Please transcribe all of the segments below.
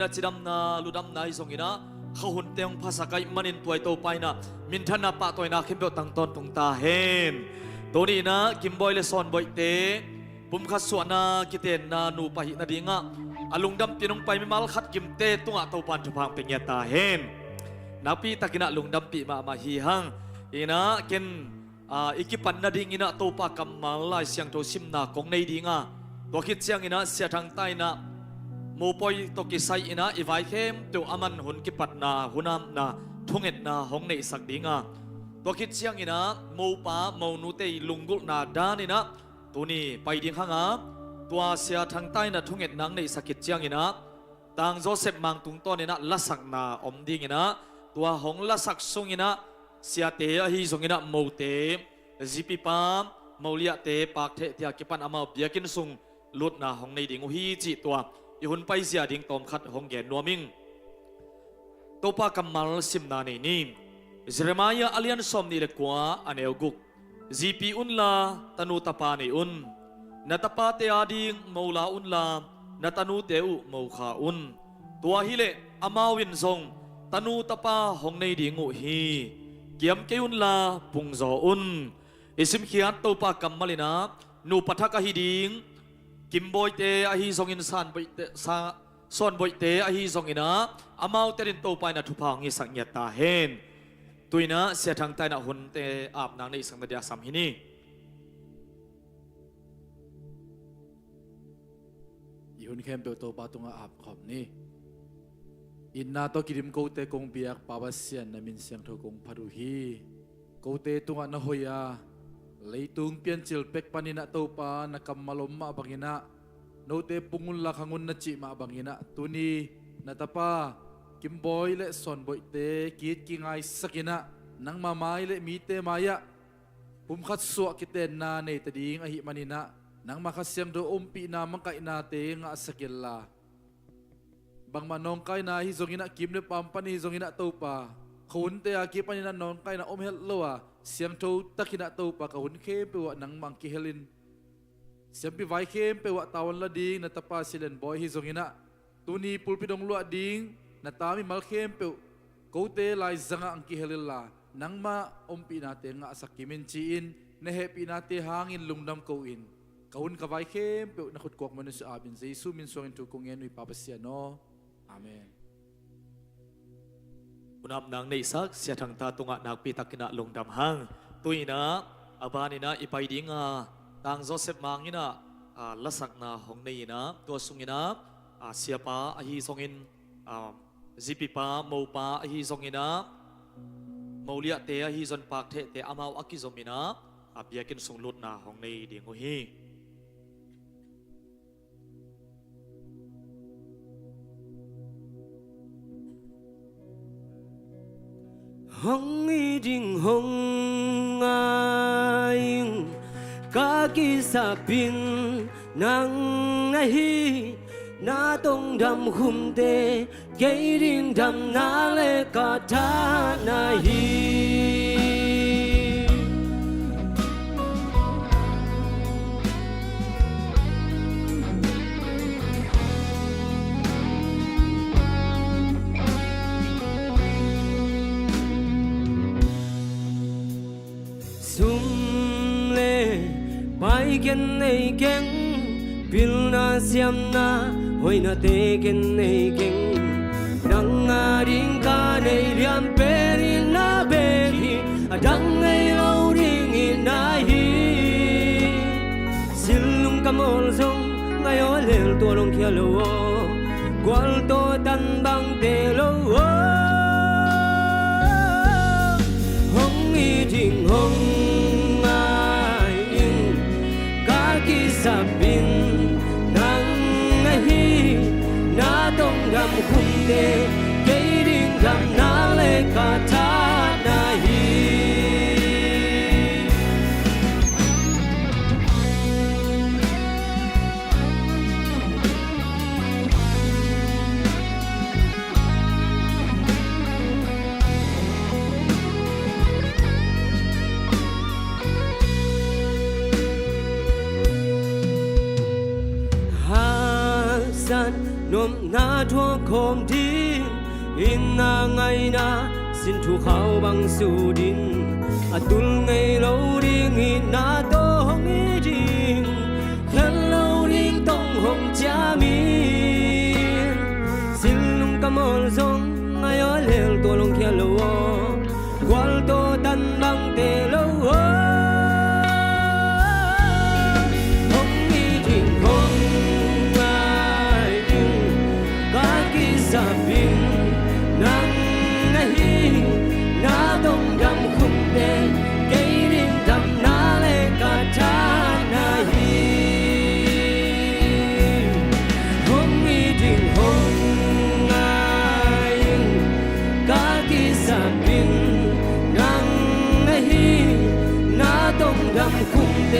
na chidam na ludam na isong ina khahun teong phasakai manin tuai to pai na min thana pa toy na khimbe tang ton tung ta hen toni na kimboy le son boy te pum khat suana kiten na nu pa hi na dinga alungdam tinong pai mi mal khat kim te tunga to pan thupang pengya ta hen napi takina lungdam pi ma hi hang ina ken ikipan na ding ina to pa kamal lai siang to sim na kong nei dinga to khit chiang ina sia thang tai na mo poi to ki sai ina ivai khem to aman hun ki pat na hunam na thunget na hong nei sak dinga to khit chiang ina mo pa mo nu te lungul na dan ina tuni pai ding hanga tua sia thang tai na thunget nang nei sakit chiang ina tang Joseph mang tung ton ina lasak na om ding ina tua hong lasak sung ina sia te a hi sung ina mo te zipi pa maulia te pak the tia ki pan ama biakin sung lut na hong nei ding hi chi tua i hun pai sia ding tom khat hong gen nuaming topa kamal sim na nei ni Jeremiah alian som ni le kwa aneuguk zipi unla tanu tapa nei un natapa te ading mola unla natanu te u mo kha un tua hi le amawin zong tanu tapa hong nei ding u hi kiam ke unla pungzo un isim khiat topa kamalina nu pathaka hi ding kimboy te a hi zong in san boy te sa son boy te a hi zong ina amau terin to pai na thupang hi saknya ta hen tuina sia thang tai na hun te ap nang nei sang na dia sam hi ni ihun khem pe to pa tunga ap khop ni inna to kirim ko te kong biak pawasian na min siang tho kong pharu hi ko te tunga na hoya leitung pian chil pek panina to pa na kamalom ma bangina no te pungun la khangun na chi ma bangina tuni natapa kimboy le son boy te kit kingai sakina nang mamai le mi te maya pum khat su kiten na nei tading a hi manina nang makasyang do umpi na mangkai na te nga sakilla bang manong kai na hi zongina kimle pampani zongina to pa khun te a ki panina non kai na om hel lowa siang tho takina to pa ka hun khe pe wa nang mang ki helin siam pi vai khem pe wa tawon la ding na tapa silen boy hi zongina tuni pulpi dong lu ding na tami mal khem pe ko te lai zanga ang ki helil la nang ma ompi na te nga sakimin chi in na happy na te hangin lungdam ko in kaun ka vai khem pe na khut kok manu sa abin jesu min songin tu kong en wi papasia no amen unam nang nei sak sia thang ta tunga nak pi takina lungdam hang tuina abanina ipai dinga tang Joseph mangina lasak na hong nei na to sungina sia pa a hi songin zipi pa mo pa a hi songina maulia te a hi zon pak the te amau akizomina abiakin sunglut na hong nei dingo hi hong ding hong aying kaki sapin nang nahi na tong dam khum te kei ding dam na le ka tha nahi bai ken nei ken pil na siam na hoi na te ken nei ken dang a ding ka nei liam pe ri na be ri dang nei lo ring in na hi silung kamol song ngai o lel to long khia lo gwal to tan bang te lo hong i ding hong sabin nang nahi na dong dam khum te kei ding dam na le ka tha nahi no มนาทัวคมดินอินนาไงนาสินทุเขาบังสูดินอตุลไงโลดิงอินนาโตหงอีดิงขันโลดิงต้องหงจามีสินลุงกำมลซงไงอ๋อเลลตัวลงเขียนโลกวลโตตันบังเตโลหงอีดิงหงไงดิงกากิซาบินนังนาฮีนาดงดำคุ้มเดเกรินดำนาเลกาทานาฮีหงอีดิงหงไงกากิซาบินนังนาฮีนาดงดำคุ้มเด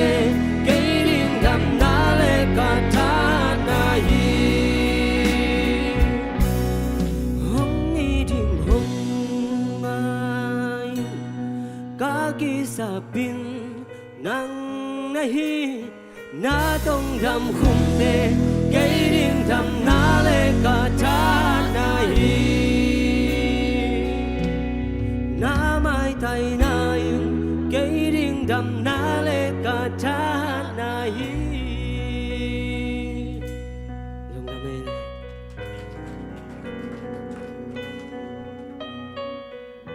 เกรินดำนาเลกาทานาฮีหงอีดิงหงไงกากิซาบินนังนาฮีนาดงดำคุ้มเดเกรินดำนาเลกาทานาฮีนาไม่ไทยนายุงเกริงดำนาเลกาทานาฮีลงนาเมน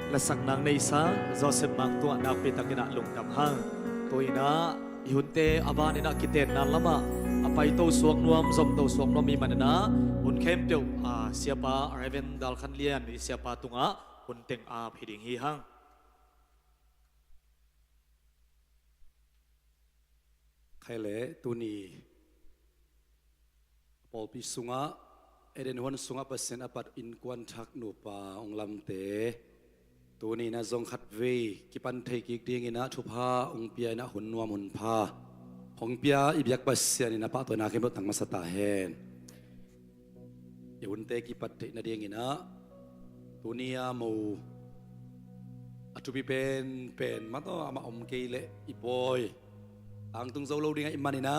และสังนางในสาโจเซฟมังตัวนักปิตากินะลงดำห้างตัวนะยุนเตอาบานินะกิเตนนันละมาอภัยโตสวงนวมสมโตสวงนวมมีมันนะบุญเข้มเตียวเสียปาเรเวนดัลคันเลียนเสียปาตุงะบุญเต็งพิดิงฮีห้าง ใครเละตัวนี้ปอลปิสุงะเอเดนวันสุงะเปอร์เซ็นต์อปัดอินกวนทักนูปาองลำเตตัวนี้นะจงขัดเวกิปันเทกิกเดียงนะทุพาองเปียนะหุนนัวมุนพาของเปียอิบยักเปอร์เซ็นต์นะปะตัวนาเข้มรถตั้งมาสตาเฮนยุนเตกิปัดเทนะเดียงนะตัวนี้มูอัตุปิเป็นมาต่อมาอมเกลอีปอยอังตุงโซโลดิ้งไอ้มันนี่นะ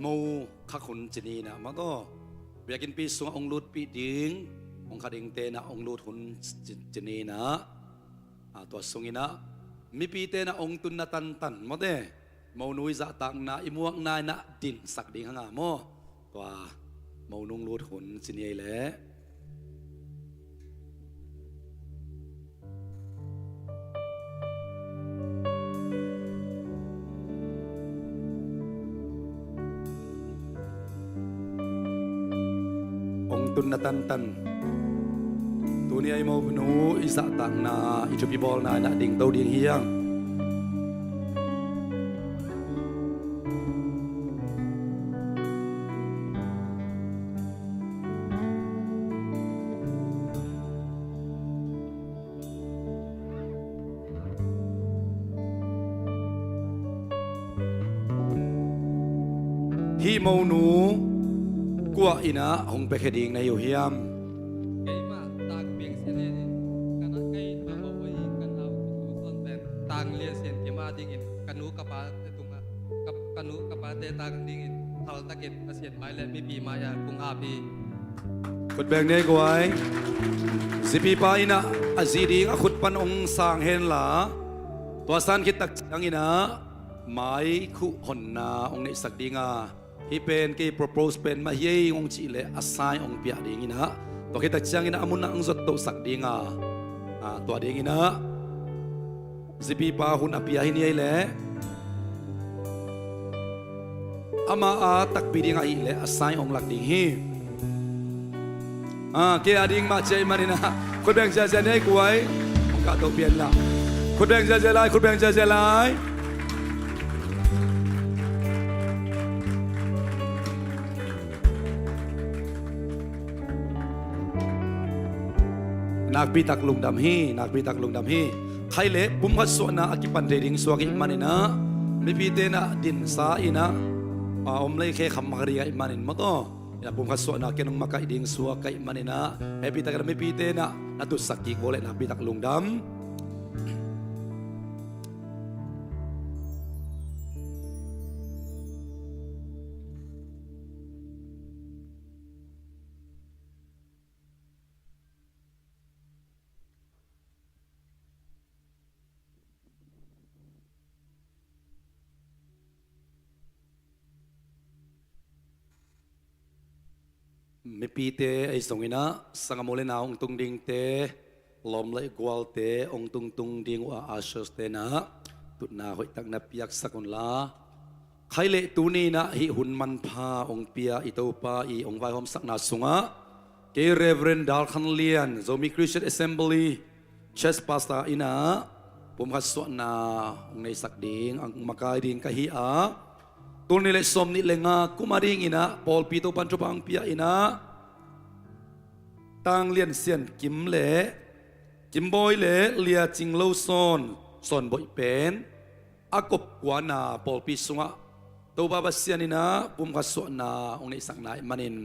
มูขักขุนจีนีนะมาต่อเบียกินปีสวงองลูดปีดิ้งองขัดเองเตนะองลูดขุนจีนีนะตัวสวงินะมีปีเตนะองตุนนะตันมาเต้มูนุยจะตังนะอิมวกนายนะดินสักดิ้งห่างโมตัวมูนุงลูดขุนจีนีแหละตุนตันตัวนี้ไอ้โมบนูอิสระต่างนาอิจุบิบอลนานะดิ่งเต้าดิ่งเฮียงฮีโมนูกัวอินะหงไปแค่ดิ่งในอยู่เฮียม Kay ma tag beng sene kana kay mabaway kana utusan ben tang lia sen ke ma dingin kanu kapa tunga kanu kapa te tang dingin thal takin asien mai le mi pi maya kung api กดแบ่งเนกไว้สิปีปาอินะอาจีดีงขุดปันองสางเฮนหลาตัวสันคิดตักจังอินะหมายคุหนนาองในสักดีงาที่เป็นกี่ propose เป็นมาเยี่ยงองจีเลอาศัยองเปียดีงินะตัวคิดตักจังอินะอามุนนะองจดตัวสักดีงาตัวดีงินะสิปีปาหุ่นอภิยาหินีเลอามาตักปีดีงาอีเลอาศัยองหลักดีฮีเกียร์ดิ้งมาเจมานี่นะคุณแบงค์จะเนี่ยกูไว้ผมกะตัวเปลี่ยนละคุณแบงค์จะไล่คุณแบงค์จะไล่นักปีตักลุงดำฮีนักปีตักลุงดำฮีใครเละปุ่มพัดส่วนนะอากิปันเรดิ้งสวกิมานี่นะไม่ปีเตนะดินสาอินะอมเลยแค่คำมาเรียอิมานินมาต่อya pum khaswa na kenong makai ding suwa kai manina happy tak me pite na natus sakik boleh na bitak lungdam ไม่ปีเตไอสงอินะสังมเลนาองตุงดิงเตลอมเลยกวลเตองตุงตุงดิงว่าอาชสเตนะตุนาหอยตักนับยักสกุลลาใครเละตูนีนะฮิหุนมันพาองเปียอิโตปาอีองไวหอมสักนาสุงะเกเรเวรนดาลคันเลียนโซมิคริสเตียนแอสเซมบลีเชสพาสตาอินะผมขัดสวนาองในสักดิงอังมากายดิงกะฮิอาตัวนี้เลยสมนิเลงากุมาดิงอินะปอลปีโตปันจุบังเปียอินะตั้งเลียนเซียนกิมเล่กิมบอยเล่เลียจิงโลซอนสอนบอยเป็นอากบกวานาปอลปีสุงะตัวบาบาเซียนินะปุ่มขัดสวนาองในสักนายมันิน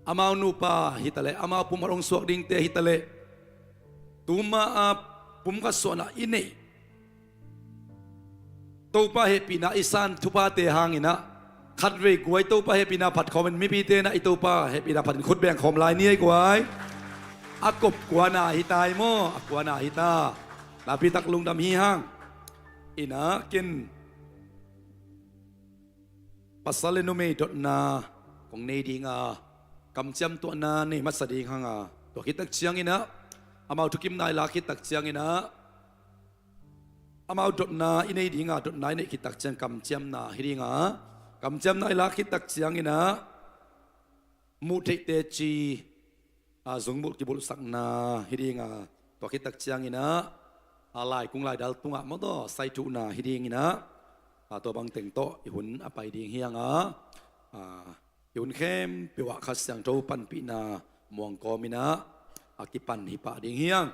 อามานูปาฮิตาเลอามาปุ่มขัดองสวกดิงเตฮิตาเลตัวมาปุ่มขัดสวนาอินเนตัวป้าเฮปีนาอิสานทุปาเตหางอินะขัดเวกไว้ตัวป้าเฮปีนาผัดคอมันไม่ปีเตนะไอตัวป้าเฮปีนาผัดขุดแบ่งคอมลายนี้ไว้อากบกวานาฮิตายโมอากวานาฮิตาลาพิตักลุงดำฮีหางอินะกินปัสสาวะนุเมดนาของเนดีงากำจำตัวนาเนมัสดีหางตัวคิดตักเชียงอินะอามาทุกิมนายลาคิดตักเชียงอินะอามาดนาอินเนดีงาดนายเนคิดตักเชียงกำจำนาฮิดีงากำจำนายลาคิดตักเชียงอินะมุเทเตจีสงบุลกิบุลสักนาฮิดีงาตัวคิดตักเชียงอินะอะไรกุ้งลายดัลตุงะมอดอไซจูนาฮิดีงอินะตัวบางเต่งโตอิหุนอภัยดีเฮียงอิหุนเข้มเปียวขัดเสียงโจปันปีนามวงกอมินะอากิปันฮิปะดีเฮียง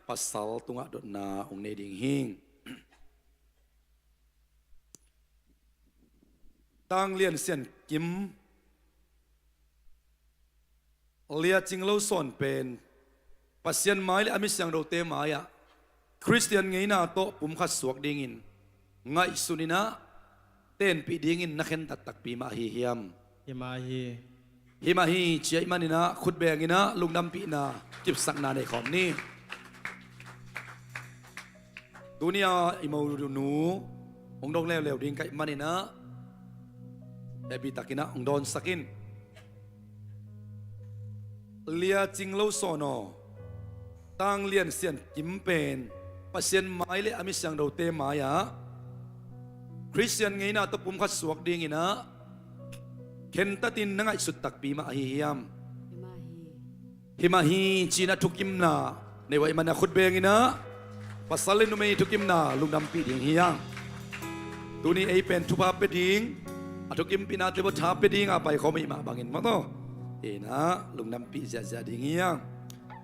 ปัสสาวตุงะดนาองเนดีหิงตั้งเลียนเสียนกิมเลียจิงโลซอนเป็นปัสเซียนไม้และอมิเสียงโรเตมายะคริสเตียนไงนาโตปุ่มขัดสวกดิงินไงสุนินะเต้นปีดิงินนักเห็นตักปีมาฮีเฮียมฮิมาฮีเชียมานินะขุดแบงินะลุงดำปีนากิบสักนาในขอมนี้ตัวนี้อิมาดูนูองดงเลวเลวดิ่งไก่มานินะแต่ปีตักินะองดอนสักินเลียจิงโลโซโนตั้งเลียนเสียนกิมเป็นปัสเซียนไม้เลอามิสังโดเตมายะคริสเตียนไงนะตะปุ่มขัดสวกดิ่งนะเข็นตัดินนังไอสุดตักปีมาฮิยามฮิมาฮีจีน่าทุกิมนาในวัยมันขุดเบงินะปัสสาวะนุเมทุกิมนาลุงดำปีดิ่งฮิยังตัวนี้ไอเป็นทุบาเปดิ่งทุกิมปีนาเทวทาเปดิ่งไปเขาไม่มาบางอินมาโตนะลุงดำปีจะดิ่งฮิยัง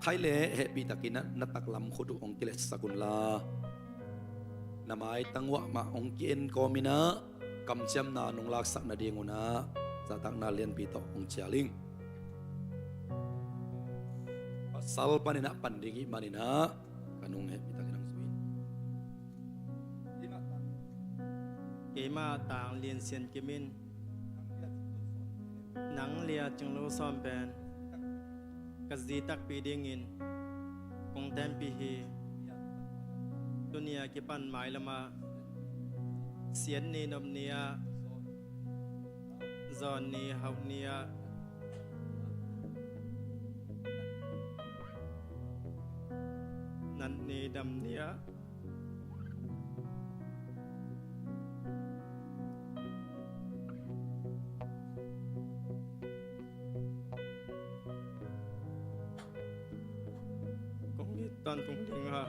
ใครเล่เฮปีตักินะนัตักลำขุดองกิเลสสกุลลานามายตั้งวะมาองกินกอมินะกำจำนานงลักษณะเดียงนะจะตั้งนาเลียนปีตององเชียลิงสัลปันินะปันดิงิมานินะกันงเฮปีตักินังสวินเกมาต่างเรียนเซียนกิมินหนังเลียจึงโลซ้อมเป็นกัสดีตักปีดิงินคงแตมปีฮีตัวเนียกิปันหมายละมาเสียนนีนมเนียจอนนีเฮาเนียนันนีดำเนียคงนี้ตอนตรงดิ่งฮะ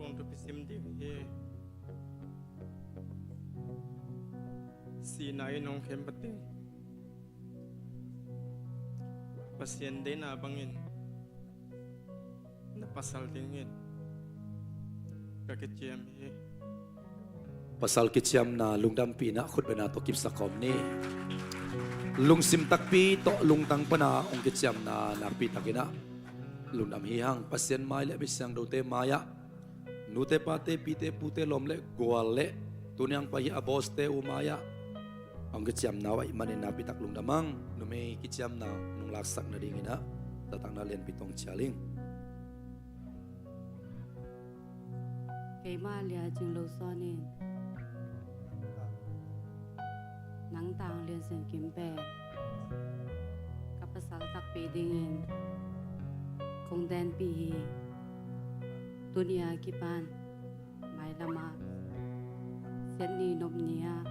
คงทุกพิซิมดิ่งเฮสีนายน้องเข้มปะเตPasyente na bangin na pasal dingin kakitiyam he pasal kitiyam na lungdam pi na khut bena to kip sakom ni lung sim tak pi to lung tang pana ong kitiyam na pi takina lungdam hi hang pasien mai le bisyang do te maya nute pate pi te pute lom le gwal le tunyang pa hi abos te umaya ang kiciam na ay manin na pitak lung damang numay kiciam na nung laksak na dingin na tatang na len pitong chaling kay Malia jing lo sonin nang tang lian sen kim pe kapasal tak pe dingin kong den pi hi dunia kipan mai lama sen ni nop nia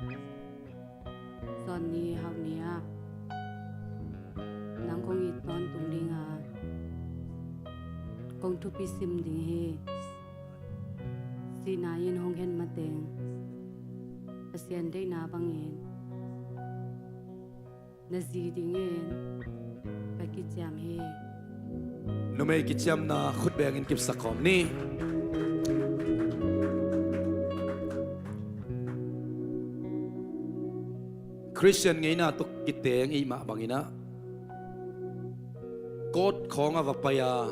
son ni hau nia nang kong it non tung linga kong tu pi sim ding hi si na yin hong hen mateng pasien dei na bangin na zi dingin pakijam hi numay kiciam na khut bengin kip sakom ni Christian ngay na tuk kiteng ima bangina kot khong avapaya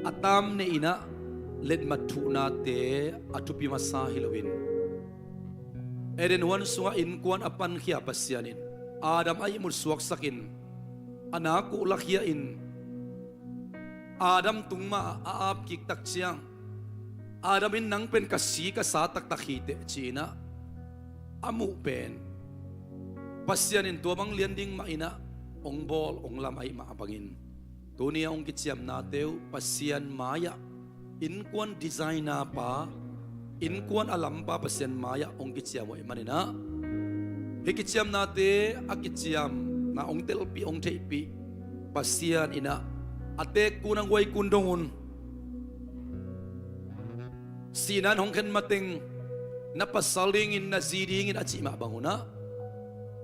atam ne ina let mathu na te atupi masa hilowin eren wan sunga in kuan apan khia pasyanin Adam ay mursuak sakin anaku lakhia in Adam tungma aap kik tak chiang Adam in nang pen kasi ka sa tak takhite china amu pen pasyanin tuamang lianding maina ong bol ong lam ay maabangin Tunia ong kiciam nateu pasyan maya in kuan design na pa in kuan alam pa pasyan maya ong kiciam mo imanina hikiciam nate akiciam na ong telpi ong teipi pasyan ina ate kunang way kundongun sinan hong ken mating napasalingin na zidingin at sima banguna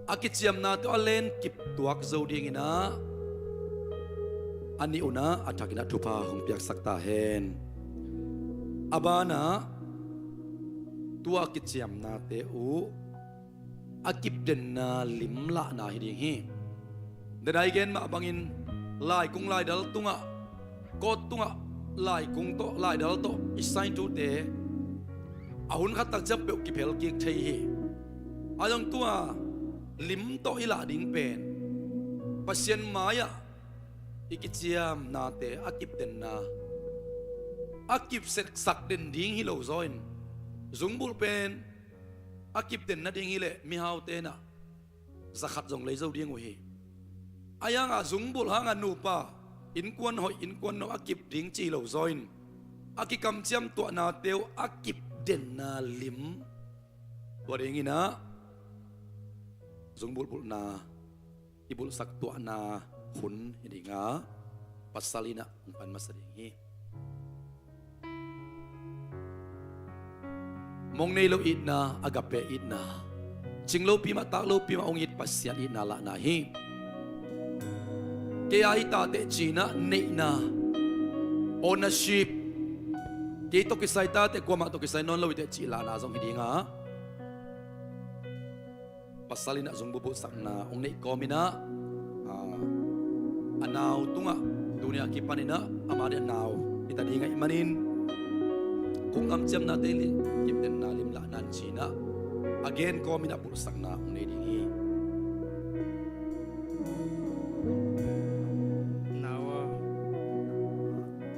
akiciam nato alen kiptuak zodingin na ani una atakina tupa hong piak sakta hen abana tua kiciam na te u akip den na limla na hiding hi dadai gen ma bangin lai kung lai dal tunga kot tunga lai kung to lai dal to isain tu te ahun khat tak jap pe ki phel ki thei hi ayang tua lim to ila ding pen pasien maya ikiciam na te akip den na akip set sak den ding hi lo zoin zungbul pen akip den na ding hi le mi hau te na zakhat jong le zo ding hi ayang a zungbul hanga nu pa in kwan hoi in kwan no akip ding chi lo zoin akikam chiam to na teu akip den na lim boring ina zungbul bul na ibul sak to na hun hidinga pasalina umpan masadingi mong nei lo itna agape itna chinglo pi ma tak lo pi ma ongit pasyan itna la na hi kaya ita te china nei na ownership kito kisay ta te kwa ma to kisay non lo ite chila na zong hidinga pasalina zong bubu sak na ong nei komina anaw tunga dunia kipanina amade anaw ita di nga imanin kung amcham na teli kipten na limla nan china again komina pulsak na ung nei dingi nawa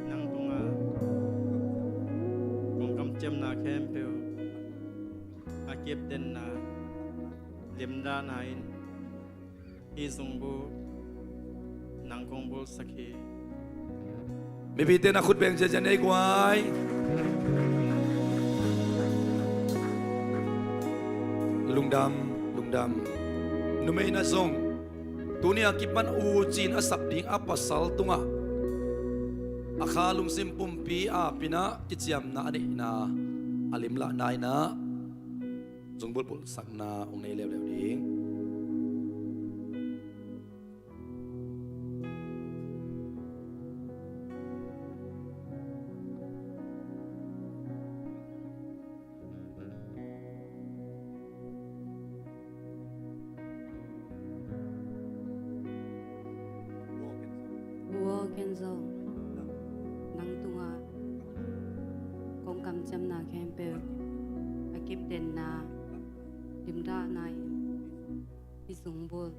nang tunga kong kam chem na kempel akip den na limda nain izungbu nang kong bul sakhi mi bite na khut beng jajan ei kwai lungdam numei na zong tunia kipan ucin asap ding apasal tunga akhalung simpumpi a pina kichiam na ani na alimla nai na zongbul bul sak na ong nei lew ding Kenzo nang tunga kong kam cham na kempel kip den na limda na isung bul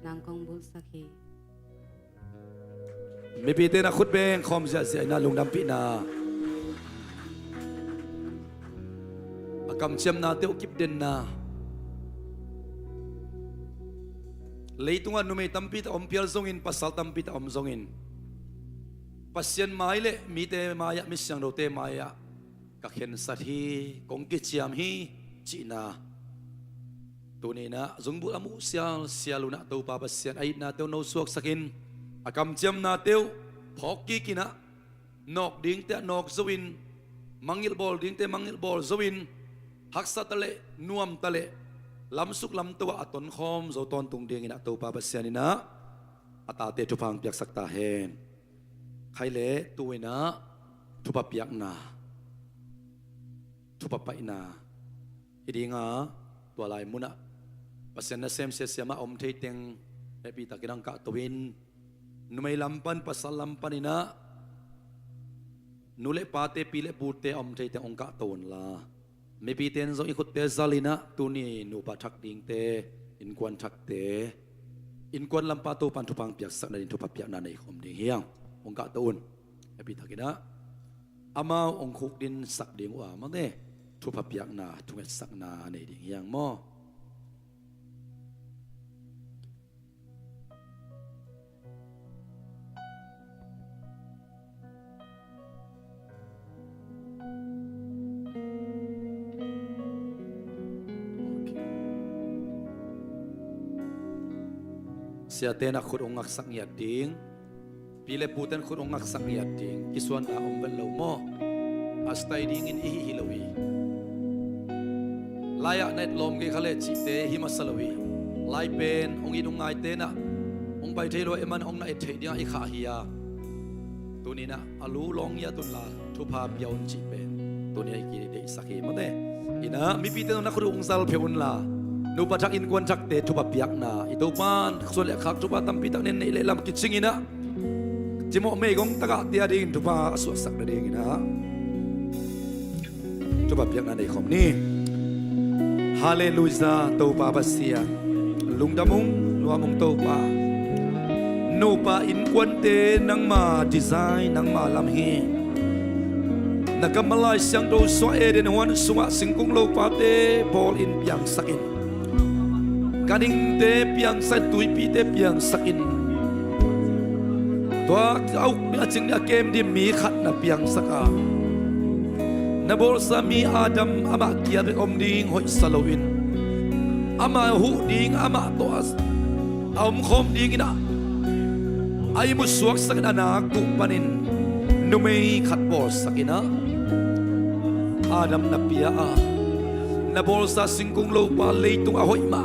nang kong bul sakhi มีปีเตนะขุดเบงคอมเสียเสียนะลุงดำปีนาอากำเชียมนาเตียวกิบเด่นนาเลยตุงอันนุเมตัมปีตอมเพียลซงอินปัสสัลตัมปีตอมซงอินปัสเซียนไม้เลมีเตมายะมิสังโรเตมายะกักเห็นสัตฮีกงกิจยามฮีจีนาตัวนี้นะจงบุอามุเสียลเสียลุนะตัวปาปัสเซียนไอนาเตียวโนสวกสักินอากำเจียมนาเตียวพอกกี้กินะนอกดิ้งเตะนอกสวินมังยิลบอลดิ้งเตะมังยิลบอลสวินฮักษะตะเลนวมตะเลลำสุกลำตัวอัตนคอมโจตอนตุงเดียงนะตัวปาปัสเซียนินะอัตาเตจุพังเปียกสักตาเฮนใครเละตัวนะทุบเปียกนาทุบไปนาอีดีงาตัวลายมุนะปัสเซียนนะเซมเสียมาอมเทเตงเอปีตะกิรังกะตวินนุไม่ลำปันปัสสลำปันนะนุเลปาเตปีเลบูเตอมเทเตองกะตวนลาไม่ปีเตนโซอิคุตเตซาลินะตุนีนุปะทักดิงเตอินกวนทักเตอินกวนลำปาตูปันทุพังเปียกสักในทุพับเปียกนาในคมดิงเฮียงองกะตวนเอปีตะกินะอามาองคุกดินสักดิงว่ามันเน่ทุพับเปียกนาทุเอสักนาในดิงเฮียงมอเสียเตนักขุดองค์สักเงียดดิ้งปีเลปูเตนขุดองค์สักเงียดดิ้งกิส่วนอาอมเป็นเหล่าหม้ออาสไตดิ้งอินอิฮิลวีลายเน็ตลมเกขเลจิเตหิมัสลวีลายเป็นองค์อินองไงเตนะองไปเทโลเอมันองน่าเอเทเดียอิขาฮิยาตัวนี้นะอาลูลองยาตุนลาทุพาเปียวนจิเป็นตัวนี้กินเดสักเฮมันเน่อินะมีปีเตนนักขุดองค์ซัลเพอุนลานูปะทักอินกวนทักเตทุบเปียกนาอิตุปานส่วนเล็กขักทุบตัมปีตักเน้นในเล่ลำกิจสิงินะจิโมเมกงตะกะเตียดินทุบสวดสักเดียงินะทุบเปียกนาในคอมนี้ฮาเลลูยาตัวปาบัสเซียลุงดามุงนัวมุงตัวปานูปาอินกวนเตนังมาดีไซน์นังมาลำเฮนักมาลายเสียงดูสวเอเดนวันสวะสิงกุงโลปาเตบอลอินเปียงสักินkaning te piang sa tui pi te piang sakin tua au ni aching ni kem di mi khat na piang saka na bol sa mi adam ama kia be om ding hoi salowin ama hu ding ama to as om khom ding ina ai mu suak sak na ku panin nu mei khat bol sakina adam na pia a na bol sa singkung lo pa leitung a hoi ma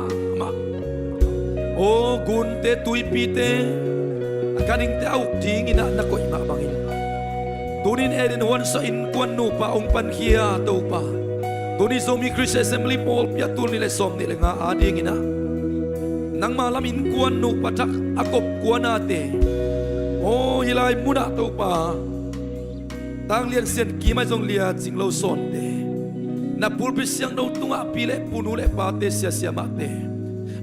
โอ้กุนเตตุยปีเตการิงเตเอาทิ้งอินะนักก็อิมาบังอินตัวนี้เอเดนวันสอินกวนนูปะองปันเคียตัวปะตัวนี้โซมีคริสเอเซมลีโพลพิยาตุนี่เลยสมนี่เลยงาอาดีงินะนังมาลามินกวนนูปะทักอากบกวนอาเตโอ้ฮิไลมุนะตัวปะตั้งเลี้ยงเสียนกีไม่ทรงเลียจิงเราสอนเตนับปูลไปเสียงเราตุงอาปีเล่ปูนูเล่ปาเตเสียเสียมาเต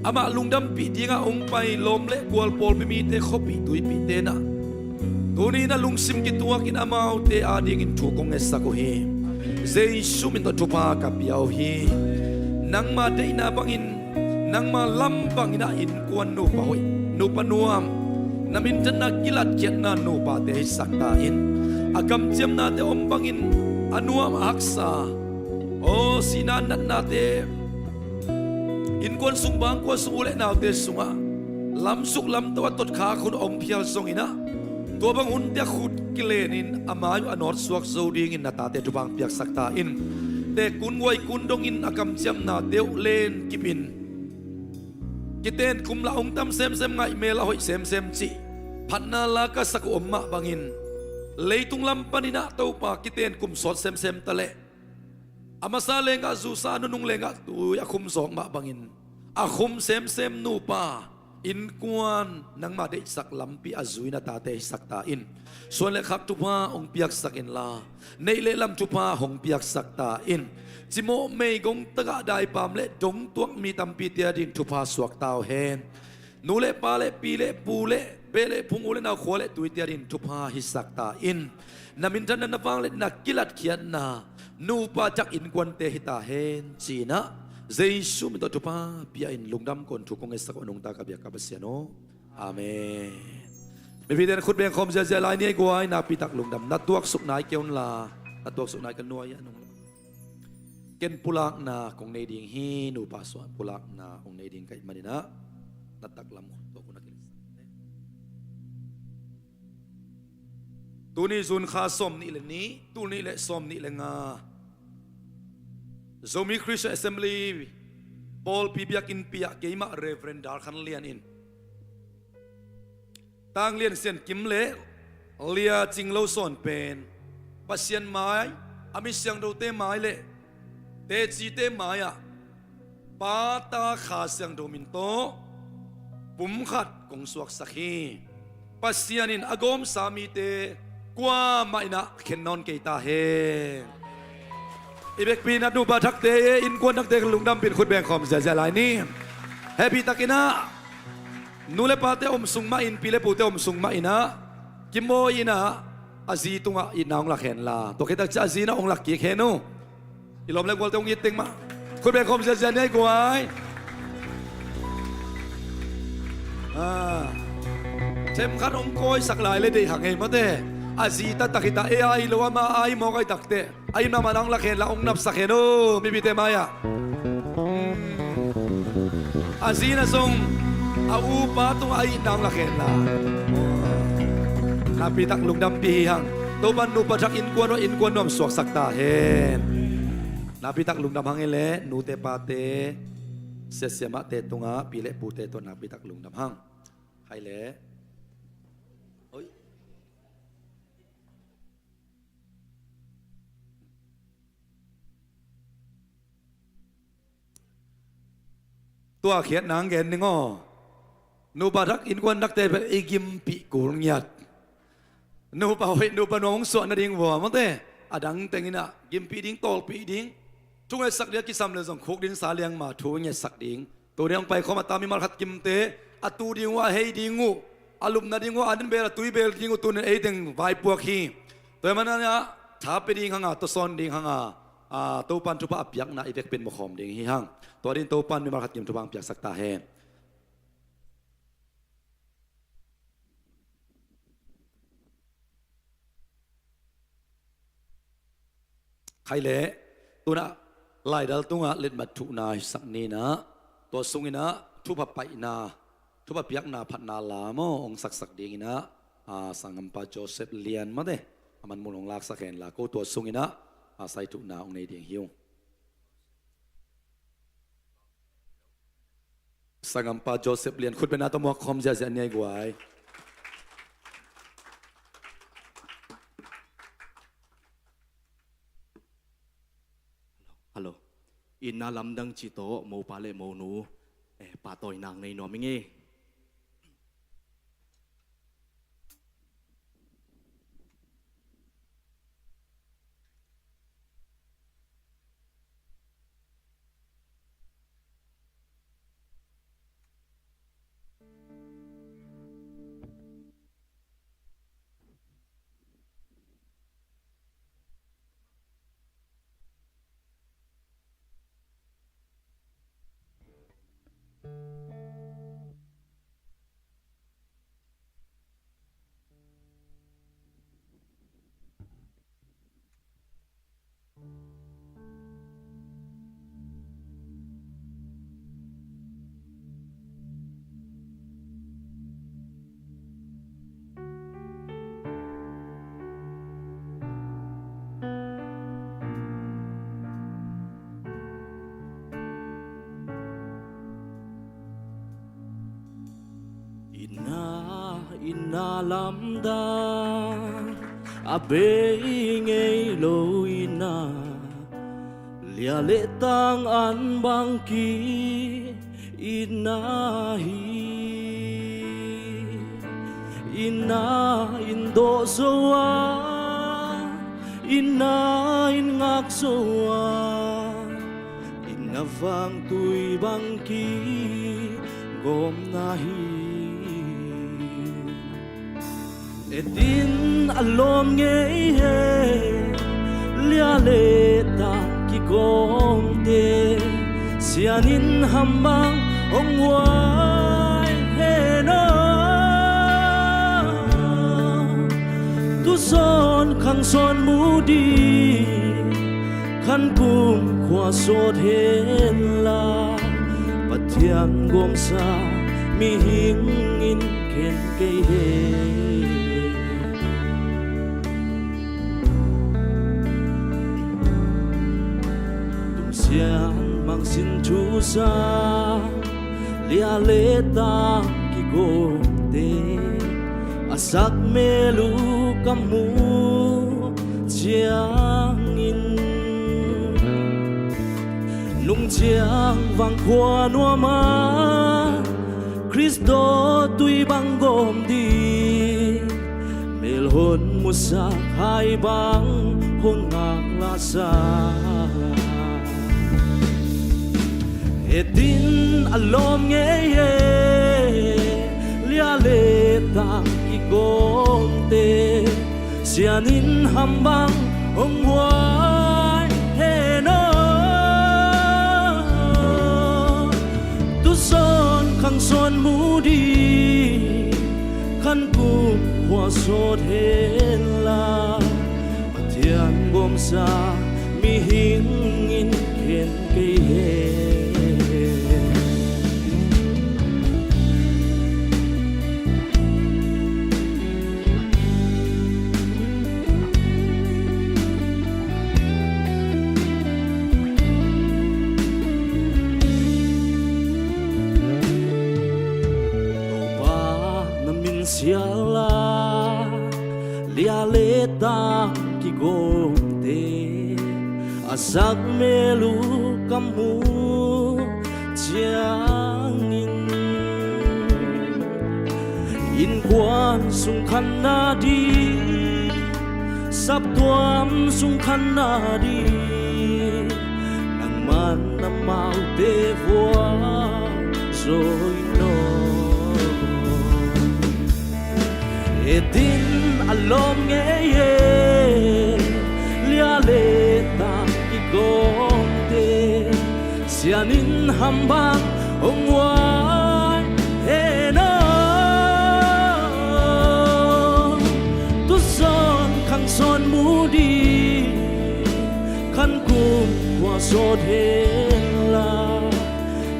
อามาลุงดำปีดีงาองไปลมเละกวลปอลไม่มีเตขบีตุยปีเตนะตัวนี้นะลุงซิมกิตัวกินอามาเตอาดีกินถูกงเอสกุเฮเจสุมินตัวทุพากับยาวฮีนังมาเดนาบังอินนังมาลำบังอินาอินกวนนูปะหอยนูปะนัวมนามินจันนักกิลัดเกียรนานูปะเตหิสักตาอินอากำเจียมนาเตอมบังอินอนัวมอักษาโอสินานันนาเตอินกวนสุงบางกวนสุงอุเลนาวเตสุงะลำสุกลำตัวตดขาคุณอมเพียลทรงอินะตัวบางหุ่นเดียขุดกิเลนินอามาอยู่อนอดสวกโซดีงินนาตาเตทุบางเปียกสักตาอินเตกุนไว้กุนดงอินอากำเจียมนาเดียวเลนกิบินกิเตนคุมละองตั้มเซมเซมไงเมละหอยเซมเซมจีพันนาลากะสักอมมะบางอินเลยตุงลำปนินะเต้าปากิเตนคุมสดเซมเซมตะเลอามาซาเลงอาซูซานุงเลงอาตุยอาคุมสองมาบังอินอาคุมเซมเซมนูปา อินกวนนังมาได้สักลำปีอาจุยนาตาเตสักตาอินส่วนเลขักทุพาองเปียกสักอินลาในเลลำทุพาองเปียกสักตาอินจิโมเมยกงตะกะได้ปามเลดงตัวมีตัมปีเตียดินทุพาสวกตาวเฮนนูเลปาเลปีเลปูเลเบเลพุงอุเลนาโคเลตุยเตียดินทุพาฮิสักตาอินนามินทันนันฟังเลนักกิลัดเขียนนานูปาจักอินกวนเตหิตาเฮนจีนะเจสุมิตทุพาปีอินลุงดำคนทุกองเอสักอนงตากะเบียกะเบเซียโนอาเมนเป็นพิธีขุดเบียงคมเจเจลายนี้กวยนาปีตักลุงดำนัดตัวสุกนายเกียวลานัดตัวสุกนายกันนัวยะนงเกณฑ์ปุลักนาของในดิ่งฮีนูปาสวนปุลักนาของในดิ่งไก่มาดินะนัดตักลำตัวคุณนักเรียนตัวนี้ซุนข้าสมนี่เลยนี้ตัวนี้เลยสมนี่เลยงาโซมีคริสต์แอสเซมบลีปอลปีเบียกินปียกเกย์มาเรเวรนดาร์ขันเลียนอินตั้งเลียนเสียนกิมเล่เลียจิงโลสอนเป็นปัสเซียนไม้อามิเสียงดูเต้ไม้เล่เตจีเต้ไม้อะปาตาขาเสียงดูมินโตปุ่มขัดกงสวกสักฮีปัสเซียนินอากมสามีเตกว่าไม่นะเข็นนอนเกยตาเฮอีเบกปีนัดนูบาทักเตอินกวนทักเตลุงดำเป็นคนแบ่งคอมเสียใจหลายนี่แฮปปี้ตักินะนูเลปาเตอมสุงมาอินปีเลปูเตอมสุงมาอินะกิมโมอินะอาซีตุงะอินนาองลักเห็นลาตัวคิดจะอาซีนะองลักกี่เขนูอีลมเล็กวอลตองยิดติงมาคนแบ่งคอมเสียใจเนี่ยกวยเช่นขันองคอยสักหลายเลยได้หักเองมาเตอาซีตาตักิตาเอไอลวามาไอมองไอตักเตไอนามานังลักเห็นละองนับสักเห็นโอ้มีบิเตมายะอาซีนะทรงอาอูปาตุงไอนังลักเห็นละนาปีตักลุงดำปีหังตัวบันนูปะจักอินกวนว่าอินกวนนอมสวกสักตาเห็นนาปีตักลุงดำหังเอเลนูเตปาเตเสียเสียมาเตตุงะปีเลปูเตตัวนาปีตักลุงดำหังใครเลตัวเขียนนางเกนนึงอ๋อนูบารักอินกวนนักเตะเป็นอีกิมปีกุลยัดนูป่าวนูปนองส่วนนั่นเองวัวมั้งเตะอดังแต่งน่ะกิมปีดิ้งโตปีดิ้งทุกไอ้สักเดียกิซ้ำเลยส่งคุกดิ้งสาเลียงมาทุกไอ้สักดิ้งตัวเดียงไปเขามาตามมีมาขัดกิมเตะอตูดิ้งว่าเฮดิ้งงูอารมณ์นั่นดิ้งว่าอันนั้นเบลตุยเบลดิ้งงูตัวนั้นเอดิ้งไวปวกฮีตัวมันนั่นเนี่ยถ้าไปดิ้งห่างตัวซอนดิ้งห่างตัวปันทุบอับยักน่ะอีเวกเป็นมะขอมดิ้งฮีห่างตัวดินตัวปันมีมาขัดกิมทุบังเปียกสักตาเฮนใครเละตัวน่ะไล่ดัลตัวเล็ดมาทุนาสักนี้นะตัวสุงินะทุบไปนาทุบเปียกนาพัดนาลาโมองสักดิ้งนะสังกัมปาโจเซฟเลียนมาเด้มันมุลงลากสักเห็นละก็ตัวสุงินะใส่ทุนาองในดิ้งหิวสังกัมปาโจเซฟเลียนคุณเป็นนาตัวมัวคอมจะเนี่ยกว่าฮัลโหลอินนาลำดังจิโตโมปาเลโมนูปาตอยนางในนอมิงเงอินนาลำดังอาเบงเอโลอินาเลียเลตังอันบังกีอินาฮี ina in do zoa ina in ngak zoa ina vang tui bang ki gom na hi edin alom nge he lia le ta ki gom te sianin hambang ong wai he no tu son khang son mu di khan kum khwa sot hen la pathian gom sa mi hing in ken ke he tum sian mang sin chu sa lia le ta ki gom te asak melu kamu chiang in lung chiang vang khua noa ma Christo tui bang gom di mel hon musak hai bang hon ngak la sa edin alom nge ye lia le ta ki gom te sianin hambang ong wai he no tu son khang son mu di khan kum khwa sot hen la pathian gom sa mi hing in ken ke he siala lia le tang ki gom te asak melu kamu chiang in quan sung khan na di sap tuam sung khan na di nang man na mau te vua rồi no edin alom nge ye lia le ta ki gom te sianin hambang ong wai he no tu son khang son mu di khan kum kwa sot hen la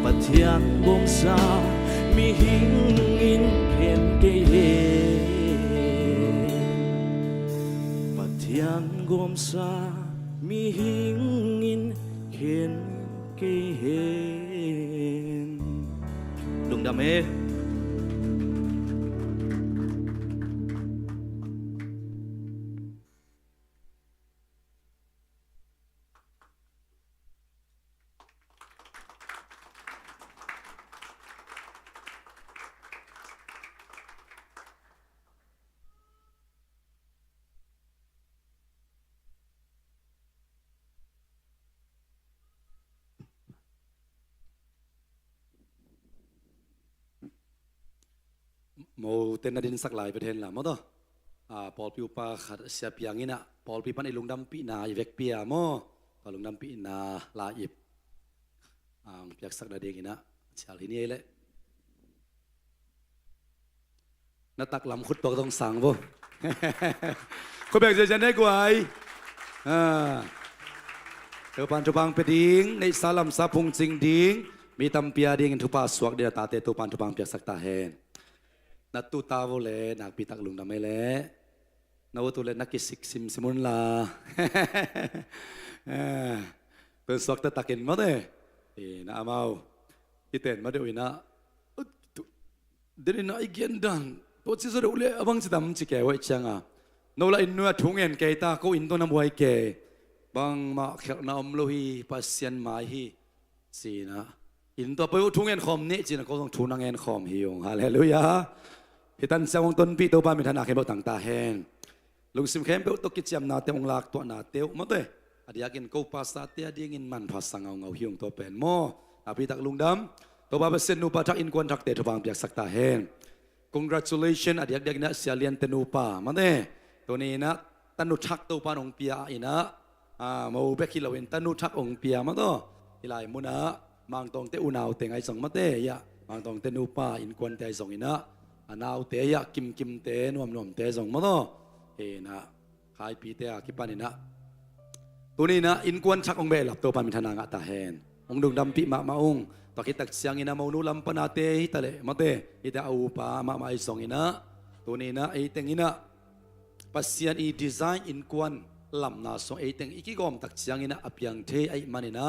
pathian bong sa mi hing in ken ke he yang gom sa mi hing in ken ke hen lung đam mê mô tên là din sắc lại về thiên là mốt đó Paul piu pa khát xia piang ina Paul pi pan ilung dam pi na ivek pia mo ilung dam pi na la ip piak sak da ding ina chal ini le na tak lam khut tok tong sang vô ko bek je jan ai kwai Thơ pan thu bang pe ding nei salam sa phung ching ding mi tam pia ding thu pa suak de ta te tu pan thu bang piak sak ta hen na tu ta vô le nak pi tak lung dam ai le na wo tu le nak ki sik sim simun la tu suak ta takin ma de na amau iten ma de ina de na igen dan po chi zo de ule abang chi dam chi ke wai changa no la in nu thung en ke ta ko in to na buai ke bang ma khel na om lo hi pasien mai hi si na in to pe thung en khom ni chi na ko thung thunang en khom hi yong hallelujah ฮิตันเซงต้นปีตัวป้ามีธนาเข้มเบาต่างตาแหนลุงซิมเข้มเบาตกิจยามนาเตองลากตัวนาเตียวมาเตอดียกินกูภาษาเตียดีกินมันภาษาเงาเงาหิวตัวเป็นโมอาพิตักลุงดำตัวป้าเป็นเซนูปาทักอินควนทักเตะทบางเปียกสักตาแหน congratulation อดียกเด็กนะเสียเลียนเตนูป้ามาเตตัวนี้นะตันุทักตัวป้าองเปียอินะมาอุเบกิลาเวนตันุทักองเปียมาตัวอีไลมุนะมังตองเตอุนาวเตงไอสองมาเตยะมังตองเตนูป้าอินควนเตสองอินะนาวเตยะกิมเตนวมเตสองมาตัวเฮนะขายปีเตะกิปานินะตัวนี้นะอินควนชักองเบลับตัวปามิธนางะตาแหนองดุงดำปีมาองตอกิตักเสียงอินะมาอุนุลัมปนาเตฮิตะเลมาเตฮิตะอูปามาไอสองอินะตัวนี้นะไอเตงอินะปัสยันอีดีไซน์อินควนลำนาสองไอเตงอีกิกอมตักเสียงอินะอภิยังเทไอมันอินะ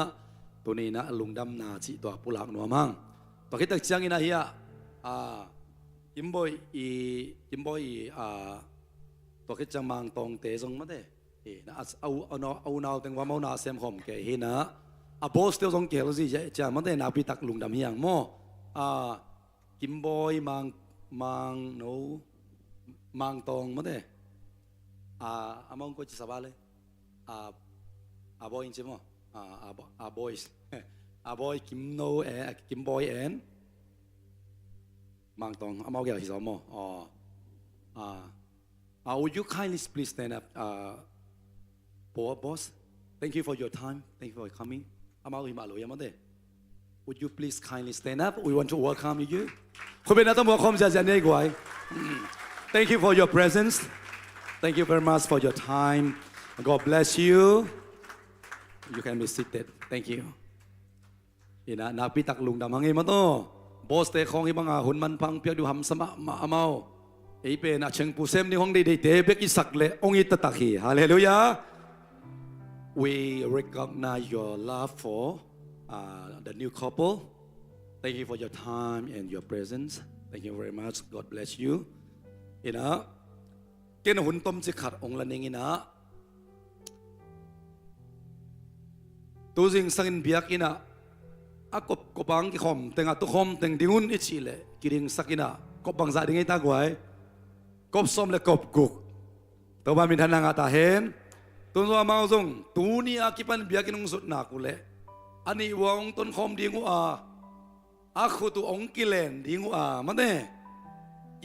ตัวนี้นะลุงดำนาจิตัวปุลักนัวมังตอกิตักเสียงอินะเฮียกิมบอยตัวกิจมังตองเตจงมาเตนะเอานาวเต็งว่าเมานาเซมหอมแกเฮนะบอสเตียวจงเกลสิจะมาเตนาพิตักลุงดำเฮียงโมกิมบอยมังมังตองมาเตamong ko sa bale boy in mo boys boy kim no kim boy and mang tong among gel his mo would you kindly please stand up boss thank you for your time thank you for coming among him alo yamade would you please kindly stand up we want to welcome you คุณเป็นนักตำรวจคมจะเนี่ยกว่า thank you for your presence Thank you very much for your time. God bless you. You can be seated. Thank you. อีนะนาพิตักลุงดำหังเอมาโตบอสเตะของอีบังอาหุ่นมันพังเปียกดูหำสมะมาเมาไอเป็นนะเชิงปูเซมนี่ห้องดีเตะเปียกอิสักเลยองอิตตะขีฮาเลลูยา We recognize your love for the new couple. Thank you for your time and your presence. Thank you very much. God bless you. อีนะเกณฑ์หุ่นต้มจิขัดองค์ละนิงินะตัวจริงสังเบียกินะกบังกิขมเต็งตุขมเต็งดิ้งุนอิชิเลกิริงสักินะกบังซาดิ้งไอตากวยกบส้มและกบกุกตัวบ้านมีทนางอาตาเห็นตัวตัวมาส่งตัวนี้อากิปันเบียกินงสุดหนักกูเลยอันนี้วงต้นขมดิ้งอัวอาคุตัวองกิเลนดิ้งอัวมันเน่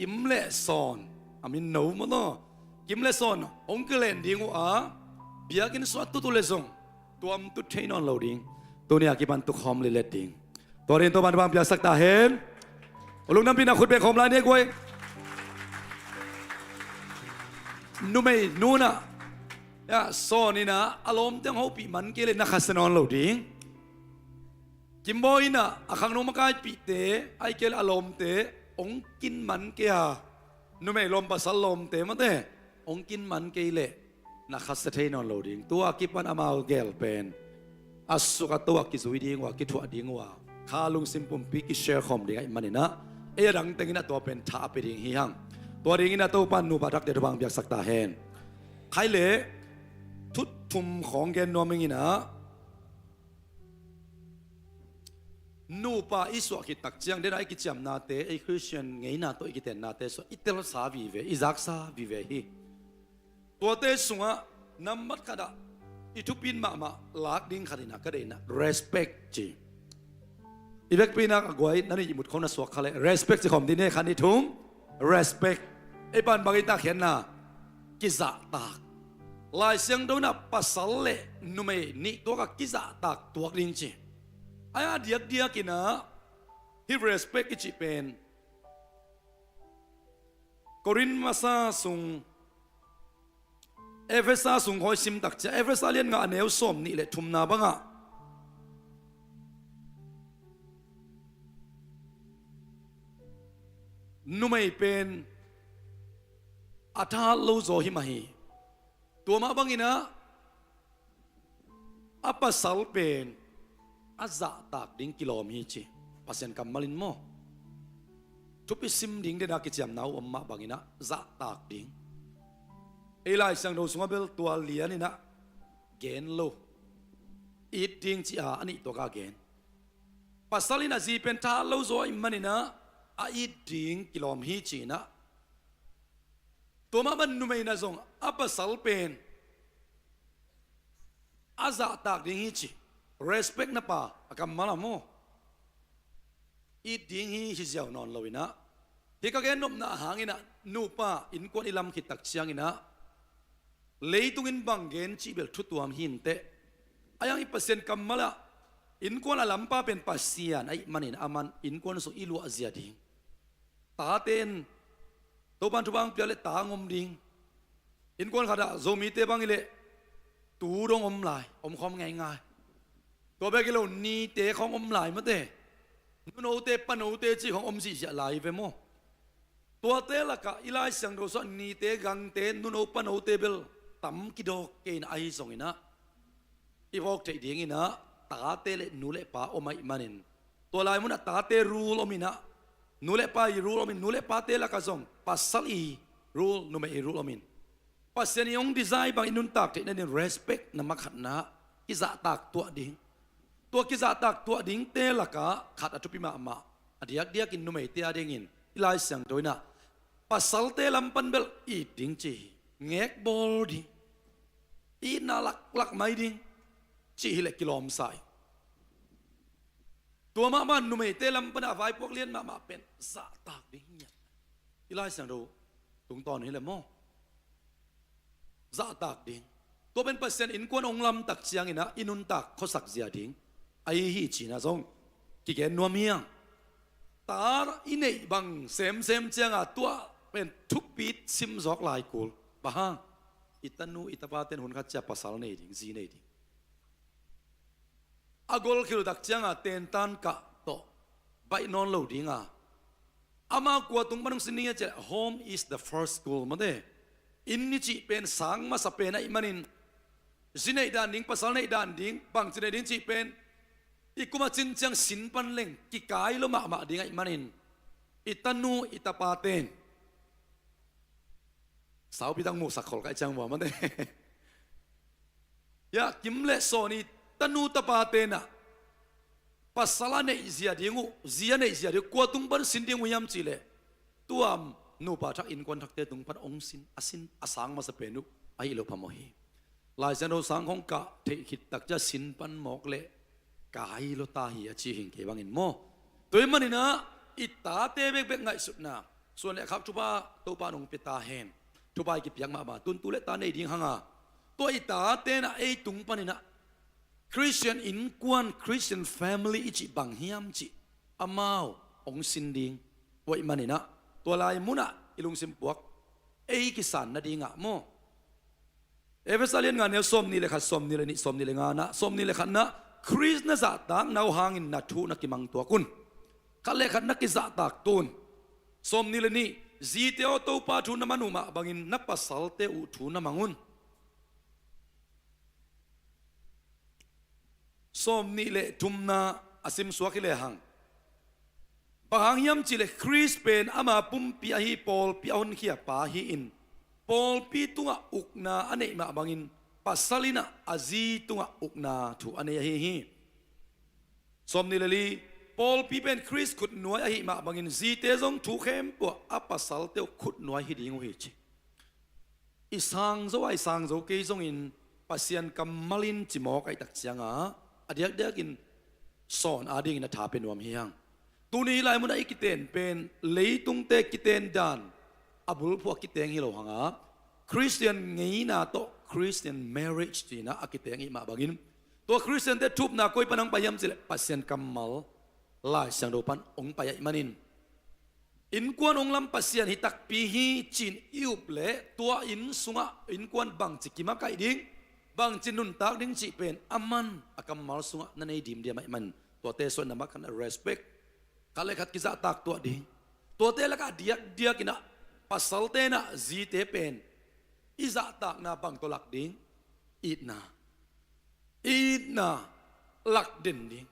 อิมเลซอนอามินโนมันเนาะกิมเลซอนองค์เกลนดิ้งว่าเบียกินสวัสดิ์ตุเลซงตัวมตุเทนอนโลดิ้งตัวนี้อากิบันตุคอมเลเลดิ้งตัวเรียนตัวบันบางเปียสักตาเห็นลุงน้ำพินาขุดเบคอมลายเนี่ยกวยนู่ไม่นู่นะโซนี่นะอารมณ์จังเขาปีมันเกลนักขัสนอนโลดิ้งกิมบอยนะอาคังนมกายปีเตไอเกลอารมณ์เตองกินมันเกียนู่ไม่ลมปัสลมเตมเตองกินมันเกลนักขัสเทนอนโลดิ้งตัวกิปันอามาเกลเป็นอสุกตัวกิสุวิดีงว่ากิถวดิ้งว่าข้าลุงซิมปุ่มปีกิเชอร์คอมดิ้งไอมันนี่นะดังเต็งนะตัวเป็นท่าไปดิ้งฮิฮังตัวดิ้งนะตัวปันนูปารักเดชบางเบียกสักตาเฮนใครเล่ทุดทุมของแกนนวมิงินะนูปาอิสวากิตักเจียงเดนไอกิจามนาเตไอคริสเตียนไงนาตัวไอกิเตนนาเตสอิตเตลสาวิเวอิซักซาวิเวฮีตัวเตสุงะนัมมัดกระดาอิทุปินมาลักดิ้งขัดินะกระเดนะ respect จีอีเวกปีนักกวยนั่นนี่มุดเขาหน้าสวกเขาเลย respect จีของดินเน่ขันดิทุ่ม respect ไอ้ปานบางอิตาเขียนนะกิจาตากลายเสียงโดนับภาษาเล่นุ่มนี่ตัวกับกิจาตากตัวดิ้งจีไอ้เดียกินะที่ respect กิจิเป็นกอรินมาซาซุงเอเฟซ่าสุงหอยซิมตักจะเอเฟซ่าเลียนงาเนวส้มนี่แหละทุมนาบังอ่ะนุ่มไม่เป็นอัฐาลูโซหิมาฮีตัวมาบังอินะอัปปัสสัลเป็นอาซาตักดิ้งกิโลมีจีปัสยันกัมมาลินโมทุบซิมดิ้งเดนักกิจยามนาวอมมาบังอินะซาตักดิ้งเอไลสังโดสุงเบลตัวเลียนี่นะเกนโลอีดิ้งจีอันนี้ตัวกาเกนปัสสาลินะจีเป็นท่าโลโซอิมันนี่นะอีดิ้งกิโลมีจีนะ ตัวมามันนุ่มนะซงอัปสัลเป็นอาซาตากดิ้งฮิจิ respect นะป่าอากำมาละโมอีดิ้งฮิเจ้านอนลอยนะที่ก็แกนบนะหางอินะนูป่าอินกวนอิลำขิดตักเชียงอินะเลยตุงินบังเกนจีเบลทุตัวมหินเตอายังอีเปอร์เซ็นต์กำมาละอินกวนอลัมป้าเป็นปัสเซียนไอ้มันอินอามันอินกวนสุอิลูอาเซียดิ้งตาเต้นตัวบันทุบังเปลี่ยนเลยตางมดิ้งอินกวนขาดาโซมีเตบังอิเลตูดงอมลายอมคอมง่ายๆตัวเบกิโลนีเตของอมลายมาเตนุโนเตปนโนเตจีของอมสีเสียลายไปโมตัวเตละกะอิไลสังโดสนีเตกังเตนุโนปนโนเตเบลตั้มกิโดเกนไอส่งอินะอีพอกเทดิ้งอินะตาเตเลนูเลป้าอมไอมันอินตัวลายมันตาเตรูลอมินะนูเลป้าอีรูลอมินนูเลป้าเตละกะส่งปัสสัลอีรูลนูไม่อีรูลอมินปัสเซนยองดีไซน์บางอินุนตักเทนั่นเรสเพคนำมาขัดนะกิจตักตัวดิ้งตัวกิจตักตัวดิ้งเตละกะขัดอจุปิมามาอดียกเดียกินนูไม่เตียดิ้งอินอิไลสังโดยนะปัสสัลเตลัมปันเบลอีดิ้งจีเงกบอลดิ้งอีน่าลักไม่ดิ้งจีฮิเลกิโลมไซตัวมามันนุ่มเตลัมปันอาไฟพวกเลี้ยนมาเป็นสะตากดิ้งเนี่ยอิไลสังดูตรงตอนนี้เลยมั้งสะตากดิ้งตัวเป็นเปอร์เซ็นต์อินกวนองลำตักเชียงอินะอินุนตักเขาสักเสียดิ้งไอฮีจีนะซงกิเกนนัวเมียงตาอินเนบังเซมเจียงอ่ะตัวเป็นทุกปีซิมจอกลายกูลบ้าอิตันูอิตาปาเตนหุนขัดจะภาษาเนดิ้งจีเนดิ้งอากอลคิวดักเจียงอ่ะเตนตันกะโตไปนอนโลดิ้งอ่ะอามากว่าตรงบ้านสินี่จะ home is the first school มาเด้อินนิจิเป็นสังมาสเปนไอ้มันอินจีเนด้านดิ้งภาษาเนด้านดิ้งบางจีเนดิ้งจีเป็นอีกุมาจินจังสินปันเล่งกิกายโลมาดิ้งไอ้มันอินอิตันูอิตาปาเตนสาวพี่ตั้งมูสักขอลกันจังหวะมันเด้ยากิมเลโซนีตันูตาปาเตนะภาษาเนอิเซียดิ้งเซียเนอิเซียดิ้งกว่าตุงปันสินดิ้งวิยามจีเลตัวนูปาทักอินควันทักเตตุงปันองสินอสินอสังมาสเปนุไอโลพามโฮีลายเซนโอสังของกะเทขิดตักจะสินปันหมอกเลกายโลตาฮีอชีหิงเกบังอินโมตัวมันนี่นะอิตาเตเบกเบกไงสุดนะส่วนเนี่ยครับทุบาตัวปานงเปตาเฮนทุบากิบยังมาตุนตุเลตาในดิ้งหังอ่ะตัวอิตาเตนะไอตุงปันนี่นะคริสเตียนอินกวนคริสเตียนแฟมิลี่อิจิบังเฮียมจิอามาวองสินดิ้งตัวมันนี่นะตัวลายมุนะอิลุงสิมปวกเอกิสันนาดีงะโมเอเวสาเลียนงานเนี่ยสมนี่เลยขัดสมนี่เลยนี่สมนี่เลยงานนะสมนี่เลยขัดนะคริสนะจัตตังนาวหางินนัทูนักกิมังตัวคุณขัดเลยขัดนักกิจัตตักตุนสมนี่เลยนี่จีเตโอตัวปาทูนมานุมาบังินนับปัสสัลเตอุทูนมังุนสมนี่เลยทุมนาอาซิมสวากิเลหังบางยามจิเลคริสเป็นอามาปุ่มปีอาฮีปอลปีอาหุนขี้ปาฮีอินปอลปีตุงอุกนาอันนี้มาบางอินปัสสลินะอาซีตุงอุกนาถูอันนี้ฮีสมนิลลีปอลปีเป็นคริสขุดหน่วยอาฮีมาบางอินซีเตซงถูเข้มปวอัปปัสสัลเตวขุดหน่วยฮีดิ้งวิจิอีสังโซไอสังโซเกยซงอินปัสยันกัมมาลินจิมอกไอตักเสียงอ่ะอดียกเดียกินสอนอาดิ้งนะถาเป็นวามเฮียงตัวนี้ลายมันไอ้กิเตนเป็นเลยตุงเตกิเตนดานอับุลพวกกิเตงฮิโลหังอ่ะคริสเตียนงี้นาโตคริสเตียนแมริจจีนะอากิเตงอีมาบากินตัวคริสเตียนเตทุบนาคุยปนังไปยำสิเลปัสเซียนกัมมัลลายสังโดปันองไปยมันินอินกวนองลำปัสเซียนฮิตักปีฮีจีนอิวเปลตัวอินสุงะอินกวนบังจิกิมาไกดิ้งบังจินุนตักดิ้งจีเป็นอามันอากัมมัลสุงะนั่นไอ้ดิมเดียมันตัวเตส่วนนำมาคัน respect kalau kat kisah tak tua ding, tua te laka dia kena pasal te na zite pen, iza tak na bang tolak ding, idna lak den ding.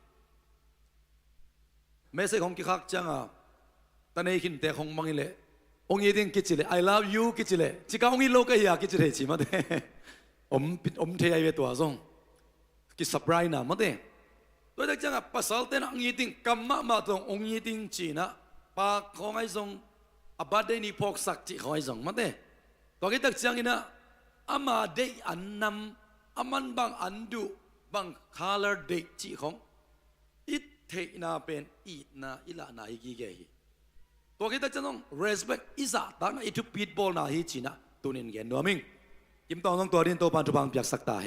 Mesej hong kikak janga, tanay kinte hong mangile, ongi ding kicile, I love you kicile, jika ongi lo kaya kicile cima de, te ay betua zong, kisapray na mate. ตัวเด็กจังอ่ะภาษาเต้นองยีติงกัมมามาตรงองยีติงจีนะปากของไอ้ทรงอาบัดได้นี่พกสักจีของไอ้ทรงมาเต้ ตัวกิตักจังอินะอามาเดอันนำอามันบางอันดูบาง color เดจีของอิเทนาเป็นอีนาอิลานาฮิกิเกฮิตัวกิตักจังต้อง respect อิสระตั้งอิทุปีดบอลนาฮิจีนะตัวนี้เงินนัวมิงกิมต้องตัวดินตัวปันทุบังเปียกสักตาเฮ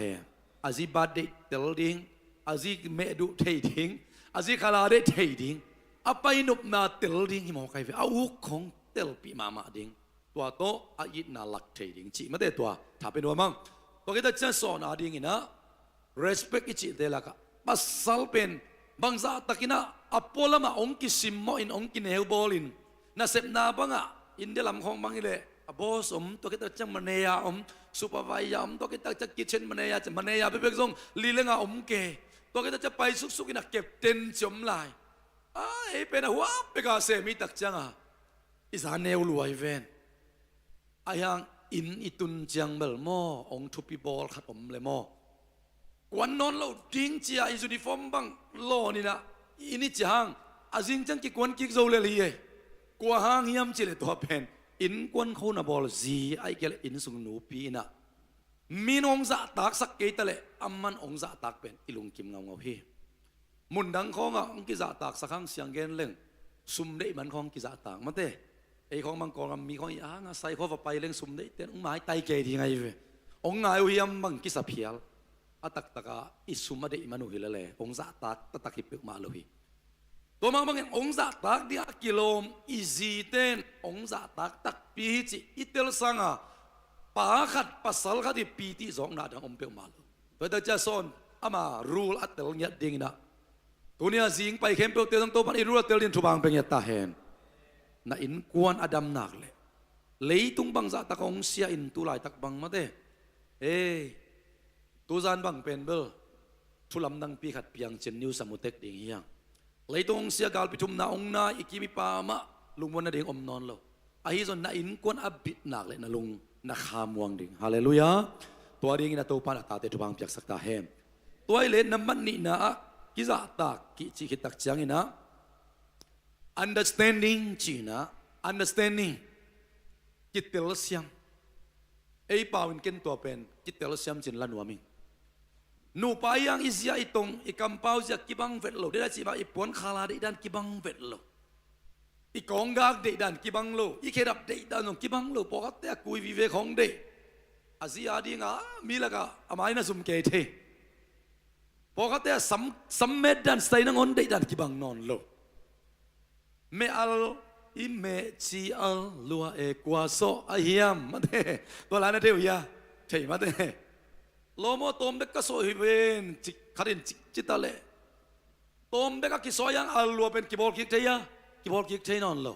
อาซีบาดเดเตลดิงอาซีเมดูเทดิงอาซีคาลาเดเทดิงอาไปนุบนาเตลดิงฮิมอไกเฟอาวุของเตลปีมามาดิงตัวโตอายินาลักเทดิงจีไม่ได้ตัวถ้าเป็นว่ามั่งตัวกิตักจังสอนอาดิงอินะ respect อิจิเดลักะปัสสัลเป็นบางซาตะกินะอโปลมาองกิสิมโมอินองกินเฮลบอลินน่าเสพนาบังอ่ะอินเดลัมของบังอิเลบอสตัวกิตักจังมันเนียซูเปอร์ไวซ์ตัวกิตักจังกิเชนมันเนียจะมันเนียไปเป็นทรงลีเลงอ่ะเกตัวกิตักจะไปสุกๆกินะเก็บเต็นจมลายเป็นหัวไปกาเซมิตักจังอ่ะอิสานเนวลวยเวนอายังอินอิตุนจังเบลโมองทุปีบอลขัดเลยโมกวนนอนเราดิ้งเจียอิยูนิฟอร์มบังโลนี่นะอินิจางอาจิงจังกิกวนกิกโซเลลีเอกว่าหางยำจิเลตัวเป็นอินกวนเขาหน้าบอลซีไอเกลอินสุงนูปีนะมีนองซาตักสักเกตเลอามันองซาตักเป็นอิลุงกิมเงาพี่มุนดังของอ่ะองกิซาตักสักครั้งเสียงเกนเล่งซุ่มได้มันของกิซาตักมาเต้ไอของมังกรมีของอ่างใส่ข้อไปเล่งซุ่มได้เต้นองไม้ไตเกที่ไงเว้องไงวิยมบังกิซาเพียลอาตักตะกาอิสุมาเดอิมานุฮิเลเลองซาตักตะกิปิกมาลุยตัวมังบังเององซาตักเดียกิโลมอิซีเต้นองซาตักตักปีจิอิเตลสังอ่ะป่าขัดปัสสาวะขัดที่ปีที่สองนาดังอมเปียวมาลุตัวเดจะสอนอามารูลอัตเตลเนียดิ่งนะตัวเนี้ยสิงไปเข้มเปียวเตลตั้งตัวพันอิรูลอัตเตลดินทุบังเป็นยตาเฮนน่ะอินกวนอดัมนักเลยเลยตุงบังซาตักองเสียอินตุลายตักบังมาเต้ตัวจานบังเป็นเบลทุลำนังปีขัดเปียงเจนนิวสมุทรดิ่งเฮียงเลยตรงเสียกาลปิทุมนาองนาอิกิมิปามะลุงวันนั้นเด้งอมนอนเราอาฮิซอนนาอินกวนอับบิดหนักเลยนะลุงนักขามวงดิ่งฮาเลลูยาตัวดิ่งนะตัวปานตาเตทุบังเปียกสักตาเฮมตัวไอเลนน้ำมันนี่นะกิจตากกิจิคิตักจังนะ understanding จีนะ understanding กิตเตลเซียมไอปาวินเกนตัวเป็นกิตเตลเซียมจินลันวามิงนูปายังอิสยาitong ikampaw siya kibang vetlo dila siba ipon khala de dan kibang vetlo ikongak de dan kibang lo ikerap de dan ng kibang lo pokat te kui vive khong de asia di nga milaga amai na sum ke the pokat te sammed dan stai na ngon de dan kibang non lo me al imme chi al lua e kwaso ahiam mate to la na de ya thei mateโลโมตอมเบกก็โซฮิเวนจิคารินจิตาเลตอมเบกก็กิโซยังอัลลัวเป็นกิบอลคิกเทียกิบอลคิกเทียนอนโล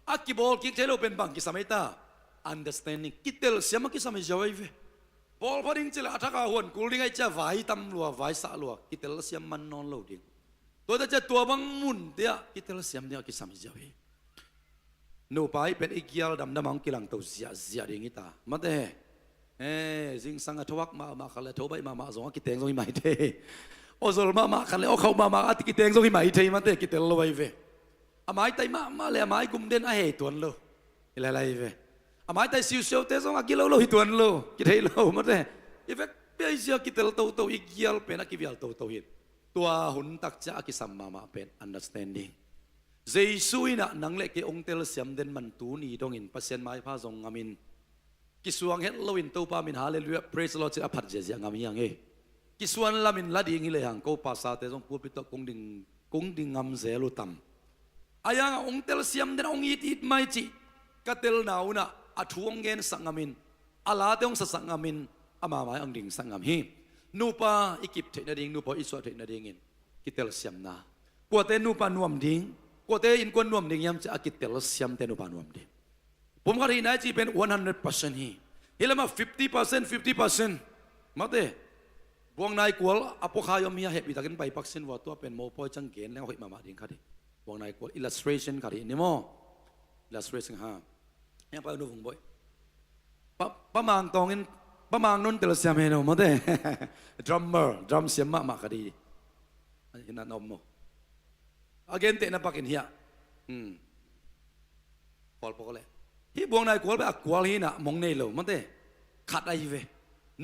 อะกิบอลคิกเทียโลเป็นบังกิสามิตา understanding กิเตลเสียมกิสามิจาวเวบอลพอดิ้งจิละทักอาหวนกูดิ้งไอจะไหวตำลัวไหวสะลัวกิเตลเสียมมันนอนโลดิ้งตัวจะตัวบังมุนเดียกิเตลเสียมเดียกิสามิจาวเวนูไปเป็นอีกยาลดำน้ำมังกิลังตัวเสียดิ้งอิตามาเต้สิงสังทวักมาขันเลยทบไปมาสองกิเตงสองหิมะเทโอโซลมาขันเลยโอเขามาอัติกิเตงสองหิมะเทมันเตกิเตลโลไวเวอามายไตมาเลยอามายกุมเด่นเหตุวนโลอะไรเวอามายไตซิวเซลเตสองกิโลโลหิตวนโลกิเทโลมันเตอีเฟกเปียเสียกิเตลโตอีกยาลเป็นกิวิลโตหิตตัวหุ่นตักจะกิสัมมาเป็น understanding เจสุยนะนังเล็กองเตลเสียมเด่นมันตูนีตรงอินเปอร์เซ็นต์ไม้พาส่งอามินกิสวงเฮลโลวินตัวปามินฮาเลลูยา praise the Lord จะอภัยเจียงามีอย่างกิสวนลามินลาดิ่งเลยหังกูภาษาเตจงพูดไปตัวกงดิ่งงามเซลุตัมอายังองเตลเซียมเดนองอิดไม่จีกัตเตลนาวนะอัฐวงเงินสังามินอาลาเตองสังามินอามาไว้องดิ่งสังามฮีนูปาอิกิปเทนดิ่งนูปาอิสวาเทนดิ่งกิเตลเซียมนะกว่าเตนูปานวมดิ่งกว่าเตอินกวนนวมดิ่งยามจะกิเตลเซียมเตนูปานวมดิ่งผมก็ที่นายจีเป็น 100% ฮีเฮลมา 50% มาเต้บวงนายกวลอพอขายมีเหตุตะกันไปปักเส้นว่าตัวเป็นโมพอยจังเกนแล้วหิมาดิ่งค่ะดิบวงนายกวล illustration ค่ะดินี่มั้ง illustration ฮะยังไปดูผมบ่อยป้ามางตองอินป้ามางนุ่นเตลเซียมเฮโนมาเต้ drummer drum เสียมมาค่ะดิอันนั้นอมโม again เตะนับปักอินเฮียพอลพอเลย hi buang nai kwal ba kwal hi na mong nei lo man te khat ai ve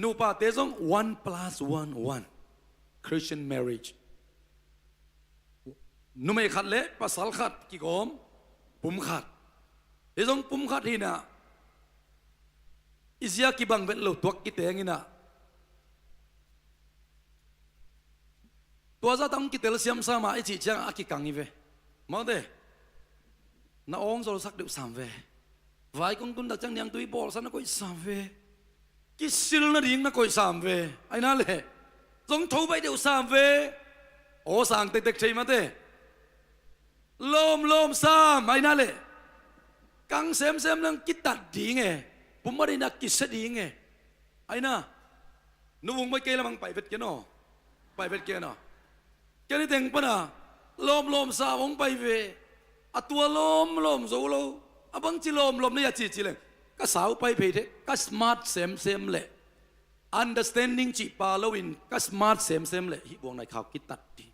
nu pa te song 1+1 Christian marriage nu mai khat le pasal khat ki gom pum khat te song pum khat hi na izia ki bang vet lo tuak ki teng ina tua za tang ki tel siam sa ma i chi chang a ki kang i ve mau te na ong zo sak được sam ve vai kong tun dak chang nyang tui bol san na koi sam ve ki sil na ding na koi sam ve ai na le zong thâu bai đều sam ve o sang tek tek thei ma te lom sam ai na le kang sem nang ki tat ding e pum ma na ki se ding e ai na nu vung bai ke la mang pai vet ke no pai vet ke no ke ni teng pa na lom sa ong pai ve a tua lom zo lo abang chi lom ne ya chi le ka sao pai phe the ka smart sem le understanding chi pa lo in ka smart sem le hi bong nai khaw ki tat ti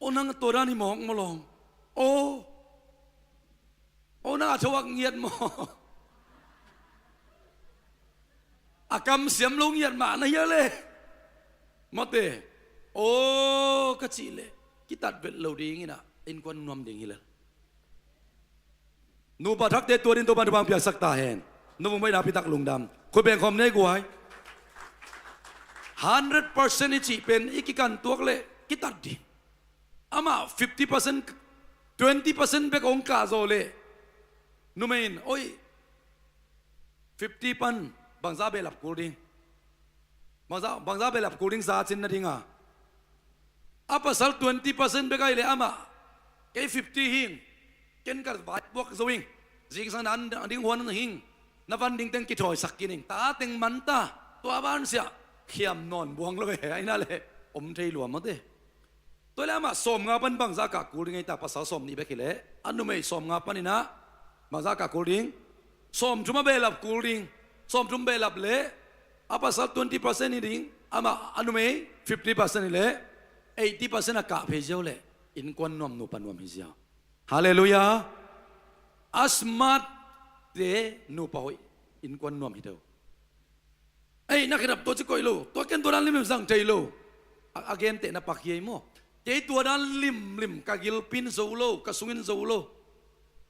onang to ra ni mong molong o na thawak ngiat mo akam siam lo ngiat ma na ya le mate ka chi le ki tat vet lo ding ina in kon nom ding hi le nu ba thak te tua din to ban bang pia sak ta hen nu mai na pi tak lung dam khoi beng khom nei guai 100% ni chi pen ikikan tuak le ki tat di ama 50% 20% be ong ka zo le nu main oi 50 pan bangza be lap kulding bangza be lap kulding za chin na dinga apa sal 20% be kai le ama ke 50 hing ken kar bat bok zoing jing sang nan ding hon hing na van ding teng ki thoi sak kining ta teng man ta to ban sia khiam non buang lo he ai na le om thei luam ma te to la ma som nga pan bang za ka kulding ai ta pasal som ni be khile anu mai som nga pan ina ma za ka kulding som chuma be lap kulding som chum be lap le apa sal 20% ni ding ama anu mai 50% ni le 80% ka phe jau le in kon nom nu pan nom hi sia hallelujah asmat de nu pa hoi in kon nom hi do ai na khirap to chi koi lo to ken to dan lim sang thei lo again te na pakhiyai mo te to dan lim ka gil pin zo lo ka sungin zo lo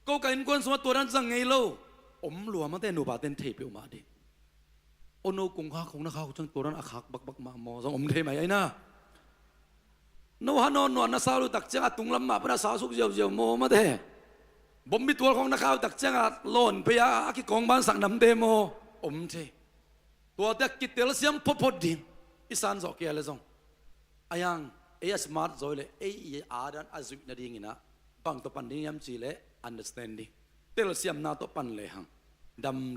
ko ka in kon sma to dan sang ngei lo om lua ma te nu ba ten thei pe ma de ono kung kha khong na kha chang to dan akhak bak ma mo jong om thei mai ai na no hanon no na salu tak chang atung lam ma pra sa suk jeu mo ma de bom mi tual khong na khaw tak chang at lon pe ya ki kong ban sang nam de mo om the tua te ki tel siam phot din isan zo ke le jong ayang e smart zo le e adan azu na ding ina bang to pan ding yam chi le understanding tel siam na to pan le hang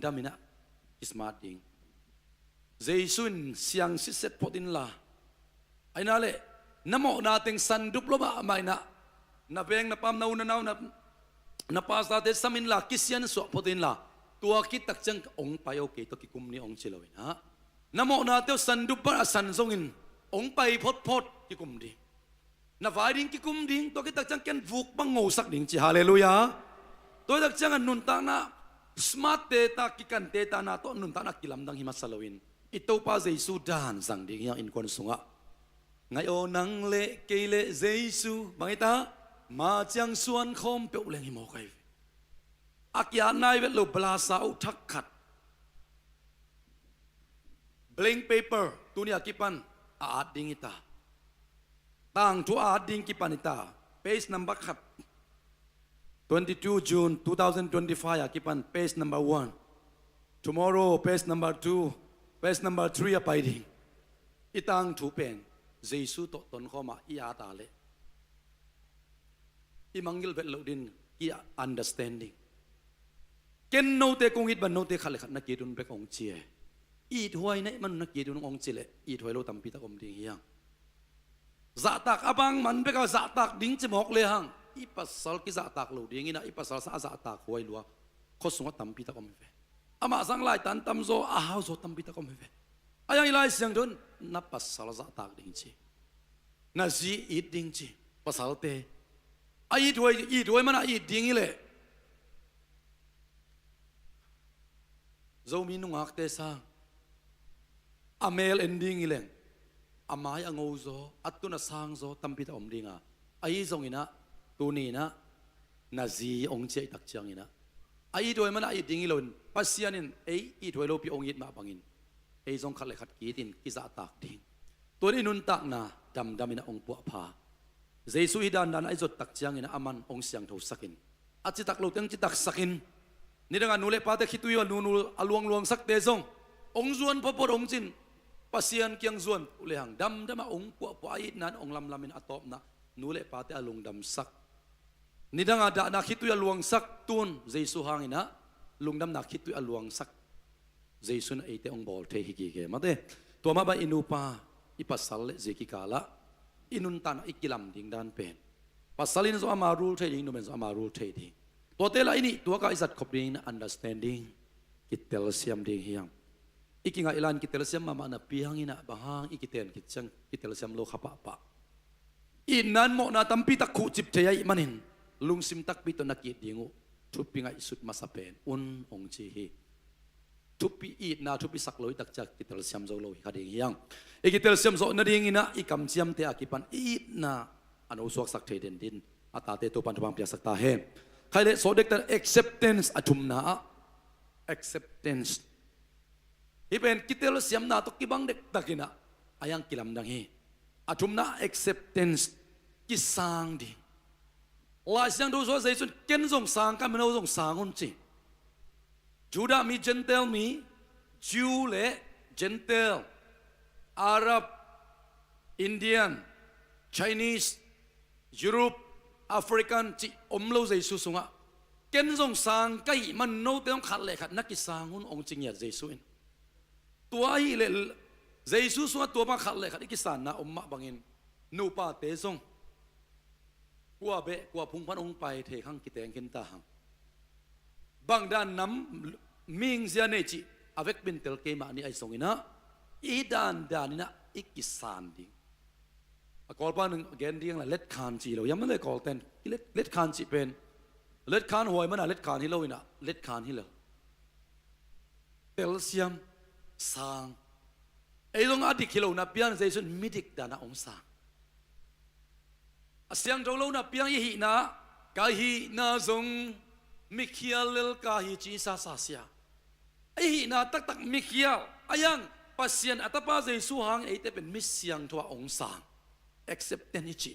dam ina smart ding jaisun siang si set potin la ai na le namo nating sandup lo ba mai na beng na pam nau na pas ta te samin la kisian so potin la tua ki tak chang ong payo ke to ki kum ni ong chilowin ha namo na te sandup pa san zongin ong pai phot ki kum di na vai ding ki kum ding to ki tak chang ken vuk bang ngo sak ding chi hallelujah to tak chang nun ta na smart te ta ki kan te ta na to nun ta na kilam dang hima salowin ito pa jesu dan sang ding yang in kon sunga ngay ô nắng lệ cây lệ Giêsu bằng ta mà chẳng xuân không biểu lên hi mò cây akia nai vet lo bla sao thắc khát blank paper tunia kipan art ding ita tang tu art ding kipan ita page number khat 22 June 2025 kipan page number 1 tomorrow page number 2 page number 3 apai ding itang thu pen Giêsu to ton khoma ia ta le imangil vet lo din ia understanding ken no te kong hit ban no te khale khat na ki dun bek ong chia i thoi nei man na ki dun ong chile i thoi lo tampi ta kom ding hiang za tak abang man bek za tak ding chmok le hang i pasal ki za tak lo ding ina i pasal sa za tak hoi lua khosunga tampi ta kom ve ama sang lai tan tam zo a hau zo tampi ta kom ve ayang ilai siang dun na pasal za tak ding chi na zi it ding chi pasal te ai thoi mana i ding ile zomi nungak te sang amel ending ileng amai angozo at tu na sang zo tampi ta omdinga ai zong ina tu ni na nazi ong che tak chiang ina ai doi mana ai ding ilon pasianin ei I thoi lo pi ong yit ma bangin ei zong khat le khat ki tin ki za tak ding tu ni nun tak na dam dam ina ong pu pha jesu hi dan dan ai zot tak chiang ina aman ong siang tho sakin at chi tak lo teng chi tak sakin ni danga nule pa te khitui wa nu aluang luang sak te zong ong zuan popor ong chin pasian kyang zuan ule hang dam dama ong pu pu ai nan ong lam lamin atop na nule pa te alung dam sak ni danga da na khitui aluang sak tun jesu hangina lungdam na khitui aluang sak jesu na ate ong bol the hi ki ke mate to ma ba inupa ipasal le je ki kala inun tan ikilam ding dan pen pasalin zo amarul the ding no men zo amarul the ding to te la ini to ka isat khopring na understanding kitel siam ding hiang ikinga ilan kitel siam ma na piang ina bahang ikiten kitchang kitel siam lo khapa pa inan mo na tampi tak khu chip the ai manin lungsim tak pi to nakit dingu thupinga isut masapen un ong chi hi thupi I na thupi sakloi tak chak kitel siam zo lo hi ding hiang ikitel siam zo na ding ina ikam siam te akipan I na ano suak sak the den din atate to pan bang pia sak ta he khaile so dek tan acceptance athum na acceptance iben kitel siam na to kibang dek takina ayang kilam dang hi athum na acceptance kisang di la siang do so sei sun ken zong sang ka meno zong sang un chi juda mi gentle mi Jew le gentle Arab Indian Chinese Europe African chi omlo jesu sunga ken zong sang kai man no te ong khat le khat na ki sang un ong ching ya jesu in tua hi le jesu sunga tua ma khat le khat ki san na omma bangin nu pa te zong kwa be kwa phung phan ong pai the khang ki teng ken ta hang bang dan nam ming zia ne chi avek bin tel ke ma ni ai song ina I dan dan ina ikisan ding a kol pa nang again ding la let khan chi lo yam le kol ten let khan chi pen let khan hoi mana let khan hi lo ina let khan hi lo tel siam sang ei long adik hi lo na pian jesun midik dana ong sang asyang jong lo na piang hi na ka hi na zong mikhial lel ka hi chi sa sa sia ai hi na tak tak mikhial ayang pasien atapa jesu hang ei te pen misyang thwa ong sang acceptance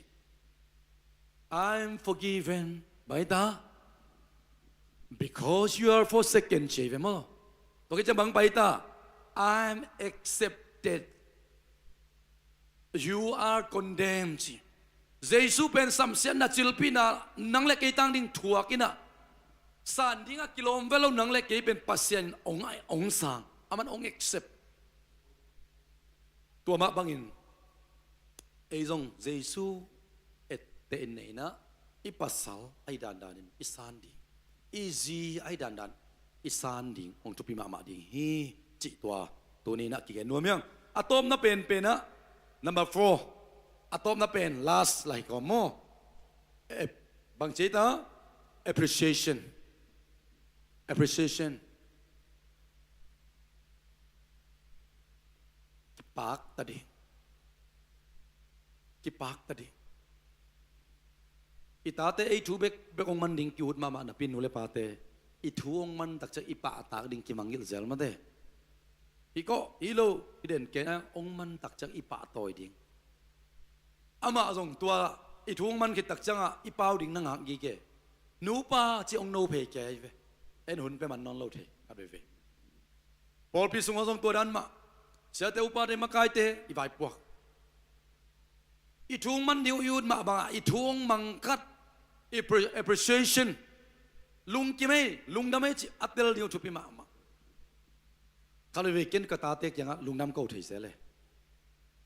I'm forgiven by the because you are forsaken cheve mo to ke bang pai ta I'm accepted you are condemned jesu pen samsian na chilpina nang le ke tang ding thua kina san dinga kilom velo nang le ke pen pasien ong sang aman ong accept tua ma bangin ei zong jesu et te nei na ipasal ai dan danin isan ding easy ai dan dan isan ding ong tupi ma ding hi chi tua to ni na ki gen nuam yang atom na pen pen na number 4 atom na pen last lai ko mo bang cheta appreciation pak tadi kipak tadi itate ei thu bek ong man ding kiut ma na pin nule pate I thu ong man tak cha ipa ta ding ki mangil zel ma de iko ilo iden ke ong man tak cha ipa toy ding ama zong tua I thu ong man ki tak changa ipau ding nang gi ke nu pa chi ong no phe ke ve en hun pe man non lo the ka be ve pol pi sung zong tua dan ma sia te upa de ma kai te I vai puak I thung man diu yud ma bang I thung mang kat appreciation lung ki me lung da me chi atel diu thupi ma ma kale ve ken ka ta te kyang lung nam ko thei se le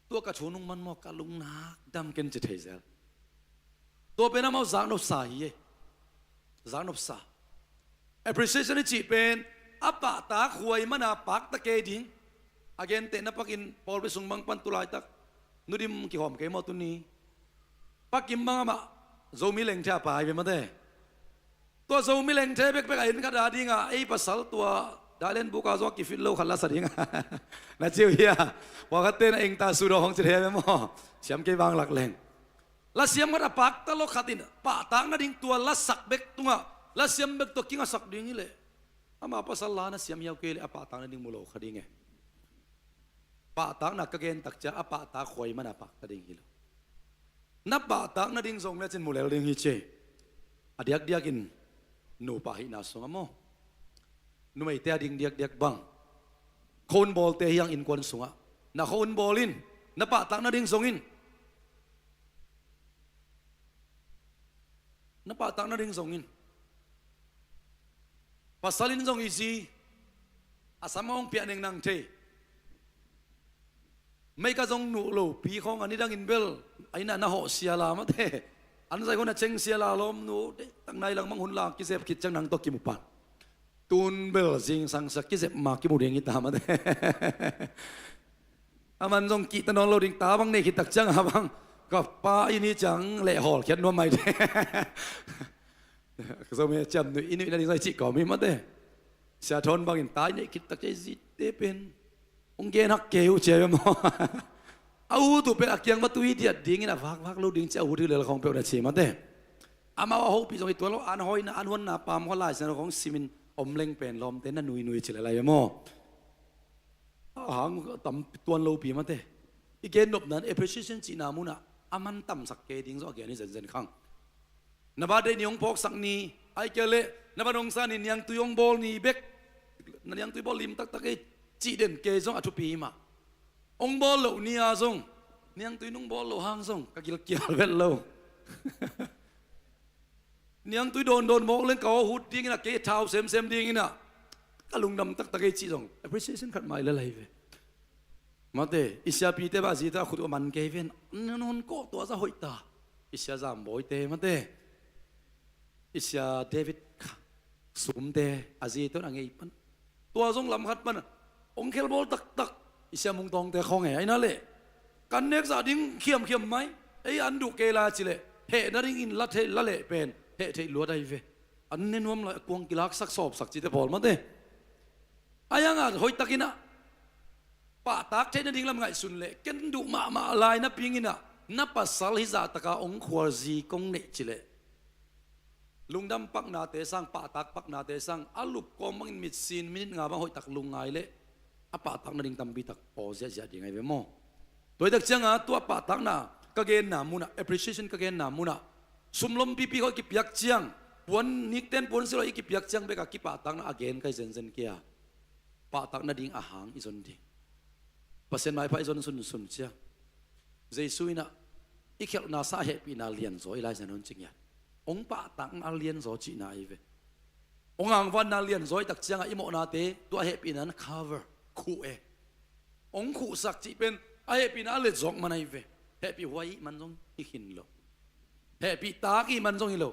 to ka chunung man mo ka lung na dam ken chi thei sel to pe na mo zang no sa hi zang no sa appreciation chi pen apa ta khuai mana pak ta ke ding again te na pakin pol be sung bang pan tulai tak nudim ki hom ke mo tu ni pakim bang ma zomi leng tha pa be ma de to zomi leng the bek bek ai ka da dinga ei pasal tua đã lên bố cao gió kỳ phít lâu khăn lá sạch đi là chiều hiya và cái tên anh ta suy đồ không chỉ thế mà mò xem cái vang lạc leng là xem cái bạc ta lo khát tin bạc tang nó đinh tua là sắc bek tung à là xem bek tua kinh sắc đinh như lệ ama pasal la na xem hiao kê lệ bạc tang nó đinh mulo khát đi nghe bạc tang nó cái gen tắc cha bạc ta khoi mà na bạc ta đinh hilo na bạc tang nó đinh zong lệ trên mulo đinh hi che adiak diakin nu pa hi na song amo nu mai te ding diak bang khôn bol te yang in kon sunga na khôn bolin na pa tak na ding zongin na pa tak na ding zongin pasalin zong isi asamong pia neng nang te mấy cái dòng nụ lẩu pi không anh đang in bel anh na họ xia la mà thế anh say con na cheng xia la lom nụ tang này lang mang hun la kisep kit chang nang to ki mupan tun bel jing sang sak kisep ma ki mu ding ita mà thế aman dòng ki ta non lo ding ta bang ne ki tak chang ha bang ka pa ini chang lệ hol khian no mai thế cái dòng me cham nụ ini na ding sai chi ko mi mà thế xia thon bang in tai ne ki tak chai zit te pen ông gen hắc kêu chơi mà au tu pe akyang ma tui dia ding ina vak lo ding cha u le khong pe da chi ma te ama ho pi jong i to lo an hoi na an hon na pam ho lai san khong simin om leng pen lom te na nui chi lai mo hang tam tuan lo pi ma te i gen nop nan appreciation chi na mu na aman tam sak ke ding zo ge ni zen khang na ba de niong pok sak ni ai ke le na ba dong san ni yang tu yong bol ni bek na yang tu bol lim tak tak chỉ đến kê giống atupi mà ông bò lẩu nia giống niang tuy nung bò lẩu hang giống các kia vét lâu niang tuy đồn mốc lên cầu hút đi cái là cái thao xem đi cái nào các lùng đầm tắc cái chỉ giống appreciation khát mãi là lại về mà thế Asia pi thế bà gì ta khut man cái ven non có tua ra hội ta Asia giảm bồi thế mà thế Asia David sum thế Asia tôi là ngay pan tua giống làm khát pan ông kêu bol tak isya mung tong te khong ai na le kan nek za ding khiam mai ei an du ke la chi le he na ring in la the la le pen he the lu dai ve an ne nuam la kuang kilak sak sop sak chi te bol ma te ayanga hoi takina pa tak the na ding lam ngai sun le ken du ma lai na pingina na pasal hi za taka ong khwar ji kong ne chi le lungdam pak na te sang pa tak pak na te sang alup ko mang mit sin min nga ba hoi tak lungai le apa tak na ding tambi tak pose ja ding ai ve mo toy tak changa tu apa tak na ka gen na muna appreciation ka gen na muna sumlom pi ko ki piak chiang pon nik ten pon silo ki piak chiang be ka ki pa tak na again kai zen kia pa tak na ding ahang izon ding pasen mai pa izon sun chia jesu ina ikhel na sa he pi na lian zo ilai zanon chingya ong pa tak na lian zo chi na ai ve ong ang van na lian zo tak chianga imo na te tu he pi na cover khu e ông khu sắc chỉ bên ai bị nó lệ giống mà này về hệ bị hoài man giống hi hin lo hệ bị tá cái man giống hi lo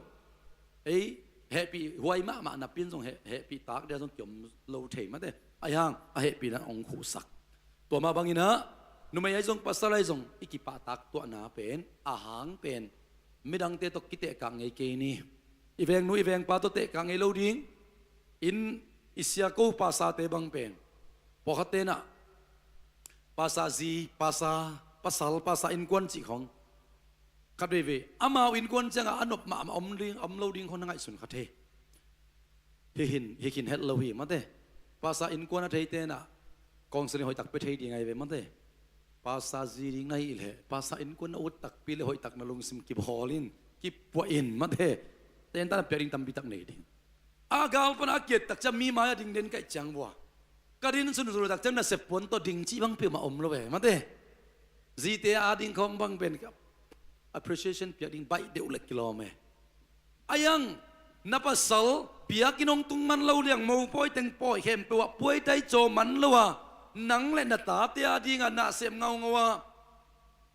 ấy hệ bị hoài mà nạp biến giống hệ bị tá cái giống kiểu lâu thể mà thế ai hang hệ bị nó ông khu sắcตัวมาบางอีนะนุ่มยัยgiống pasalยัยgiốngอีกปาตักตัวน่ะเป็นอาหารเป็นไม่ดังเตะตกกิเตะกังไงเกนี่อีเวงนู้อีเวงปาตัวเตะกังไงโลดิ้งอินอิสยาโกปาซาเตบังเป็นพอเขาเต้นอ่ะภาษาจีภาษาภาษาอินกวนจีของครับเดวีอามาอินกวนจังอ่ะอันนบมาอมโลดิ้งคนนั่งไอ้สุนขัดเทเฮกินเฮดโลฮีมาเต้ภาษาอินกวนนั่นเทเต้นอ่ะกองเสลีหอยตักไปเทดีไงเว้มาเต้ภาษาจีดิ้งไงอีเลยภาษาอินกวนอุดตักปีเลยหอยตักนั่งลงซิมกิบฮอลินกิบปวอินมาเต้เต้นตาเปียริงตัมบิตักเนดิ้งอากาลปนักเกียรตักจะมีมาดิ้งเด่นไก่จังบัวkarin sun suru tak chang na sepon to ding chi bang pe ma om lo ve ma te zite a ding khom bang ben ka appreciation pia ding bai deu le kilome ayang napasal pia kinong tung man lo liang mo poi teng poi hem pe wa poi tai cho man lo wa nang le na ta te a ding na sem ngau ngawa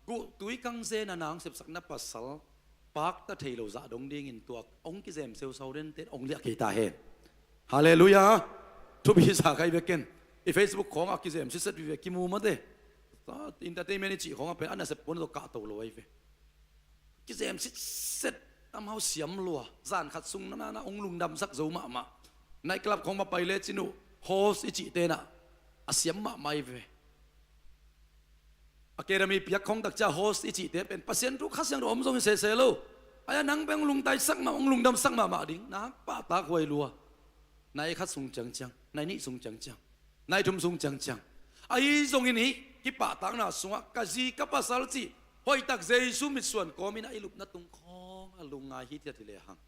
gu tui kang se na nang sep sak napasal pak ta thei lo za dong ding in tuak ong ki zem seu sau den te ong lia ke ta he hallelujahทุบีสาใครเวกันไอเฟซบุ๊กของอากิเซมซิสต์วิเวกิมูมาเด้อินเตอร์เทนเมนต์จีของเป็นอันนั้นเสพปนตัวกาตัวลอยเวกิเซมซิสต์ทำเขาเสียมลัวจานขัดซุงนั่นองลุงดำสักโจมาในกลับของมาไปเลจินุ host ichi te na asiam ma mai ve academy piak khong tak cha host ichi te pen pasien tu khas yang om jong se lo aya nang beng lung tai sak ma ong lung dam sak ma ding na pa ta khoi lua nai khat sung chang chang nai ni sung chang chang nai thum sung chang chang ai jong ini ki pa tang na sunga ka ji ka pasal chi hoi tak jesu mit suan ko min ai lup na tung khong alung ngai hi tia thile hang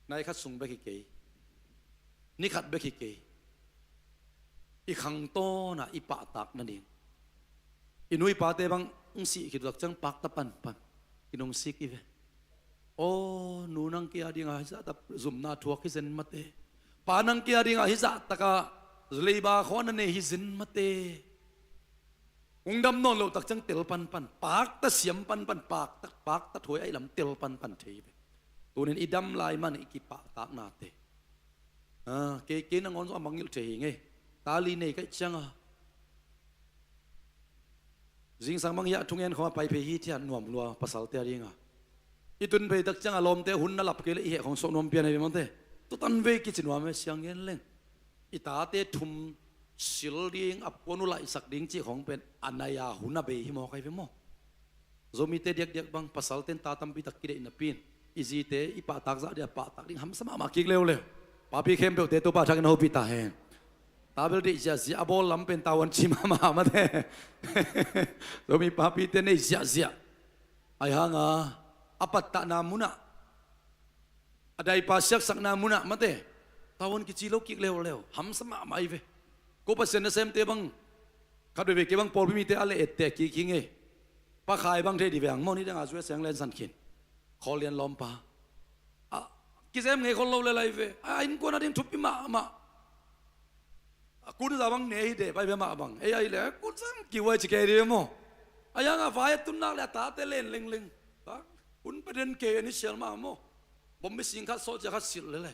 nai khat sung be ki ke ni khat be ki ke i khang to na i pa tak na ding inui pa te bang si ki dak chang pak ta pan pan inong sik i ve o nu nang ki ading a za ta zum na thuak ki zen mate pa nang ki ading a hi za taka leiba khon ne hi zin mate ungdam non lo tak chang tel pan pan pak ta siam pan pan pak ta thoi ai lam tel pan pan thei ve tunin idam lai man iki pa tak na te ke nang on so amangil thei nge tali nei kai changa jing sang mang ya thungen khoma pai phe hi thian nuam lua pasal te ringa itun be tak changa lom te hun na lap ke le he khong so nom pian ai mon te tu tan ve ki chinwa me siang yen leng ita te thum sil ding ap konu lai sak ding chi khong pen anaya huna be hi mo kai ve mo zomi te diak bang pasal ten ta tam pi tak ki de na pin izi te ipa tak za dia pa tak ding ham sama ma ki leo le pa pi khem be te to pa thak na ho pi ta hen tabel di zia abol lam pen tawan chi ma te zomi pa pi te nei zia ai hanga apat ta na muna adai pa sak sak na muna mate tawon ki chilo ki leo ham sama mai ve ko pa sen sem te bang khad ve ke bang por mi te ale et te ki kinge pa khai bang the di bang mo ni dang a zwe sang len san kin kholian lom pa ki sem nge khol lo le lai ve in ko na ding thupi ma kun za bang nei de pai be ma bang ai le kun sam ki wai chi ke ri mo ayang a vai tun na le ta te len ling ta kun paden ke ni sel ma mo bom mi sing kha so ja kha sil le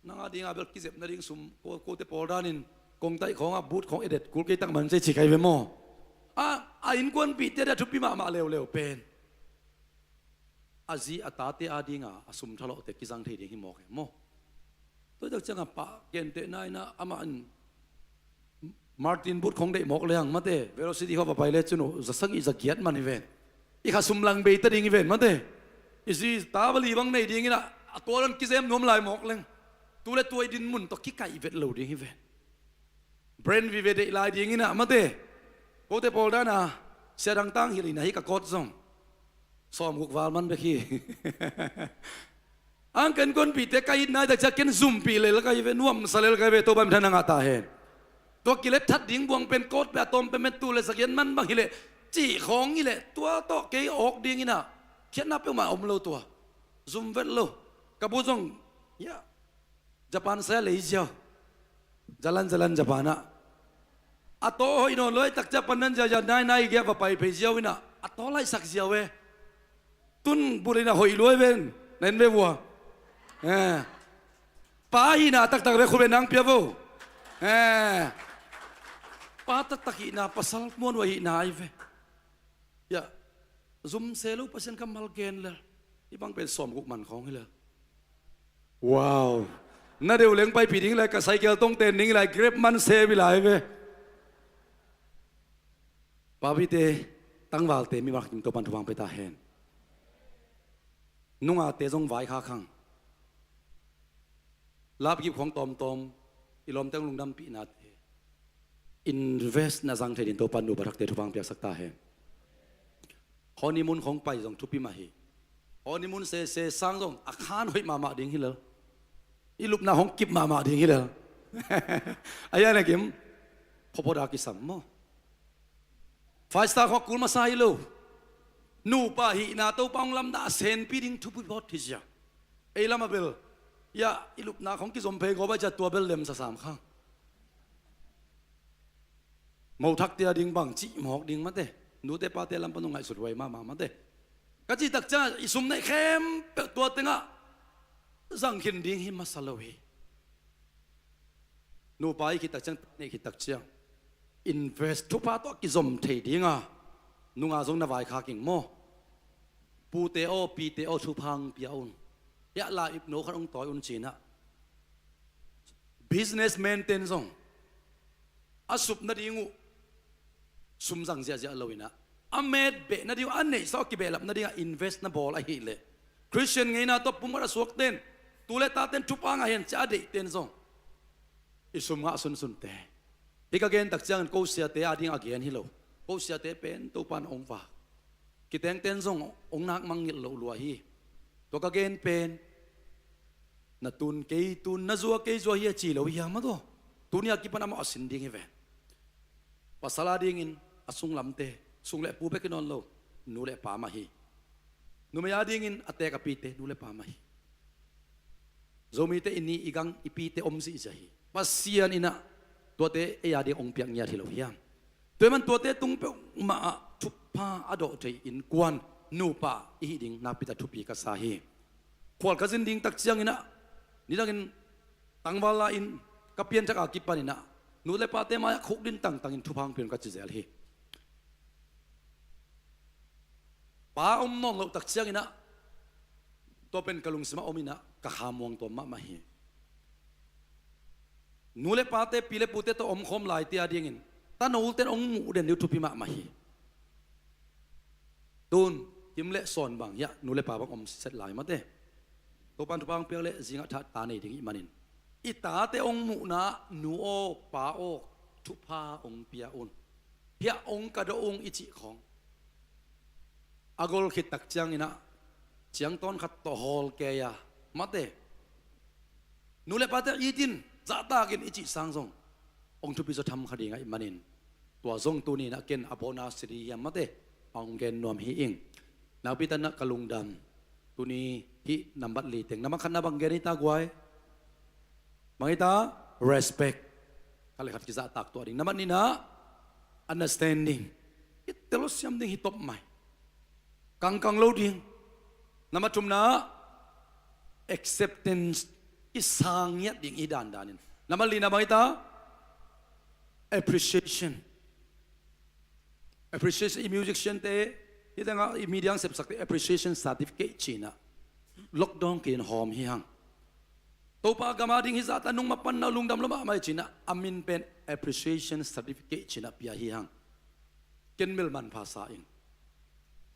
nanga ding a bel ki zep na ding sum ko te pol danin kong tai khong a but khong edet kul ke tak man se chi kai be mo a in kon pi te da thupi ma leo pen azi atate adinga asum thalo te ki jang thei ding hi mo ke mo tôi được chăng pa kiện tệ này na ama Martin Booth không để mọc leang mà thế velocity họ phải lên chuno rất sắc ý rất kiệt mà như vậy ý khá sum lang bê ta đi như vậy mà thế ý gì ta vào bang này đi như na tôi lần kia em nôm lại mọc lên tôi lấy tôi din mun tôi kí cái vật lâu đi như vậy brain vì vậy để lại đi như na mà thế cô te Paul đó na xe đăng tăng hi na hi cả cốt xong xóm gục vào man be khi ang kan kon pi te kai na da chaken zoom pi le la kai ve nuam salel kai ve to bam thana nga ta hen to kilet that ding buang pen kot pe tom pe met tu le sakien man bang hile chi khong hi le tua to ke ok ding ina khian na pe ma om lo tua zoom vet lo ka bu jong ya japan sa le jiao jalan japana ato hoi no loi tak japan nan ja nai ge va pai pe jiao ina ato lai sak jiao we tun bulina hoi loi ven nen ve wa pa hi na tak ve khu be nang pia vo pa tak hi na pasal mon wa hi na ai ve ya zum selo pasen kamal gen la ibang pen som guk man khong hi la wow na deu leng pai pi ding lai ka cycle tong ten ding lai grab man se bi lai ve pa bi te tang wal te mi mak kim to pan thuang pe ta hen nunga te jong vai kha khang lap gi khong tom ilom teng lung dam pi na te invest na jang thedin to pan nu barak te thuang pyak sakta he honeymoon khong pai jong thupi ma hi honeymoon se sang jong akhan hoi ma ding hilal ilup na hong kip ma ding hilal aya na kim phopoda ki sam mo 5 star khok kul ma sai lo nu pa hi na to pang lam da sen pi ding thupi bot thi ja ei lama bel ya ilup na khong ki zom phe go ba cha tua bel lem sa sam khang mau thak tia ding bang chi mok ding ma te nu te pa te lam panu ngai sut wai ma te ka chi tak cha isum nei khem pe tua tenga zang hin ding hi masalawi nu pa ki tak chang nei ki tak chiang invest thu pa to ki zom thei dinga nunga zong na vai kha king mo pu te o pi te o thu phang pia un ya la ip no khan ong toy un china businessman ten song asup na dingu sumsang sia sia lawina amed be na diu anne so ki belap na dinga invest na bol a hi le Christian ngai na to pumara suak ten tule ta ten thupa nga hen cha de ten song isum nga sun sun te ikagen tak chang ko sia te ading again hi lo ko sia te pen to pan ong wa kiteng ten song ong nak mangil lo lua hi to ka gen pen na tun ke tun na zua ke zua hi chi lo hi ma do tunia ki pan ama asin ding he pasala ding in asung lamte sung le pu pe kinon lo nu le pa ma hi nu me ya ding in ate ka pi te nu le pa ma hi zomi te ini igang ipi te om si jahi pasian ina to te e ya ding ong piak nya thi lo hiam to man to te tung pe ma thup pa ado te in kwan nu pa i ding na pita thupi ka sa hi khwal ka jin ding tak chiang ina ni dangin tangwala in kapian chaka kipan ina nu le pa te ma khok din tang tang in thupang pian ka chi zel hi pa non lo tak chiang ina to pen kalung sima omina ka hamong to ma hi nu le pa te pile pute to om khom lai ti ading in ta no ten ong mu den ni thupi ma hi tun kim le son bang ya nu le pa bang om set lai ma te to pan thupang pe le zinga tha ta nei ding i manin ita te ong mu na nu o pa o thupa ong pia un pia ong ka do ong ichi khong agol khit tak chang ina chiang ton khat to hol ke ya mate nu le pa te itin za ta kin ichi sang song ong thu pi zo tham khadi ngai manin tua zong tu ni na ken apona sri ya mate ong gen nom hi ing naw pi tan na kalung dam tu ni hi nambat li teng namak khan na bang geni ta gwai mangita respect kale khat ki za tak to ding naman ni na understanding it telos yam ding hitop mai kang lo ding namatum na acceptance isang yat ding idan danin namali na mangita appreciation i musician te itanga i media sep sakte appreciation certificate china lockdown kin hom hi hang to pa gamading hi zata nung mapan na lungdam lama mai china amin pen appreciation certificate china pia hi hang ken mil man phasa ing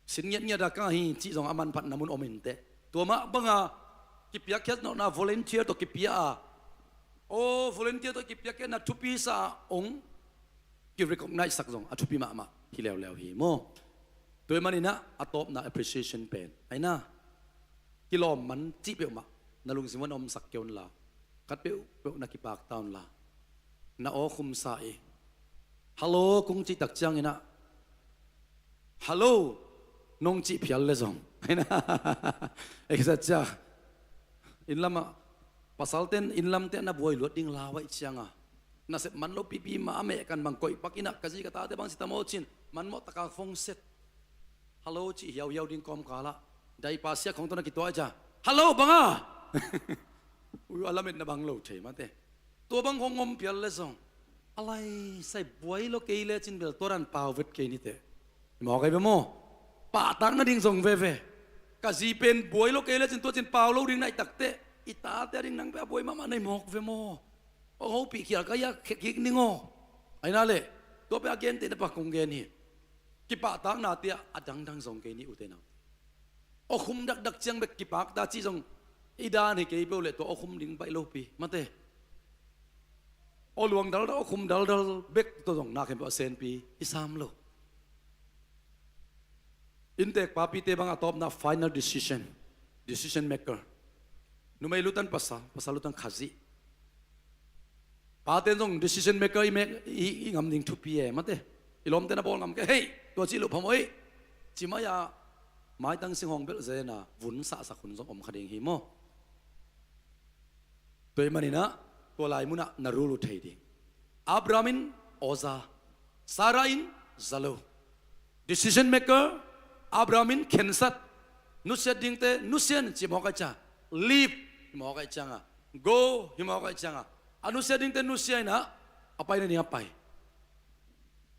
sin nyat nya da ka hi chi jong aman phat namun omin te to ma banga ki pia khet no na volunteer to ki pia o volunteer to ki pia ke na thupi sa ong ki recognize sak jong a thupi ma hi lew hi mo toy manina atop na appreciation pen aina kilom man chi pe ma nalung simon om sak kyon la kat pe na ki pak town la na o khum sa e hello kung chi tak chang ina hello nong chi phial le jong aina exact cha in lama pasal ten in lam te na boy lot ding la wai changa na se man lo pipi ma ame kan bang koi pakina kaji kata te bang sitamo chin man mo taka phong set hello chi yaw ding kom kala dai pasya khong to na ki to aja hello banga u alamet na bang lo the ma te to bang khong ngom pial le song alai sai boy lo ke le chin bel toran paw vet ke ni te mo kai be mo pa tang na ding song ve ka ji pen boy lo ke le chin to chin paw lo ding nai tak te ita te ding nang pe boy ma nei mok ve mo o ho pi kia ka ya khik ni ngo ai na le to pe again te na pa kong gen hi ki pa tang na tia adang dang song ke ni u te na o khum dak chiang be ki pak ta chi song ida ni ke be le to o khum ding bai lo pi ma te o luang dal o khum dal bek to song na khem pa sen pi isam lo intek pa pi te bang atop na final decision maker nu mai lutan pasalutan khazi pa ten song decision maker i ngam ding thu pi e ma te ilom te na bol ngam ke hey to chi lu phamoi chi ma ya mai tang sing hong bel ze na vun sa khun jong om khading hi mo toy manina to lai muna narulu thei di abramin oza sarain zalo decision maker abramin khensat nuset ding te nusian chi mo ka cha leave mo ka changa go hi mo ka changa anu se ding te nusia na apai na ni apai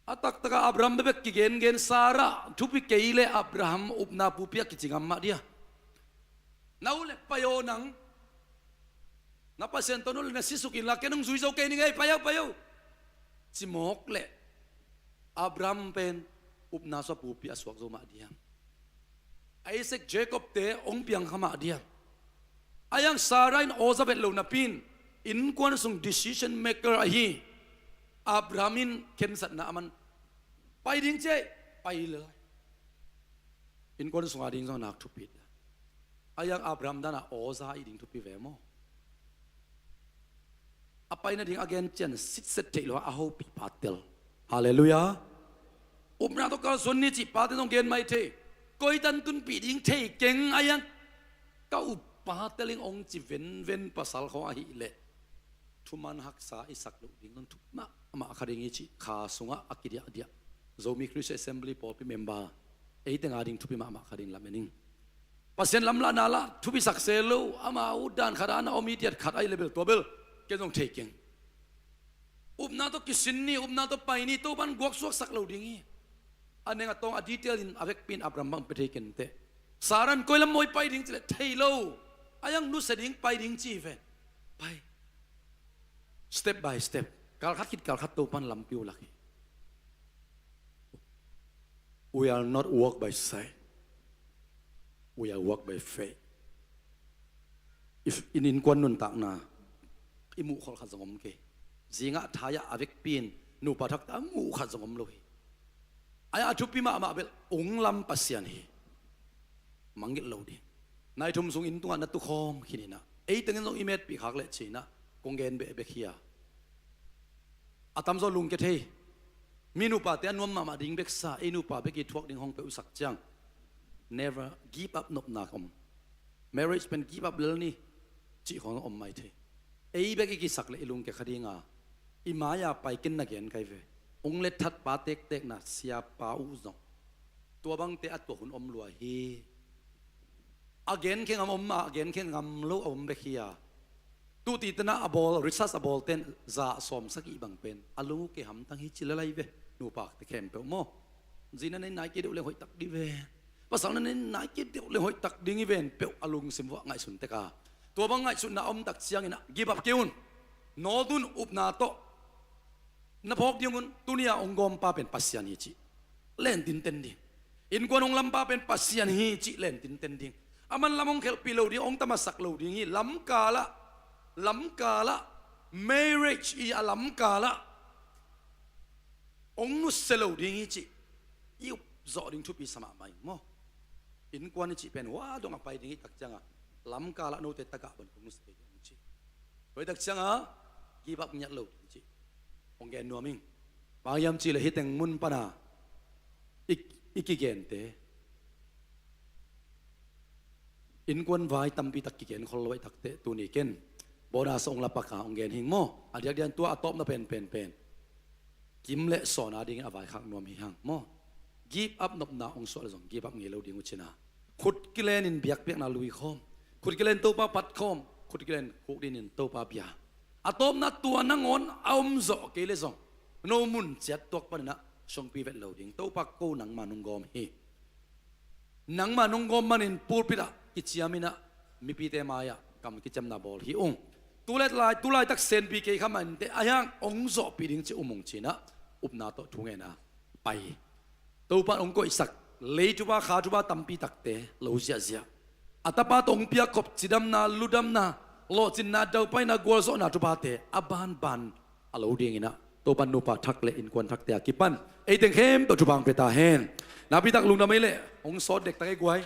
atak taka abraham bebek ki gen sara thupi keile abraham upna pupia ki chingam ma dia naule payo nang na pasien to nul na sisukin la kenung zui zo ke ni ngai payo chimok le Abraham pen upna so pupi aswak zo ma diam Isaac Jacob te ong piang khama diam ayang Sarah in Ozabet lo na pin in kwan sung decision maker ahi Abrahamin kensat na aman pai ding che pai le in kwan sung ading zo nak thupit ayang Abraham dana oza iding thupi ve mo apai na ding again chen sit set te lo a ho pi patel hallelujah upna to ka sonni chi patel nong gen mai the koi tan tun pi ding the keng ayang ka upa teling ong chi ven pasal kho a hi le thuman hak sa isak lu ding non thuma ama kharingi chi kha sunga akidia dia zomi Christ assembly pol pi member ei tenga ding thupi ma kharin lamening pasien lamla nala thupi sakselo ama udan kharana omidiat khat ai level tobel ke jong taking upna to kisinni upna to paini to ban gok suak sak lo dingi aneng atong a detail in avek pin Abraham bang petaken te saran koilam moi pai ding chile thailo ayang nu seding pai ding chi ve pai step by step kal khat to pan lampiu laki we are not walk by sight we are walk by faith if in kwan nun tak na imu khol khat zongom ke zinga thaya avek pin nu pathak ta mu khat zongom lo hi aya thupi ma bel onglam pasian hi mangit lo di nai thum sung in tunga na tu khom khinina ei tengin long imet pi khak le china kongen be be khia atam zo lung ke thei minu pa te anom ma ding bek sa enu pa be ki thuak ding hong pe usak chang never give up nop na kom marriage pen give up lel ni chi khong om mai the ei be ki sak le ilung ke khadinga imaya pai kin na gen kai ve ong le that pa tek na sia pa u zong tua bang te at to hun om lua hi again king om ma again king ngam lo om be khia tu ti tana abol research abol ten za som saki bang pen alu ke ham tang hi chilalai ve nu pak te kem pe mo zina nei nai ke de le hoi tak di ve pasal nei nai ke de le hoi tak ding ven pe alung sim wa ngai sun te ka tua bang ngai sun na om tak chiang ina give up keun no dun up na to na phok dingun tunia ongom pa pen pasian hi chi len tin ten ding in konong lam pa pen pasian hi chi len tin ten ding aman lamong khel pi lo ding ong tamasak lo ding hi lam kala marriage i alam kala ong nu selo ding hi chi yu zo ding thu pi sama mai mo in kwan chi pen wa dong a pai ding hi tak changa lam kala no te taka ban ong nu se ding chi hoi tak changa give up nyat lo chi ong gen nuaming bayam chi le hiteng mun pana ikigen te in kwan vai tampi tak kigen khol wai tak te tu ni ken boda song la paka ong gen hing mo adiak dian tua atop na pen kim le sona ding avai khak nuam hi hang mo give up nop na ong so zong give up nge lo ding uchina khut kilen in biak pek na lui khom khut kilen to pa pat khom khut kilen khuk din in to pa bia atom na tua nangon aum zo ke le zong no mun chat tok pa na song pi vet lo ding to pa ko nang manung gom hi nang manung gom manin pulpita kichiamina mi pi te maya kam kicham na bol hi ong tulai tak sen pi ke khaman te ayang ong zo pi ding chi umong china upna to thungena pai to pa ong ko isak le tu ba kha tu ba tampi tak te lo sia sia atapa tong pia kop chidam na ludam na lo chin na dau pai na gol zo na tu ba te aban ban alo ding ina to pan nu pa thak le in kwan thak te akipan ei teng hem to tu bang pe ta hen na pi tak lung na mai le ong so dek ta ke guai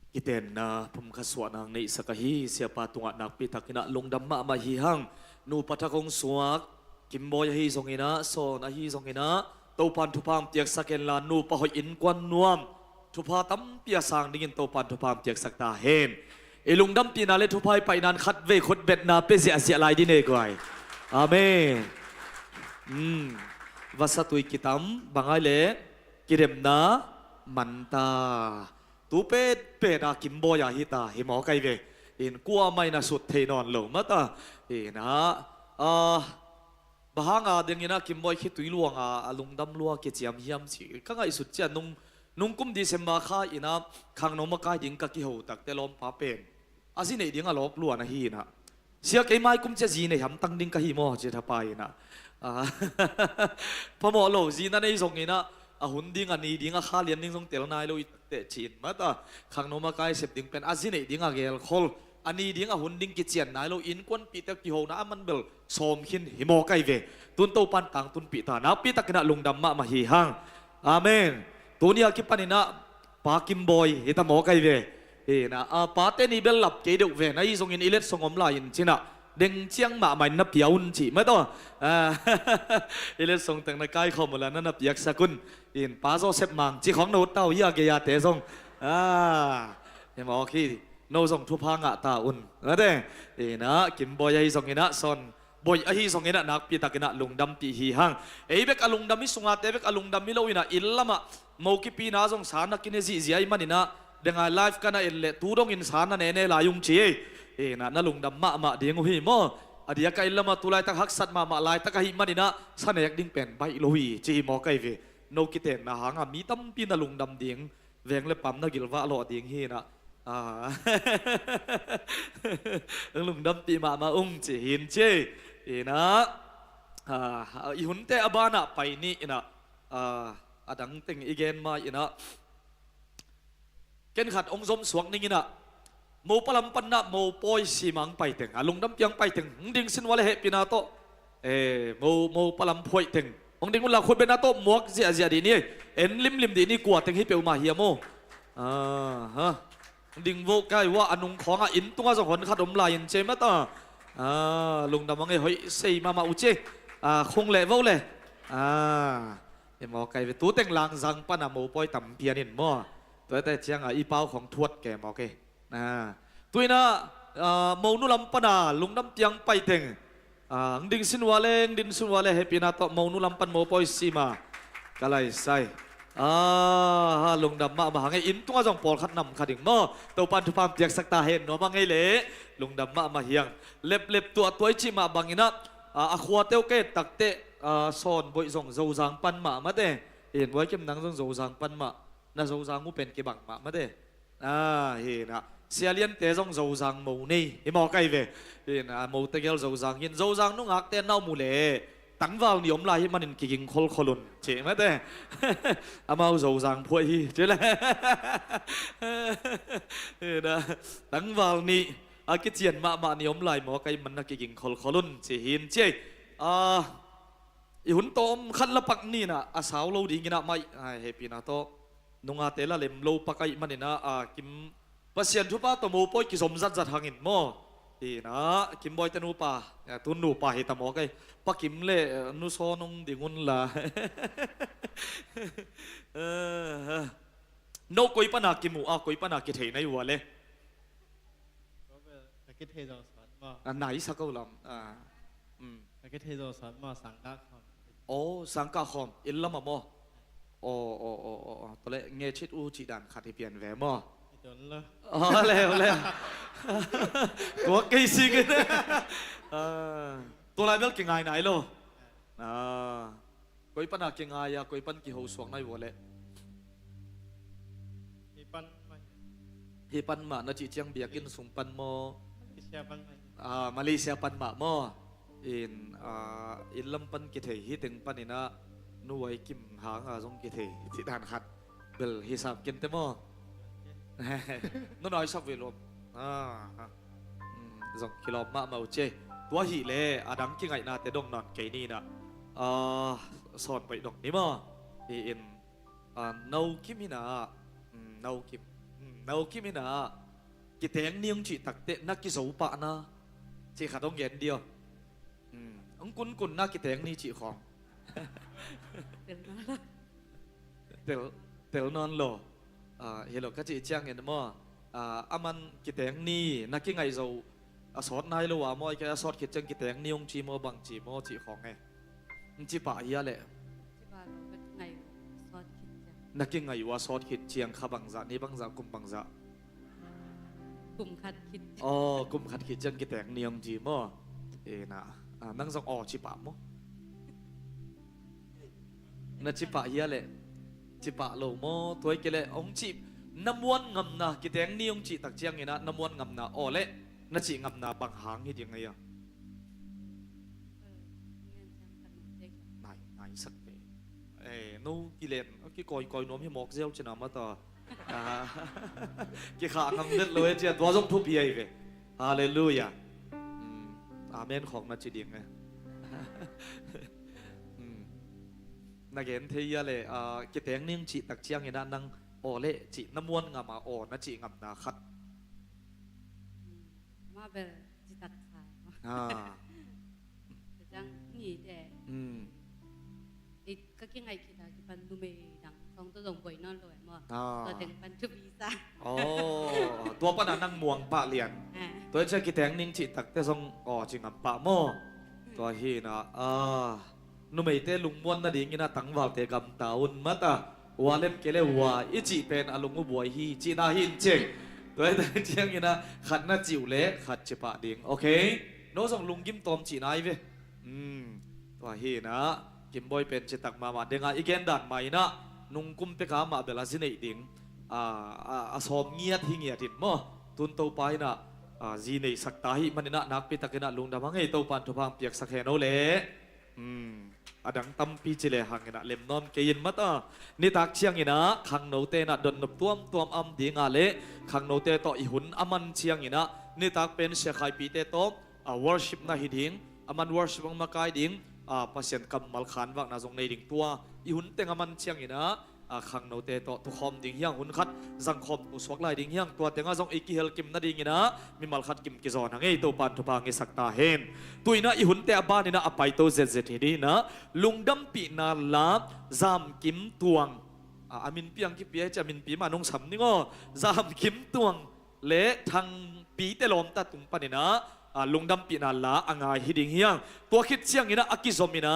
iten na pumkaswa nang nei sakahi siapa tunga nak pitakina lungdam ma mahihang nu patakong suak kimboy hi zongina so na hi zongina topan thupam tiak saken la nu pahoi in kwan nuam thupa tam pia sang dingin topan thupam tiak sakta hen ilungdam tina le thupai painan khat ve khot bet na pe sia sia lai dine kwai amen vasatui kitam bangai le kirem na manta tu pe na kimbo ya hita himo kai ve in kwa mai na sut thei non lo mata ina bahanga dengina kimboy khi tui luanga alungdam lua ke chiam hiam chi kanga isut cha nung kum December kha ina khang no ma kai ding ka ki ho tak te lom pa pen asi nei ding a lok lua na hi na sia kai mai kum che ji nei ham tang ding ka hi mo che tha pai naพอหมอโลจีนั่นไอ้สงนี่นะหุ่นดิ้งอันนี้ดิ้งข้าเลี้ยนดิ้งสงเตลนายโลเตะจีนมาตาขังโนมาไกเสพดิ้งเป็นอาซินไอ้ดิ้งเกลคอลอันนี้ดิ้งหุ่นดิ้งกิจเจียนนายโลอินควันปีตะกิโหนะมันเบลสมขินหิมอไกเวตุนโตปันตังตุนปีตานะปีตะกนะลงดำมาหีหังอาเมนตัวนี้กิปันนะปากิมบอยฮิตามอไกเวนะปาเตนี่เบลลับเกดเวนะอีสงอินอิเลสสงอมลายินชินะเด้งเชียงมาใหม่นับเปียอุ่นจีไม่ต้องอิเลสส่งแต่งในกายเขาหมดแล้วนั่นนับเปียกสกุลอินป้าโซเซฟมังจีของโนเต้าเยอะเกียร์เตะส่งเห็นไหมโอเคโนส่งทุพังอ่ะตาอุ่นนั่นเองนะกิมบอยส่งอินะซอนบอยไอ้ส่งอินะนักปีตะกินะลุงดำปีฮีฮังไอ้เบกอลุงดำมิสุงาเตเบกอลุงดำมิโลอินะอิลละมะโมกิปีนาส่งสารนักกินเอซีไอมันอินะเด้งไอไลฟ์กันนะเอลเล่ตูดงอินสารนั่นเองลายุงชีนะลุงดำมาเดียงหุยมออดียกัยละมาตุลายตักฮักสัตมาลายตักหิมันนะสันเอกดิ้งเป็นใบลุยจีมอไกเวโนกิเตนนะหางมีตั้มปีนะลุงดำเดียงเวงเล็บปั๊มนะกิลวะหล่อเดียงเฮนะลุงดำปีมาอุ้งจีหินเจนะอีหุ่นเตอบานะไปนี่นะอดังติงอีเกนมานะเกณฑ์ขัดองสมสวงนี่นะโมปลัมปันนะโมปอยสีมังไปถึงลุงดำยังไปถึงดิ่งสินวะเลเหปินาโตโมปลัมพวยถึงองดิ่งมุลาคนเป็นนาโตหมวกเสียดีนี่เอ็นลิมดีนี่กวาดถึงให้เปียวมาเฮียโมดิ่งโวกายว่าอนุงของอินตัวสองคนขัดอมลายเจมส์ต่อลุงดำมังเฮ้ยเสียมาอุเจคงเล่วเลยเอ็มอกายไปตู้แต่งลางจังปันนะโมปอยต่ำเพียนินโมตัวแต่เชียงอีเป้าของทวดแกมอเคตัวน่ะโมนุลัมปนาลุงน้ำเตียงไปถึงดิ่งสินวาเลให้ปีนาโตโมนุลัมปันโมปอยซีมากะไรใส่ลุงดำมาหางไออินตัวจงปอลขัดนำขัดดิ่งโมตัวปันทุพามเตียกสักตาเห็นนัวมังไงเล่ลุงดำมาเฮียงเล็บตัวจิมาบังอินะอขวาเตวเกตตักเตซอนบอยจงโจจางปันมาเต้เห็นไว้เก็บนังจงโจจางปันมาน่าโจจางมูเป็นกี่บังมาเต้เห็นนะเสียเลียนเตะจงโจจางมูนี่ไอหมอไก่เวเห็นนะมูเตะเกลโจจางเห็นโจจางนุ่งหักเตะเน่ามูเล่ตั้งวาลนิยมลายมันกิงคอลุนเจ๋งไหมเต้อามาโจจางพวยเจ๋งเลยเห็นนะตั้งวาลนี่อากิเจียนมานิยมลายหมอไก่มันนักกิงคอลุนเจ๋งเจ๋งอีหุ่นโตมขันละปักนี่นะอาสาวเราดีกินะไม่เฮปีนะโตนงอาเตละเล็มโลปักไอมันนี่นะกิมปัสยันทุปะตโมปอยกิสมจัดหางอินโมดีนะกิมบอยตนูปะตุนนูปะเฮตามอไกปักกิมเล่นุโซนงดิงุนละโนกุยปนากิมูกุยปนากิเทนายวัวเล่กิเทโดสอนมาไหนสักเอาลำกิเทโดสอนมาสังกัดครับโอ้สังกัดคอมอินละมาโมโอ้ตัวเล็กเงี้ยชิดอูจีดันขัดที่เปลี่ยนแหวมจนเลยแล้วตัวกี่สิกันตัวอะไรเบลกิ่งไงไหนโลกุยปันกิ่งไงอะกุยปันกี่หัวสวงในวัวเล่ฮีปันมานาจีเจียงเบียกินสุงปันโมมาเลเซียปันมาโมอินลำปันกิเทฮีถึงปันนี่นะนู่ไว้กิมหางจงกิเทที่ด่านขัดเบลฮิสับกินเต็มโมน้อยสักเวลจงกิโลมาเมาเจตัวหีเล่ดังกิ่งไงนาแต่ดงนอนไก่นี่นะสอนไปดงนี่โมนาคิมินะนาคิมินะกิเตงนิ่งจีตักเตนักกิโสปะนะจีขาดต้องเย็นเดียวกุนนักกิเตงนี่จีของเตลนอนโลเฮโลก็จีเจียงเห็นมั้งมันกิเตงนี่นักกิไงเราสอนนายโลว่ามอยแกสอนกิจังกิเตงนี่องจีโมบังจีโมจีของไงจีป่าเฮียแหละนักกิไงว่าสอนกิเจียงข้าบังจะนี่บังจะกุมบังจะกลุ่มขัดคิดกลุ่มขัดคิดจังกิแตงเนียงจีโมนะนั่งส่งจิปะโมนั่นจิปะเฮียเลย จิปะโลโมตัวเกลองจิน้ำวนงำนากิแตงนี่องจิตักเจียงเงินะน้ำวนงำนาโอเล่นั่นจิงำนาบางหางฮิตยังไงอ่ะไหนสักเป้นู้กิเลนกี่กอยน้มให้หมอกเซลชนะมาต่อกี่ขางำเด็ดเลยเจ้าตัวจงทุบเยี่ยไปฮาเลลูยาอาเมนของนั่นจิยังไงนักเรียนเทียเลยกิแตงนี่องจิตักเจียงเงินะนั่งโอเล่จิน้ำวนงำมาโอนั่นจิงำนาขัดมาเบลจิตักสายจะจังนี่แต่อีกก็กี่ไงคิดอะกี่ปันดูเมดังสองตัวส่งบ่อยนอนเลยมั้งตัวเด็กปันชุบวีซ่าตัวปนันนั่งม่วงปะเลียนตัวเจ้ากิแตงนิ่งจิตักแต่ส่งจิงำปะโมตัวฮีนะนุ่มไอเตลุงม้วนนั่นเองนะตั้งว่าเตกำตาอุ่นมาตาวาเล็บเกลียวว่าอีจีเป็นอารมณ์บวยฮีจีน่าหินเจงตัวไอ้เจียงนะขัดน่าจิ๋วเละขัดเจ็บปะดิ่งโอเคโน้ส่งลุงกิมตอมจีนายเว้ตัวฮีนะกิมบอยเป็นจิตักมาเด้งอีกแกนดันใหม่นะนุ่งกุมเปกามาเบลาสินไอดิ่งสอบเงียดที่เงียดินมั้งตุนโตไปนะจีนไอสักตาฮีมันนะนักปิตะกันนะลุงดำมังไอโตปันทุพังเปียกสักแค่โนเล่อดังตั้มปีเจเลหังนะเล็มนอมเกียนมาตานี่ตักเชียงอินะขังโนเตนะดนนบตัวมอัมดีงาเล่ขังโนเตต่ออิหุนอามันเชียงอินะนี่ตักเป็นเชคายปีเตโตworship นะฮิดิงอามัน worship วังมากายดิงปัสยันกำมัลขันวังนาจงในดิงตัวอิหุนเตงอามันเชียงอินะขังโนเตต่อทุกคอมดิงยังหุนขัดสังคมอุสวกไลดิงยังตัวเตงอาจงอีกิเฮลกิมนาดิงอินะมีมัลขัดกิมกิจอนหังไอตัวปันทุพังไอสักตาเฮนตัวอินะอิหุนเตอบ้านอินะอภัยตัวเซฮิดีนะลุงดำปีนาลาจามกิมตวงอามินปียงกิปียจะมินปีมานุ่งสำนี่ก็จามกิมตวงเละทางปีเตลอมตาตุงปานินะลุงดำปีนาลาอ่างายฮิดิงเฮียงตัวคิดเชียงอินะอากิซอมินะ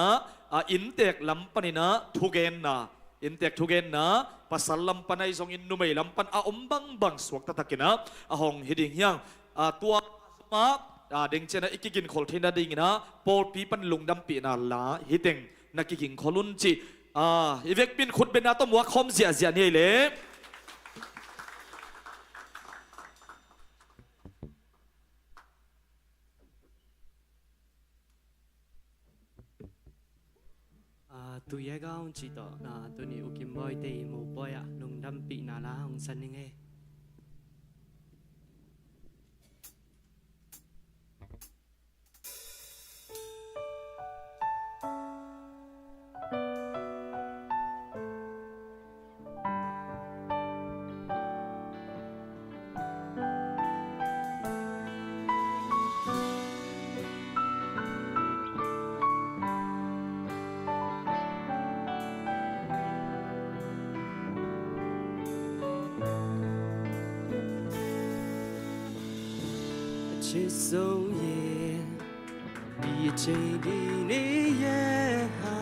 อินเตกลำปานินะทุเกนนะอินเตกทุเกนนะปัสลำปนัยทรงอินนุเมยลำปันอมบังบังสวกตะตะกินะหงฮิดิงเฮียงตัวมาเด้งเจนะอีกกินคนที่นาดิงนะโปลปีปันลุงดำปีนาลาฮิดิงนักกินคนลุนจีอีเวกบินขุดเป็นนาต้มวัวคอมเสียนี่เลยตุยก็องจิตต่อตัวนี้อุกิมบอยเตยมูบอยอะลุงดำปีนาลาของสันนิงเอชิโซเยดีเจดีนี่เยฮา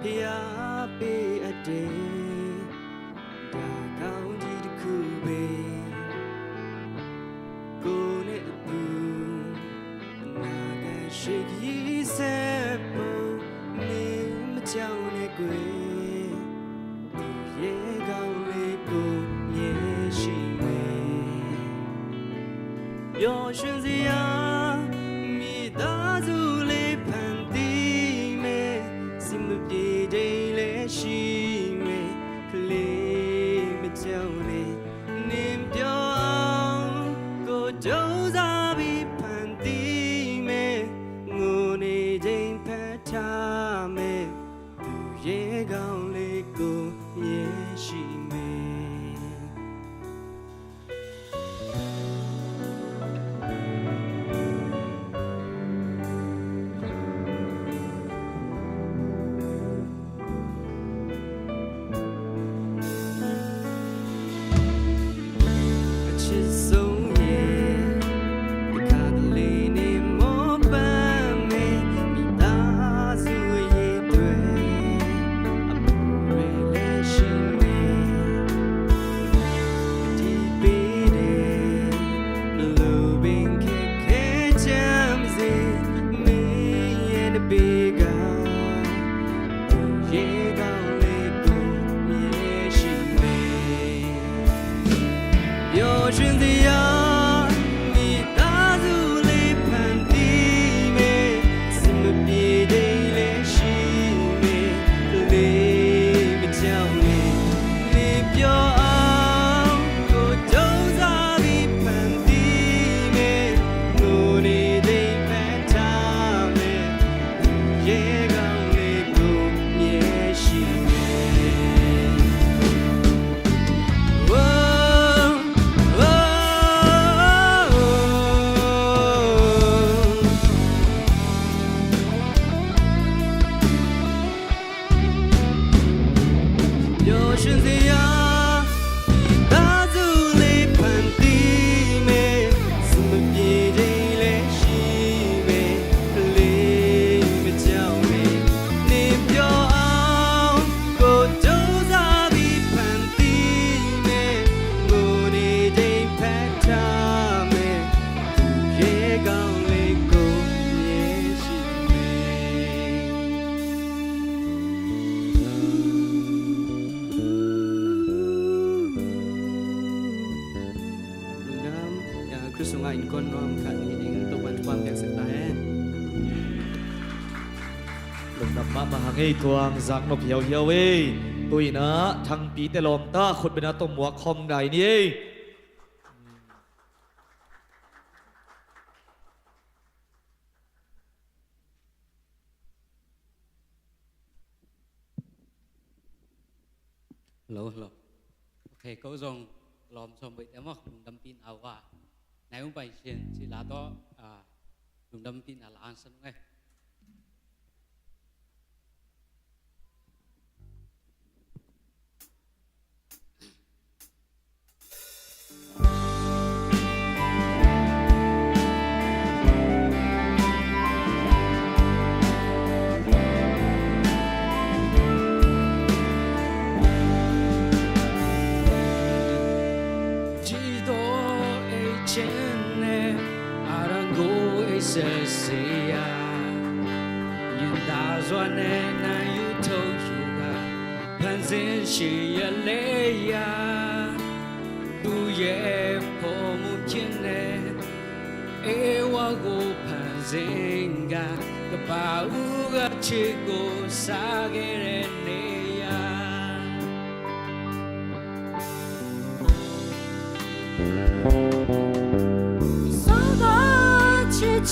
พิอาเปอเดดาเกาดีดคูเบกูเนบูนาเกชิกยีเซโปนิมเจ้าเนกุยเยเกาเลกูเยชิเม有选择呀，米大族嘞盘地咩，心不别的嘞西咩，嘞没叫嘞，你不要个就在比盘地咩，我呢真怕他咩，不也讲嘞个也西咩。คือสุงาอินคนน้อมขันนี้ดิ่งตัววันความเพียงสักตาเฮน ลงดับมาหางไอ้ทวงจากนกเหี่ยวเหี่ยวเว้ยตุยนะทั้งปีแต่ลมตาคนเป็นอาตมหัวคอมใดนี่ Lô ok câu dòng lòm xong vậy em mắc đâm pin áo qua này không phải chuyện chỉ là đó dùng đâm pin là ăn sân ngay Sesia nhìn ta doa nè na yu thâu yuga pan zen shi ya le ya tu ye po mu chin ne e wa go pan zen ga ka ba u ga chi go sa ge re ne ya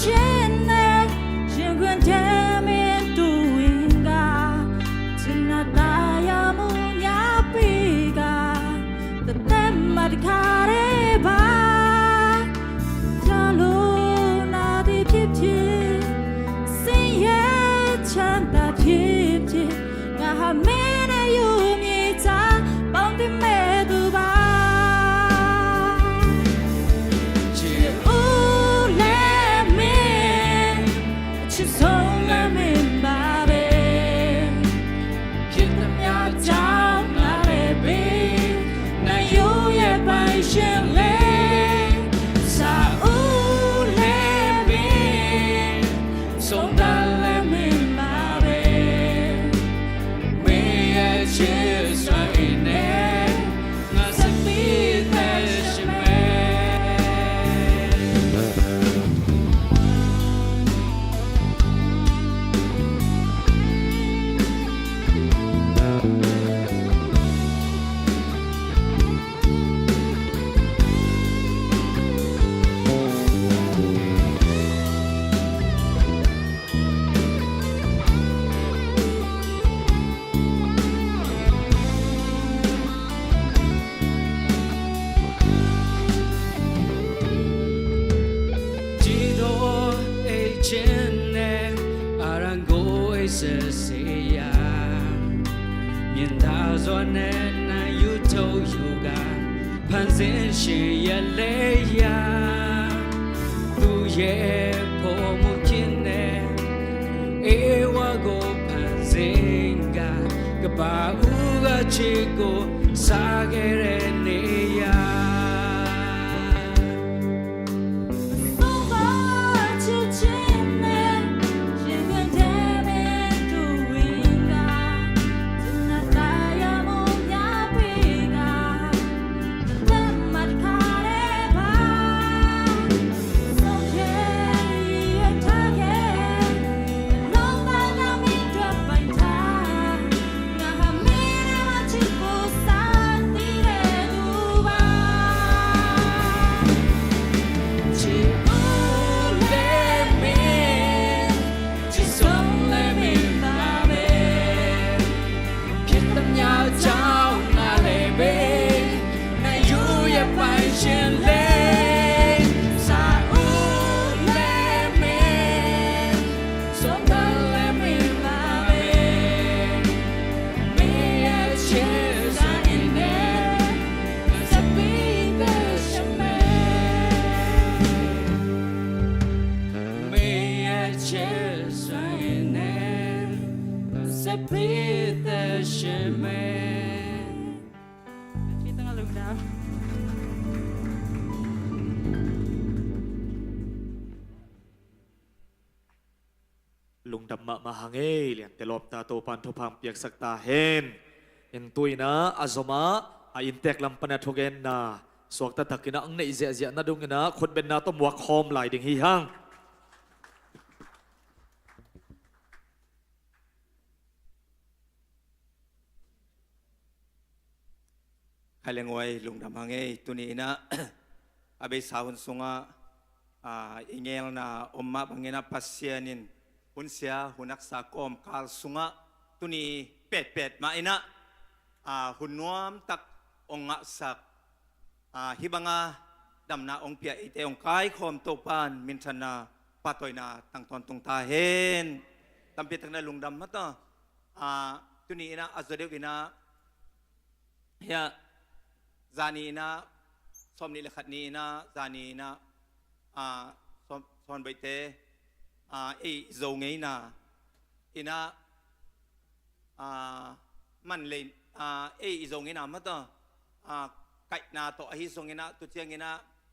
trên này riêng quyền thế miền tu inga trên nát ya mu ya piga the tem mad kare ba chalo na di phip phip sin ye chan ta phip phip nga ha me na yu mi cha bang ti me du ba nhìn ta do nên na yu thâu yuga pan zen shi ya le ya tu ye po mu kin ne e wa go pan zen ga ka ba u ga chi go sa ge re ne yaลุงดำมาหางเอเลียนแต่ลบตาโตปันทุพังเปียกสักตาเฮนยังตุยนะอาสมาอินเตกลำปนาทุเกนนา สวกตะตักกินะอังในเจียนะดุงกินะคนเป็นนาต้มวักคอมหลายดิ่งฮีฮัง ใครเลี้ยงไว้ลุงดำพังเอ้ตัวนี้นะ อาเบสาวหุ่นสงะอิงเงลนะอมมาบังเงินะปัสเซียนินหุ่นเสียหุ่นนักษากรมคาลสงะตัวนี้เป็ดมาอินะหุ่นนวมตักองะสักฮิบังาดำนาองเปียอิเตองกายคอมโตปานมินชนาปะตอยนาตั้งตอนตรงตาเห็นตั้งเปียตั้งในลุงดำมาต่อตัวนี้นะอาจจะเรียกว่านะเฮีย จานีนะสมนิเลขัดนี้นะจานีนะสอนใบเตไอโจงไงนะอินะมันเลยไอโจงไงนะมาต่อไก่นาต่อไอโจงไงนะตัวเชียงไงนะ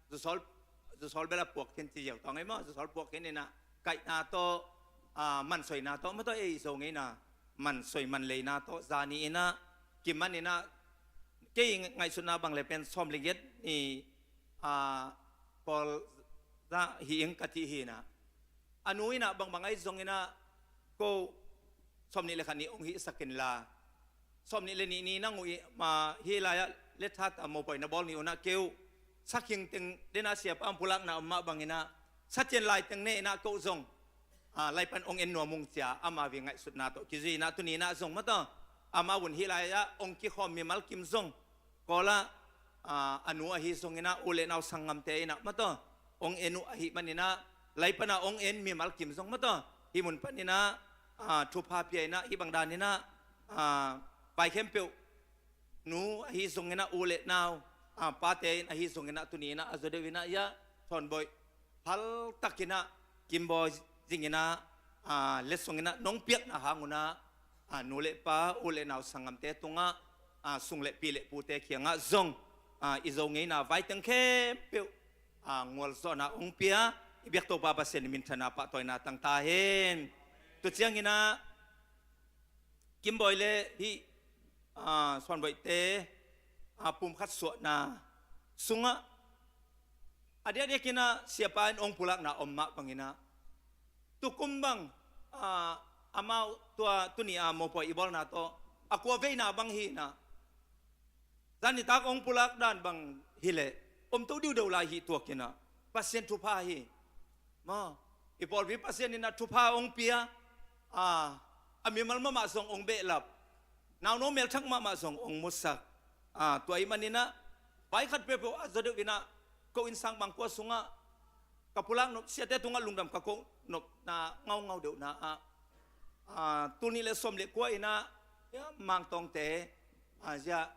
จะสอนเวลาปวกเห็นที่เดียวต่อไงมั้งจะสอนปวกเห็นนี่นะไก่นาต่อมันสวยนาต่อมาต่อไอโจงไงนะมันสวยมันเลยนาต่อจานีนะกิมมันนี่นะเกี่ยงไงสุนาบังเลยเป็นซอมลิงเกตนี่พอจะหิงกะทิหินะอันนู้นนะบางไอ้ทรงนี่นะก็ซอมนี่เลยคันนี้องค์หิสกินลาซอมนี่เลยนี่นั่งอุ้ยมาฮิลายะเลทัดอโมปอยนะบอลนี่อุนะเกี่ยวสักยิงตึงเดน่าเสียบอัมพุลักนะอมมาบางนี่นะสัจเจนลายตึงเนี่ยนะก็ทรงลายเป็นองค์เอ็นนัวมุงเสียอามาวิ่งไงสุดนาโตกิจีนะตัวนี้นะทรงมาต่ออามาวุ่นฮิลายะองค์กิขอมมีมัลกิมทรงก็ละอนุอหิสงเงินะอุเลนเอาสังกัมเตนะมาต่อองเอนุอหิมันนี่นะไลปนะองเอ็นมีมัลกิมสงมาต่อฮิมุนปนี่นะทุพาเปียนะฮิบังดานนี่นะไปเข้มเปียวนูอหิสงเงินะอุเลนเอาปาเตนอหิสงเงินะตุนีนะอาจจะเดวินะยะทอนบอยพัลตักินะกิมบอยจิงินะเลสงเงินะน้องเปียกนะหาnguนะนูเลปาอุเลนเอาสังกัมเตตุงะสุงเล็ปีเล็ปูเตเขียงซงอิโจงไงนะไว้ตั้งเข้มเปียวงวลโซนะองเปียอิเบียกโตปาบาเซนมินธนาปะตอยนาตั้งตาเห็นตุเจียงไงนะกิมบอยเล่ที่ส่วนบอยเตปุ่มคัดสวนาสุงะอเดียเด็กนะเสียปานองพุลักนะอมมะบังนะตุกุมบังอามาตัวนี้โมปอยอีบอลนาโตอากวาเวนะบังฮีนะdan ni tak ong pulak dan bang hile tu diu deu lai hi tu kina pasien tu pha hi ma ipol vi pasien ni na tu pha ong pia ami mal ma song ong be lap naw no mel thak ma song ong musak tu ai manina bai khat pe pe azadu bina ko insang bang ko sunga kapulang no sia te tunga lungdam ka ko no na ngau deu na tu ni le som le ko ina ya mang tong te ja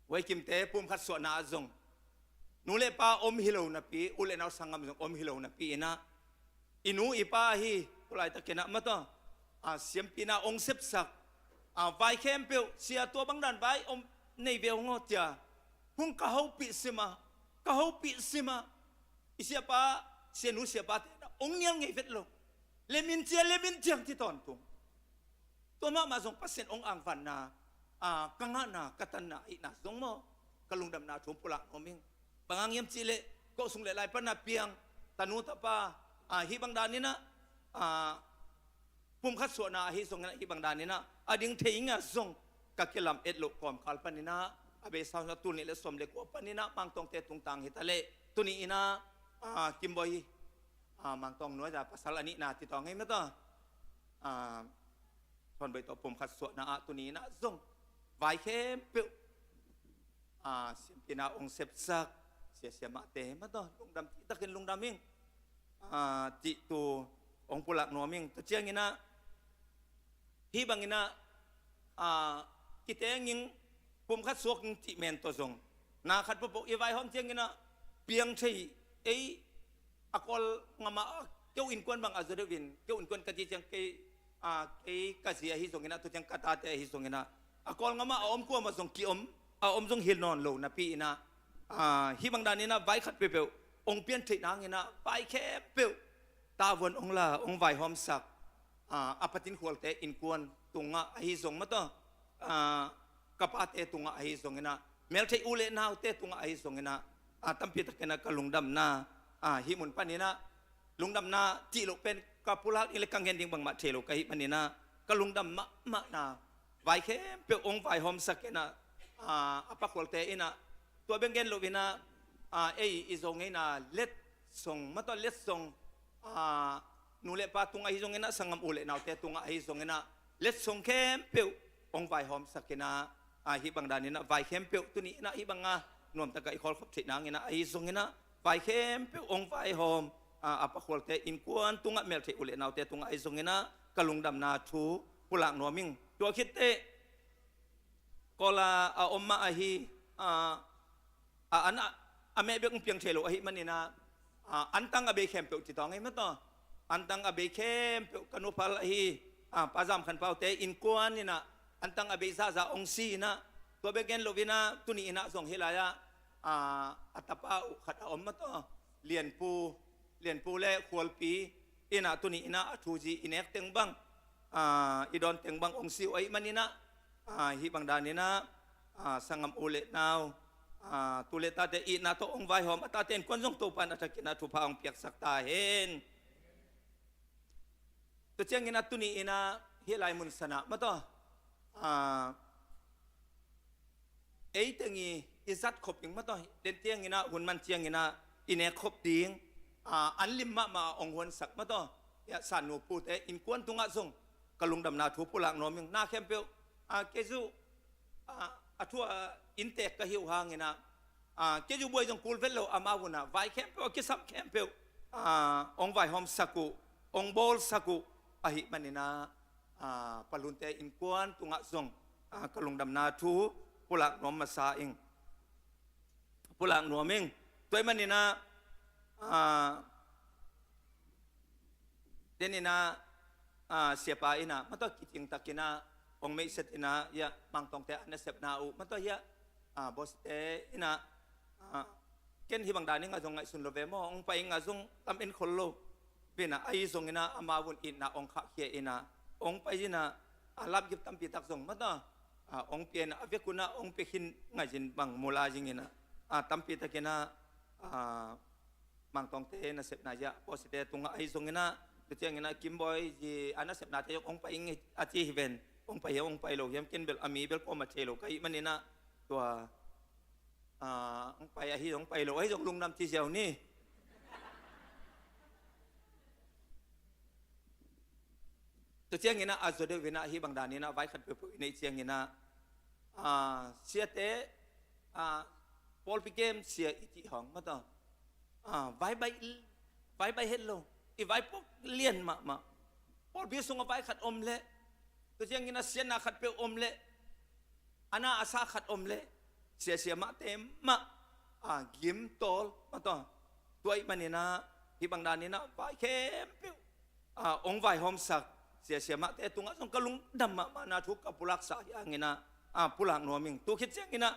ไว้กิมเตะปุ่มขัดสวนาจงนูเลป้าอมฮิโลนับปีอุเลนเอาสังกัมจงอมฮิโลนับปีนะอินูอีป้าฮีตุลายตะเกนะมาต่อเสียมปีนาองเซปสักไวเข้มเปียวเสียตัวบังดันไวอมในเบลงอจ่าหุ่งกะฮูปิซิมาอิเสียป้าเสียนูเสียป้าองเนียงไงเวทโลเลมินเจียงที่ตอนตุงตัวมาส่งพัสเซนองอ่างฟันนากังหน้ากตันนาอินาสงโมกลุงดำนาทุ่มปุระโอมิงบางอย่างจิเลก็ส่งเลไลปนาเปียงตานุตปาฮิบังดานี่นะปุ่มขัดสวนาฮิส่งนะฮิบังดานี่นะดิ้งเทียงส่งกักกิลามเอ็ดลุกความขัลปนินะอเบสาวตุนี่เลสมเลกัวปนินะมังตองเตตุงตังฮิตาเลตุนี่อินะกิมบอยมังตองนัวจากภาษาอันนี้นาติตองให้มั้ยต่อทอนไปต่อปุ่มขัดสวนาตุนี่นะส่งไว้เข้มเปียวเสียงปีนาองเซปซักเสียมาเตะมาต่อลุงดำตะกินลุงดำมิงจิตูองปุลักนัวมิงตะเจียงงี้นะพี่บางงี้นะกิเตงยิงปุ่มคัดสวกจิเมนตัวทรงนาคัดปุ๊บอีไว้ห้องเจียงงี้นะเปียงใช่อากอลงามาเกี่ยวอินกวนบางอาจจะได้วินเกี่ยวอินกวนกะจิเจียงกะเสียฮิสงงี้นะตัวเจียงกะตาเตฮิสงงี้นะakol nga ma om ko ma song ki om song hil non lo na pi na hi bang dan ni na vai khat pe pe ong pian thei na ngi na pai khe pe ta won ong la ong vai hom sak apatin khol te in kuan tunga hi song ma to kapat e tunga hi song na เมลเทอุเลนาวเตตุงไอสงเงนะตั้มพิตะเกนะกะลุงดำนาฮิมุนปานินะลุงดำนาจิโลเป็นกะปุลักอิเลกังเฮนดิงบังมาเทโลกะฮิปานินะกะลุงดำมะนาไวเข้มเปียวองไวหอมสักเกนะอปะควลเตอินะตัวเบงเกนโลวินะเออิสงเงนะเล็ดส่งมาตอนเล็ดส่งนูเลปาตุงไอสงเงนะสังกัมอุเลนาวเตตุงไอสงเงนะเล็ดส่งเข้มเปียวองไวหอมสักเกนะฮิบังดานินะไวเข้มเปียวตุนี้นะฮิบังนวมตะกะอีคอลขบถินางเงนะไอสงเงนะไวเข้มเปียวองไวหอมapa kual te in kuan tunga mel te ule nau te tunga isongena kalung dam na thu pulak noming tua khit te kola omma ahi ana ame be ung piang thelo ahi manina antang abe khem pe ti tong ai ma to antang abe khem pe kanu phal ahi pazam khan pau te in kuan ni na antang abe za ong si na to be gen lovina tuni ina song hilaya atapa khat omma to lian puเรียนปูเล่ขวลปีอินาตุนีอินาทูจีอินเอกเต็งบังอีดอนเต็งบังองซิวไอมันนี่นะฮิบังดานี่นะสังกัมโอเลนาวตุเลตาเตอินาโตองไวหอมตาเตนควนซงตูปันอัตกินาทุพาองเปียกสักตาเห็นตัวเจียงอินาตุนีอินาเฮลัยมุนสนะมาต่อเอเตงีอิซัดขบยังมาต่อเดนเตียงอินาหุ่นมันเจียงอินาอินเอกขบดิ้งอันลิมมาองหวนสักมาต่อยาสานูปูเตอินกวนตุงะซงกะลุงดำนาทูปุลักนอมิงนาเข้มเปียวเกจูทัวอินเตกกะหิวหางนะเกจูบวยจงกูลเวลโลอามาวุนะไวเข้มเปียวกิซับเข้มเปียวองไวหอมสักุองบอลสักุอหิมันนี่นะปลุนเตอินกวนตุงะซงกะลุงดำนาทูปุลักนอมมาซาอิงปุลักนอมิงตัวมันนี่นะเดนินะเสียไปนะมันต้องคิดจริงตะกินะองไม่เสร็จนะยะมังตองแต่อันเสพนาอุมันต้องยะบอสเตนะเก่นที่บางดานี่งาจงไงสุนโลเวมองไปงาจงทำเป็นคนโลเป็นนะไอ้จงนะอามาวุนอินนะองข้าเขียนะองไปจีนะรับยิบตั้มปีตักจงมันต้ององเปลี่ยนอเวกุนะองไปขินไงจินบางมูลาจิงนะตั้มปีตะกินะมังตองเตนะเสพนายะพอสิเตตุงไอซงเงนะตัวเจียงเงนะกิมบอยจีอันนั้นเสพนาเตยองไปอิงอาจีฮิเวนองไปองไปโลยมกินเบลอามีเบลก็มาเทโลไกมันนี่นะตัวองไปอาฮิองไปโลไอจงลุงนำจีเจียวนี่ตัวเจียงเงนะอาจจะเดวินะฮิบังดานี่นะไว้ขัดเปในเจียงเงนะเสียเตพอลพิเกมเสียอิจิหองมาต่อไว้ใบเห็ดลงอีไว้พวกเลี้ยนมาพอพี่ส่งเอาไว้ขัดอมเละตัวเจียงกินเสียนาขัดเปียวอมเละอันน่าอาซาขัดอมเละเสียมาเต็มมากิมโตลมาต่อตัวอีมันนี่นะที่บางดานนี่นะไว้เข้มเปียวองไว้หอมสักเสียมาเตตุงส่งกะลุงดำมานาทุกกับปุรักษาอย่างนี้นะปุรักนัวมิงตัวคิดเจียงกินนะ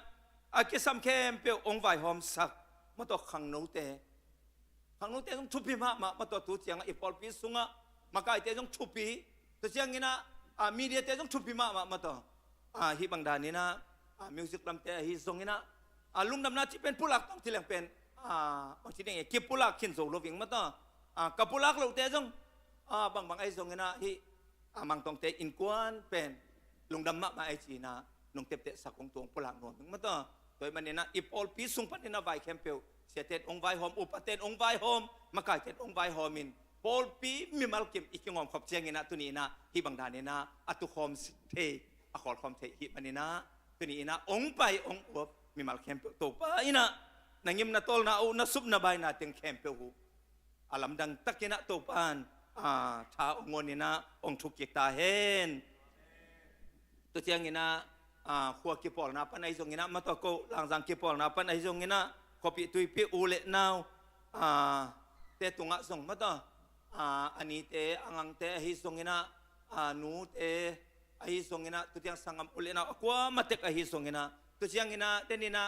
กิสามเข้มเปียวองไว้หอมสักมาต่อขังโนเตทางนู้นเตะต้องทุบปีมาตัวตัวเสียงอีพอลปีสุงะมาไกลเตะต้องทุบปีตัวเสียงนี่นะมีเดียเตะต้องทุบปีมาตัวฮิบังดานี่นะมิวสิกลำเตะฮิซงนี่นะลุงดำนาที่เป็นผู้หลักต้องที่แหลงเป็นบางทีเนี่ยเก็บผู้หลักขินโซโลวิงมาตัวกับผู้หลักเราเตะต้องบางไอ้ซงนี่นะฮิมังต้องเตะอินกวนเป็นลุงดำมาไอจีนะลุงเตะสักของตัวผู้หลักหน่วยมาตัวโดยมันเนี่ยนะอีพอลปีสุงพันนี่นะไวแคมเปลเสียเต็ดองไวหอมอุปเต็ดองไวหอมมาไก่เต็ดองไวหอมินพอลปีมีมัลกิมอีกงอมขอบเชียงนี่นะตัวนี้นะที่บางดานนี่นะอัตุคอมเทอขอคอมเทฮิมันนี่นะตัวนี้นะองไปองอบมีมัลเข้มโตไปนะนังยิมนาตอลนาอุนาซุปนาใบนาเต็งเข้มเปหูอาลัมดังตักนะโตปานท้าองนี่นะองทุกกิตาเห็นตัวเชียงนี่นะขัวกิปอลนะปันไอซงนี่นะมาตัวโกหลังจังกิปอลนะปันไอซงนี่นะขอปิตุยปิอุเลนาวเตตุงะส่งมาต่ออันนี้เตอังเตฮิส่งเงินะนูเตฮิส่งเงินะตุเตียงสังกัมอุเลนาวกว่ามาเตกฮิส่งเงินะตุเตียงเงินะเตนี่นะ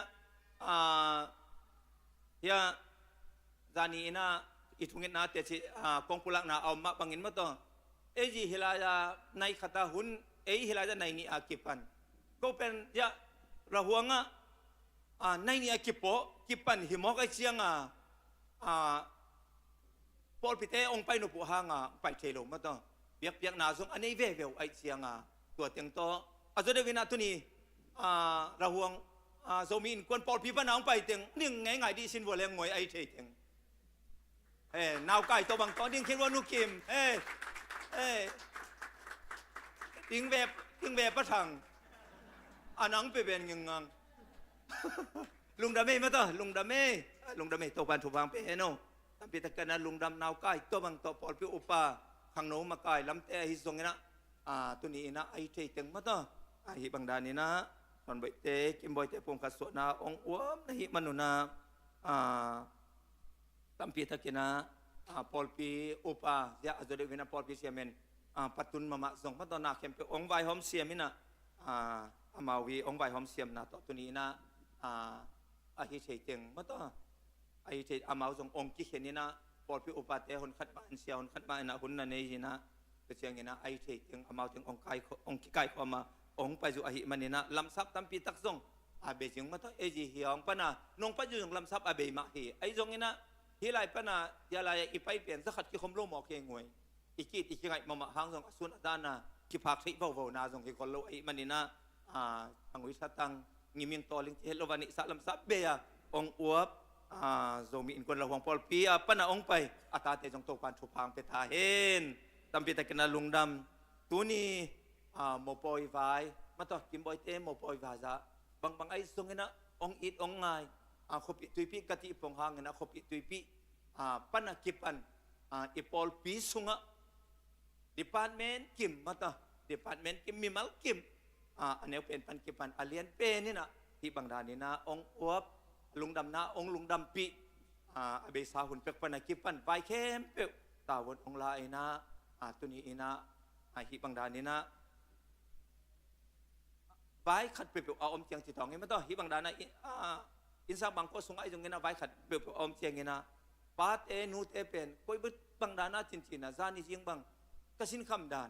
ยาจานีนะอิทุงเงินะเตชิกองปุลักนะเอามาบังเงินมาต่อเอจีฮิลาจาในขัตาหุนฮิลาจาในนี่อากิปันก็เป็นยาระหัวงะ ในนี่กิโปกิปันหิมอกไอเชียงปอลพิเตองไปนุปุหางไปเทโลมาต่อเปียกนาซงอันนี้เวลไอเชียงตัวเตียงโตอาจจะได้วินาทีนี้ระหวงโซมินควรปอลพิปนางไปเตียงนิ่งไงดีสินวัวแรงงวยไอเตียงนาวไก่ตัวบางตอนดิ้งเขียนว่านุกิมดิ้งแบบประทังอันนังไปเป็นยังงังลุงดำเม่มาต่อลุงดำเม่ตัวปันถูกวางไปโน่ตั้งปีตะกันนะลุงดำนาวไก่ตัวบางตัวปอลพิอุปาขังโนมาไก่ลำเตะฮิซงนะตัวนี้นะไอเตียงมาต่อฮิบังดานี่นะตอนใบเตะกิมบอยเตะพงขัดสวนาองอ้วมนะฮิมันนุนาตั้งปีตะกันนะปอลปีอุปาจะอาจจะได้วินาปอลปีเซียเมนปัตตุนมาส่งมาต่อนาเข้มเปองไวหอมเสียมินะมาวีองไวหอมเสียมนะตัวนี้นะฮิเชเจงมาต่อฮิเชอามาส่งองกิเขนี่นะปอลปีอุปาเตะคนขัดบ้านเสียคนขัดบ้านนะหุ่นนั่นเองนะก็เชียงนี่นะฮิเชเจงอามาถึงองกิไก่เข้ามาองไปสู่ฮิมันนี่นะลำซับตั้งปีตักส่งเบจิงมาต่อเอจีเฮียงปะนะน้องปัจจุบันลำซับเบมาฮีไอส่งนี่นะฮีไลปะนะยาลายอีไปเปลี่ยนสักขัดกี่คมโลหมอกเงยอีกีดอีกไงมาหางส่งสุนดานะกี่ผักที่เบาๆนาส่งกี่คนโลไอมันนี่นะอังวิชาตังงิมิงตอลิงเฮลวานิสัลมซับเบียองอวบโซมีอินคนละหวงปอลปีปะนะองไปอาตาเตจงโตปันชุพังเปตาเฮนตั้มปีตะกันนะลุงดำตัวนี้โมปอยไวมาต่อกิมบอยเตโมปอยไวจ้ะบางไอส่งนะองอิดองไงขบตุยปีกติปงหางนะขบตุยปีปะนะกิปันอีปอลปีสุงะdepartment kim mata department kim mimal kim ane pen pan kipan alien pe ni na hi bangda ni na ong uap lungdam na ong lungdam pi abe sa hun pek pan kipan vai kem pe tawon ong la ina tuni ina hi bangda ni na vai khat pe pe om chiang chi tong ni mata hi bangda na insa bangko sungai jong na vai khat pe om chiang ni na pat e nu te pen koi bu bangda na chin chin na zani jing bang kasinคำดาน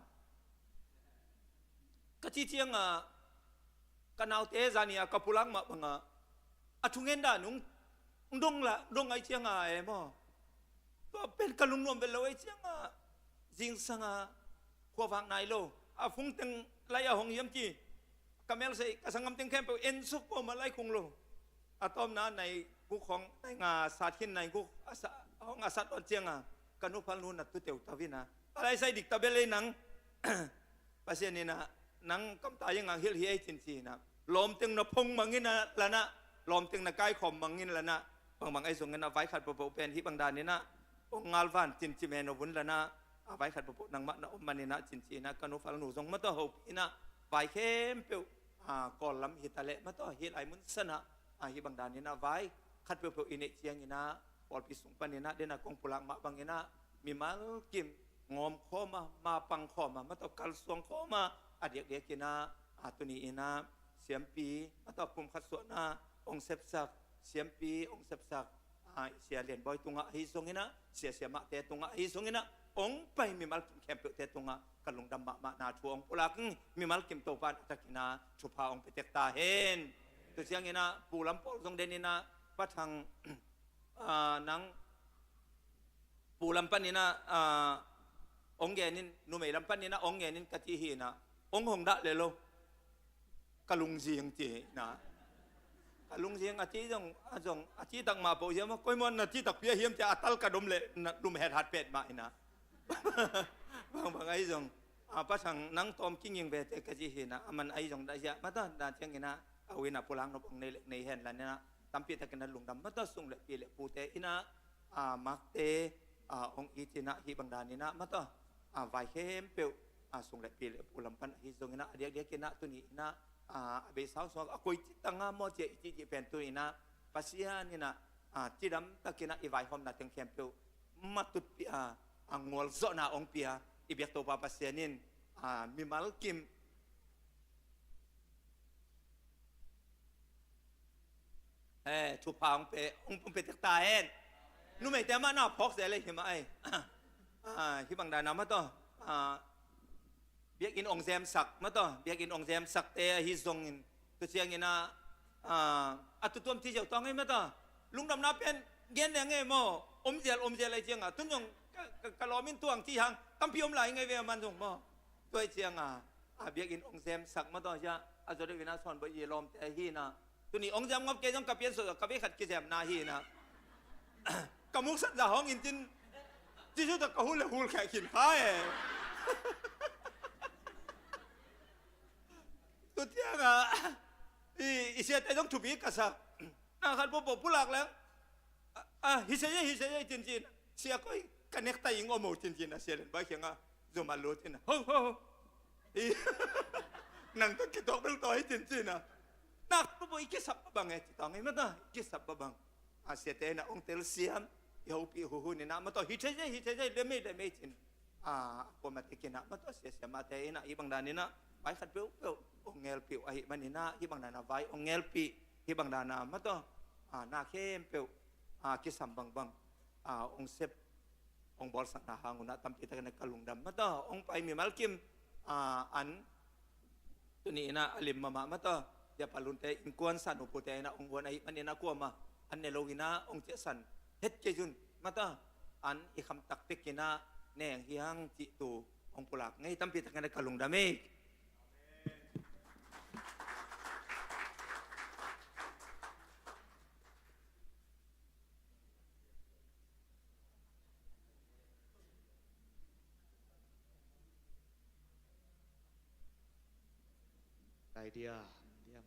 กะที่เที่ยงกันเอาเตจานีกับปุลังมาบังอาทุเงินดานุงดงละดงไอเที่ยงไอ้หมอก็เป็นกะลุงนวมเป็นเราไอเที่ยงจิงสังขัวฟังนายโลฟุ้งตึงไล่หงเยี่ยมจีกะเมลใส่กะสังกำตึงแคมเปเอ็นซุกโปมาไล่คงโลตอมนะในกุของในงาสาธินในกุห้องอาสัตวันเจียงกันนุพันลุนตุเตียวตาวินะอะไรใส่ดิกตาเบลเลยนังภาษานี่นะนังกำตายังฮิลฮีไอจินซีนะลมตึงนะพงมังงินนะละนะลมตึงนะไก่ขมมังงินละนะบางไอส่งเงินนะไว้ขัดปะปะเป็นที่บางดานนี่นะองงาลฟันจินจิเมนวุ้นละนะไว้ขัดปะปะนังมะนะอมมันนี่นะจินซีนะกันุฟังหนูส่งมาต่อหูพี่นะไว้เข้มเปียวก่อนลำฮิตาเละมาต่อฮิลไอมุนสนะที่บางดานนี่นะไว้ขัดเปียวอินเอเจียงนี่นะปอลพิสุงปันนี่นะเดนะกองปุลังมะบางนี่นะมีมัลกิมงอมข้อมาปังข้อมาต่อกัลสวงข้อมาเด็กกินะตัวนี้นะเสียมปีมาต่อปุ่มขัดสวนนะองเซปซักเสียมปีองเซปซักเสียเหรียญบอยตุงฮิซงนะเสียมะเตตุงฮิซงนะองไปมีมัลกิมแคมเปเตตุงกันลงดำมะนาทวงปุลักมีมัลกิมโตปานตะกินะชุพาองไปเตตาเห็นตัวเสียงนะปูลำปอลงเดนินะปัทังนังปูลำปันนี่นะองเงนินนุ่มเอลำปันนี่นะองเงนินกะทิฮีนะองหงดะเลยโลกะลุงเสียงจีนะกะลุงเสียงอาทิตย์อาทิตย์ตังมาโปเยมก้อยมันอาทิตย์ตักเปียเฮียมจะอัตลกะดมเลยดุมแหดหัดเป็ดมาอีนะบางไอ้จงปัจจังนังตอมกิ้งยิงเบตกะทิฮีนะมันไอ้จงได้ยะมาตั้งด่านเชียงกินะเอาวินาปุลังนบในเห็นแล้วเนี่ยนะตั้มปีตะกันนั้นลุงดำมาตั้งส่งเล็ปีเล็ปูเตอินะมักเตองอีจินะฮีบังดานี่นะมาตั้งไวเข้มเปียวส่งเล็ปีเล็ปูลำปันฮีส่งนะเดียกินะตัวนี้นะเบสาวสองคุยจิตังโมเจจิเป็นตัวนี้นะปัสยานี่นะจิดำตะกินะอีไวหอมนาเต็งเข้มเปียวมาตุดปีงวลโซนาองปีอีเบียกตัวปัสยานินมีมัลกิมชุบพางเปองเปตตาเห็นนุ่มไอแต่มาหน้าพอกเสียเลยเห็นไหมที่บางดานามาต่อเบียกินองแซมสักมาต่อเบียกินองแซมสักเตะฮิซงตัวเชียงนี่นะ อัตุตัวมที่เจ้าต้องให้มาต่อลุงดำนับเป็นเงี้ยเนี่ยไงโมอมเจียอะไรเจียงอ่ะทุนยงกะล้อมินตวงที่หางตั้มพิมไหลไงเวมันส่งโมตัวเจียงเบียกินองเซมสักมาต่อจ้ะอาจจะได้วินาสอนไปยีลมแต่ฮีนะตัวนี้องเซมงับเกจงกับเปียนสุดกับเวขัดเกจมนาฮีนะกมุกสัตว์ห้องอินจินที่ชุดตะกหุ่นเลยหุ่นแขกขินท้ายตัวเจียงอีเสียแต่ต้องถูกบีกัสนะครับพวกผู้หลักแล้วฮิเซยจริงๆเสียก็กันเนกตายิงอโมจริงๆนะเสียเล่นไปเขียงจะมาลุ้นนะโฮ้นั่งต้องคิดตัวเป็นตัวให้จริงๆนะนักพวกอีกสับบังไงที่ต้องไงมันนะอีกสับบังเสียแต่นะองเตลเซียมยาวปีหูนี่นะมันต้องฮิเซยเดไม่จริงพอมาติกินนะมันต้องเสียมาแต่นะอีบางด้านนี่นะไปขัดเปรี้ยวองเงลปีไอ้มันนี่นะอีบางด้านนะไว้องเงลปีอีบางด้านนะมันต้องนาเข้มเปรี้ยวคิดสัมบังองเซปองบอลสังหารุนะตั้มปีตะกันกลุงดำมาต่อองไปมีมัลกิมอันตัวนี้นะอลิมมาต่ออย่าปลุนเตอินกวนสันอุปเตนะองวันไอ้มันนี่นะกลัวมาอันเนโลกินะองเจสันเฮ็ดเจจุนมาต่ออันอีคำตักเตกินะแนงเฮียงจิตูองปุลักไงตั้มปีตะกันกลุงดำเอง ไอเดียเยี่ยม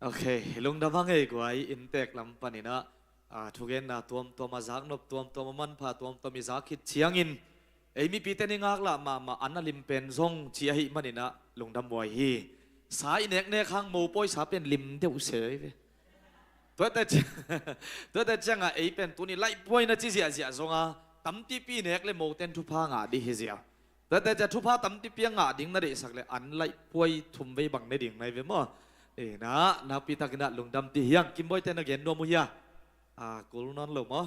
โอเคลุงดำพังเอกไว้อินเตกลำปานินะทุกเย็นนะตัวมาจากนบตัวมามันพาตัวมีจากคิดเชียงอินมีปีเตนิงากละมาอันนั้นลิมเป็นทรงเชียหิมันนี่นะลุงดำมวยฮีสายเนกข้างมูปอยสาเป็นลิมเดียวเฉยไปตัวแต่จังเป็นตัวนี้ไล่ปอยนะจีเสียทรงตั้มที่ปีเนกเลยมูเต้นทุพางดีเสียแต่จะทุพาตั้มที่ปีงดิ่งนั่นเองสักเลยอันไล่ปอยทุ่มไว้บังในดิ่งในเวมั้งนะปีตากินะลุงดำที่ยังกินบ่อยเต้นนักเรียนโนมุยกูรู้นั่นหรือมั้ง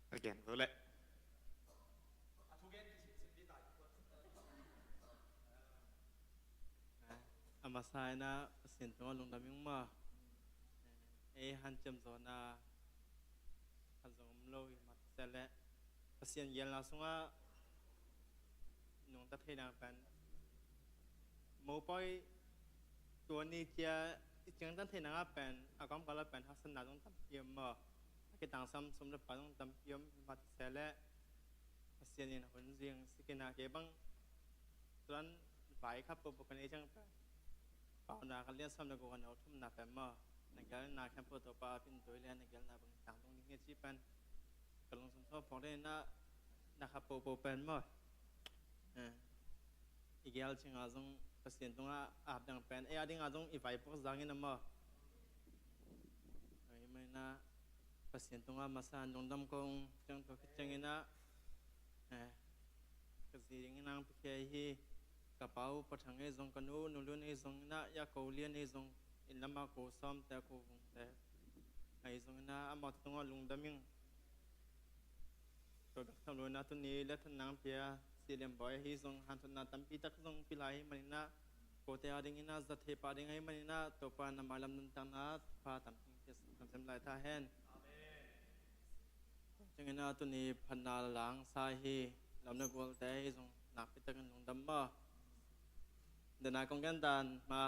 นักเรียนก็เลยอามาสายนะเสียนตัวลงดำยังมาฮันจำตัวนะฮันจำลอยมาเสร็จแล้วเสียนยันเราส่งว่าหนุ่มตะเทนังเป็นโมปอยตัวนี้จะจังตั้งเทนังเป็นอากรก็แล้วเป็นทัศนะต้องตั้งเยี่ยมมาคิดต่างซ้ำสมรภูมิต้องตั้งเยี่ยมมาเสร็จแล้วเสียนเนี่ยคนเสียงสิกินาเก็บังส่วนฝ่ายครับปุ๊บกันเองจังเป็นป่าวนากันเลี้ยงซ้ำนักกันเอาทุ่มนาเป็นมานักการนาแคมป์ตัวป่าเป็นตัวเลี้ยงนักการนาบางต่างตรงนี้เงี้ยชีเป็นกำลังสมทบพอได้นะครับปุ๊บเป็นมาอีกอย่างจึงอาจจะเปลี่ยนตรงอาบดังเป็นอาจจะอาจจะอีไฟพวกสังเกตนะมาไม่น่าเปลี่ยนตรงมาสานตรงดำกงจังตัวจังเงี้ยนะก็สิ่งนี้นางพิเคฮีกระเป๋าปะทังเอซงกันนูนุ่นเอซงนะยาโกเลียนเอซงอินลำมาโกซ้อมแต่โกงแต่ไอซงนะอามาตรงลุงดำยังตัวทำโดยนาตุนีและทนางเปียสิเลมบอยฮีซงฮันตุนาตัมปีตักซงปิลายมันนะโกเตอาดิงินะจัตเทปาดิงัยมันนะตัวปานามาลำนุนตังนะพาตัมพิงเกสตัมเซมไลท่าแฮนจังนะตุนีพันนาหลังสาฮีลำนึกวอลเตฮีซงนักพิตักลุงดำมาเดินกงกันตันมา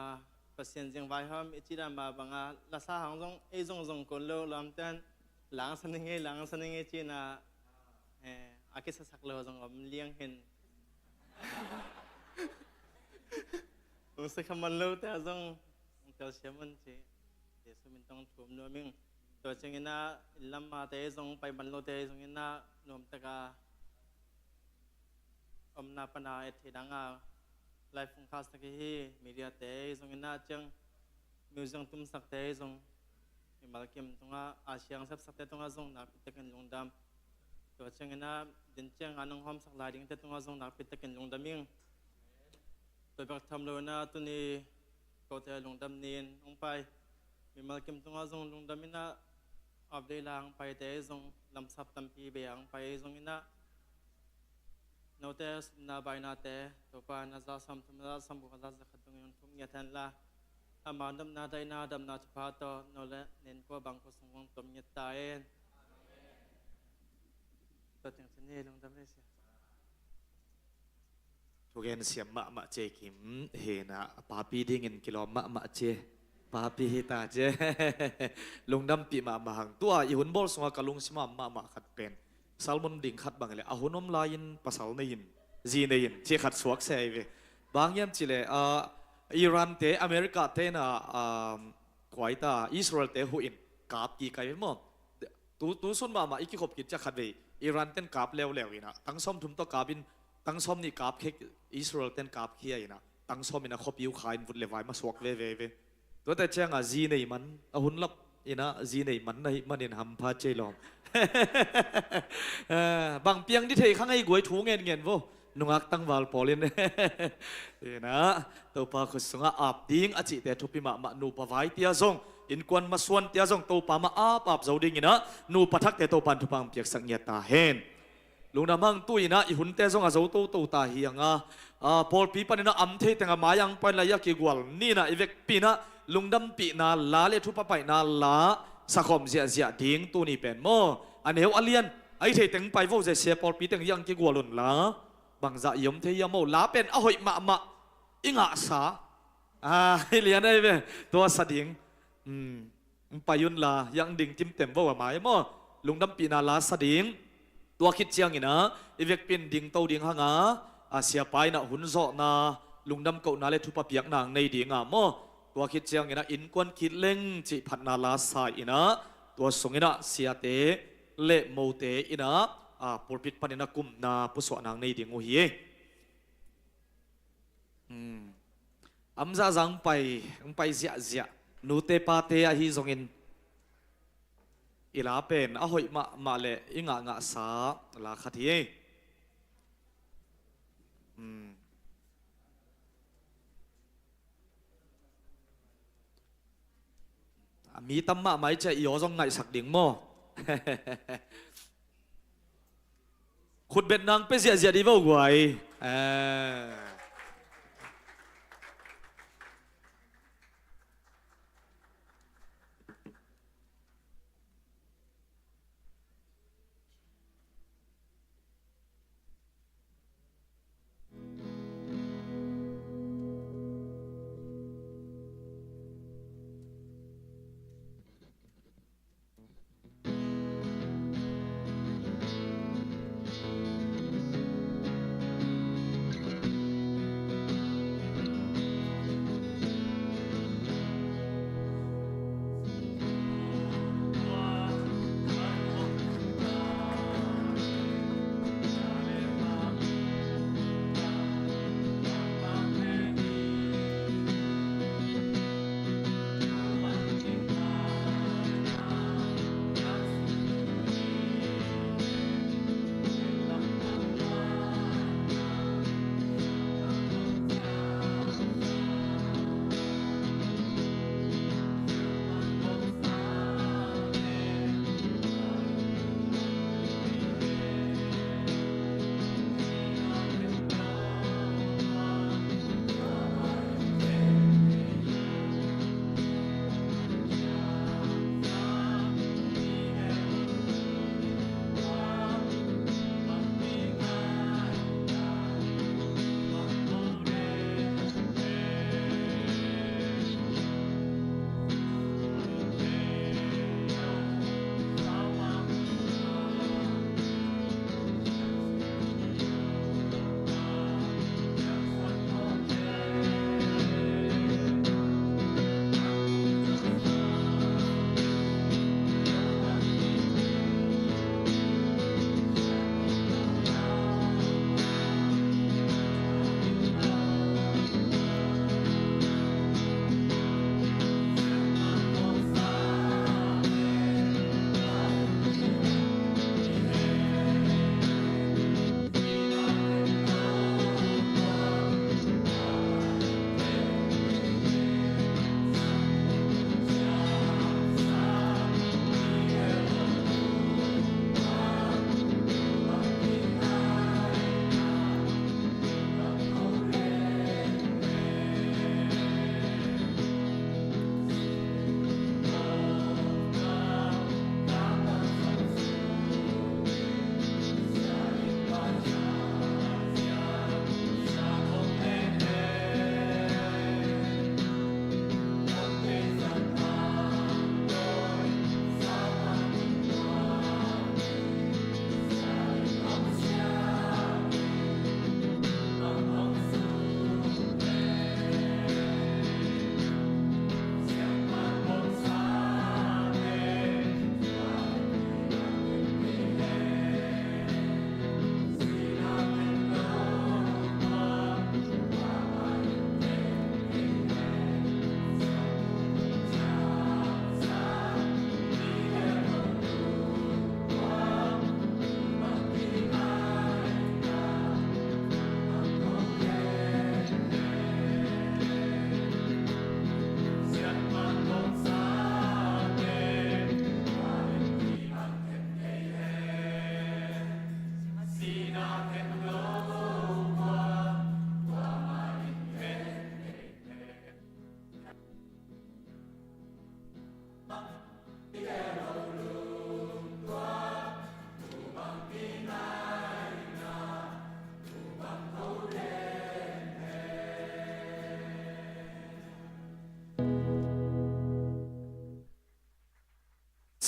เปลี่ยนเสียงไวฮัมอิจิดามาบังอาลาซาหังซงเอซงซงคนโลลำเต้นหลังสนิงจีน่าอากิสสักโลซงอมเลี้ยงเห็นผมสึกมันโลแต่ซงเจ้าเชื่อมันจีเดี๋ยวสมินต้องทุ่มนัวมิงตัวจังนะลำมาเตซงไปมันโลเตซงนะนวมตะกาอมนาปนาเอธิดังอาไลฟ์ของข้าสักทีมีเดียเตยส่งน่าจังมิวสิกตุ้มสักเตยส่งมีมาเก็บตรงอาเซียนสักเตยตรงส่งนักพิจารณาลงดำตัวจังน่าดินจังอันน้องหอมสักลายดิ่งเตตรงส่งนักพิจารณาลงดำมิ่งตัวแบบทำเลยนะตัวนี้ ก็จะลงดำเนินลงไปมีมาเก็บตรงอาจงลงดำเนินอับได้ลางไปแต่จงลำซับตำปีเบียงไปจงอินะโนเตสนาใบนาเตตัวปานาซาสัมทุมนาสัมบุคลาจะขัดตรงยนทุมยาทันละอามาดำนาได้นาดำนาจะพาต่อโนละเน้นกว่าบางคนสงฆ์ตมยตายตัวถึงเสน่ห์ลงดำเนินเสีย ทุกคนเสียมะเจคิมเฮนะปาปีดิ้งอินกิโลมะเจปาปีฮิตาเจลุงดำปีมาหังตัวอีหุ่นบอลสงกะลุงสมะขัดเป็นซัลมอนดิ่งขัดบางเลยอาหุ่นอมลายินภาษาในยินจีในยินเจขัดสวกเซเวบางยันจิเลอิรันเตอเมริกาเตนะกวายตาอิสราเอลเตหุอินกาบกีไกมั้งตูสุนมาอีกขบกิจจะขัดเวอิรันเตนกาบเลวอินะทั้งส้มทุ่มตัวกาบินตั้งส้มนี่กาบเค้กอิสราเอลเต้นกาบเคียนะตั้งส้มนี่นะขบยิวขายฟุตเลวายมาสวกเวตัวแต่เจ้าจีในมันหุ่นลับอินะจีในมันในมันเห็นหำพาเจลอมบางเปียงที่เทข้างไอ้กวยถูเงินโวนุ่งอักตั้งวาลพอลินนะตัวปาคุสงอาบดิ้งอจิแต่ทุพิมานูปวายเตียซงอินกวนมาส่วนเตียซงตัวปามาอาบเจ้าดิ้งนะนูปทักแต่ตัวปันทุพังเปียกสังเงียตาเห็นลุงน้ำมังตุยนะอีหุ่นเตะซงอาเจ้าตัวตาเฮียงพอลปีปันนะอัมเทแต่งมายังไปละยากิกวลนี่นะอีเวกปีนะลุงดำปีนะลาเลทุปไปนะลาสักคมเสียดิ้งตัวนี้เป็นโมอันเหวอเลียนไอ้เทแต่งไปว่าจะเสียพอลปีแต่งยังกิกวลุนละบางจะยมเทียมโมลาเป็นอ้อยมาอิงอาสาให้เลียนได้ไหมตัวสดิ้งไปยุนลายังดิ่งจิ้มเต็มว่าหมายโมลุงดำปีนะลาสดิ้งตัวคิดเจียงอีนะอีเวกเป็นดิ่งโตดิ่งหางเสียไปนะหุ่นโซนะลุงดำเก่านาเลทุปเปียกนางในดิ่งโมตัวคิดเจียงอีนะอินกวนคิดเล่งจิพันนาลาสายอีนะตัวสงอีนะเสียเตเละโมเตอีนะปุรพิษปันนะกุมนาปุสวนางในดิ่งโอเฮอัมซาจังไปเสียนูเตปาเตอหิซงอินอีลาเป็นหอยมาเลอิงะสาลาขัดเฮมีตั้มมาไม่ใช่ยอจงไงสักดิ่งโมขุดเบ็ดนางไปเสียดีว่าไง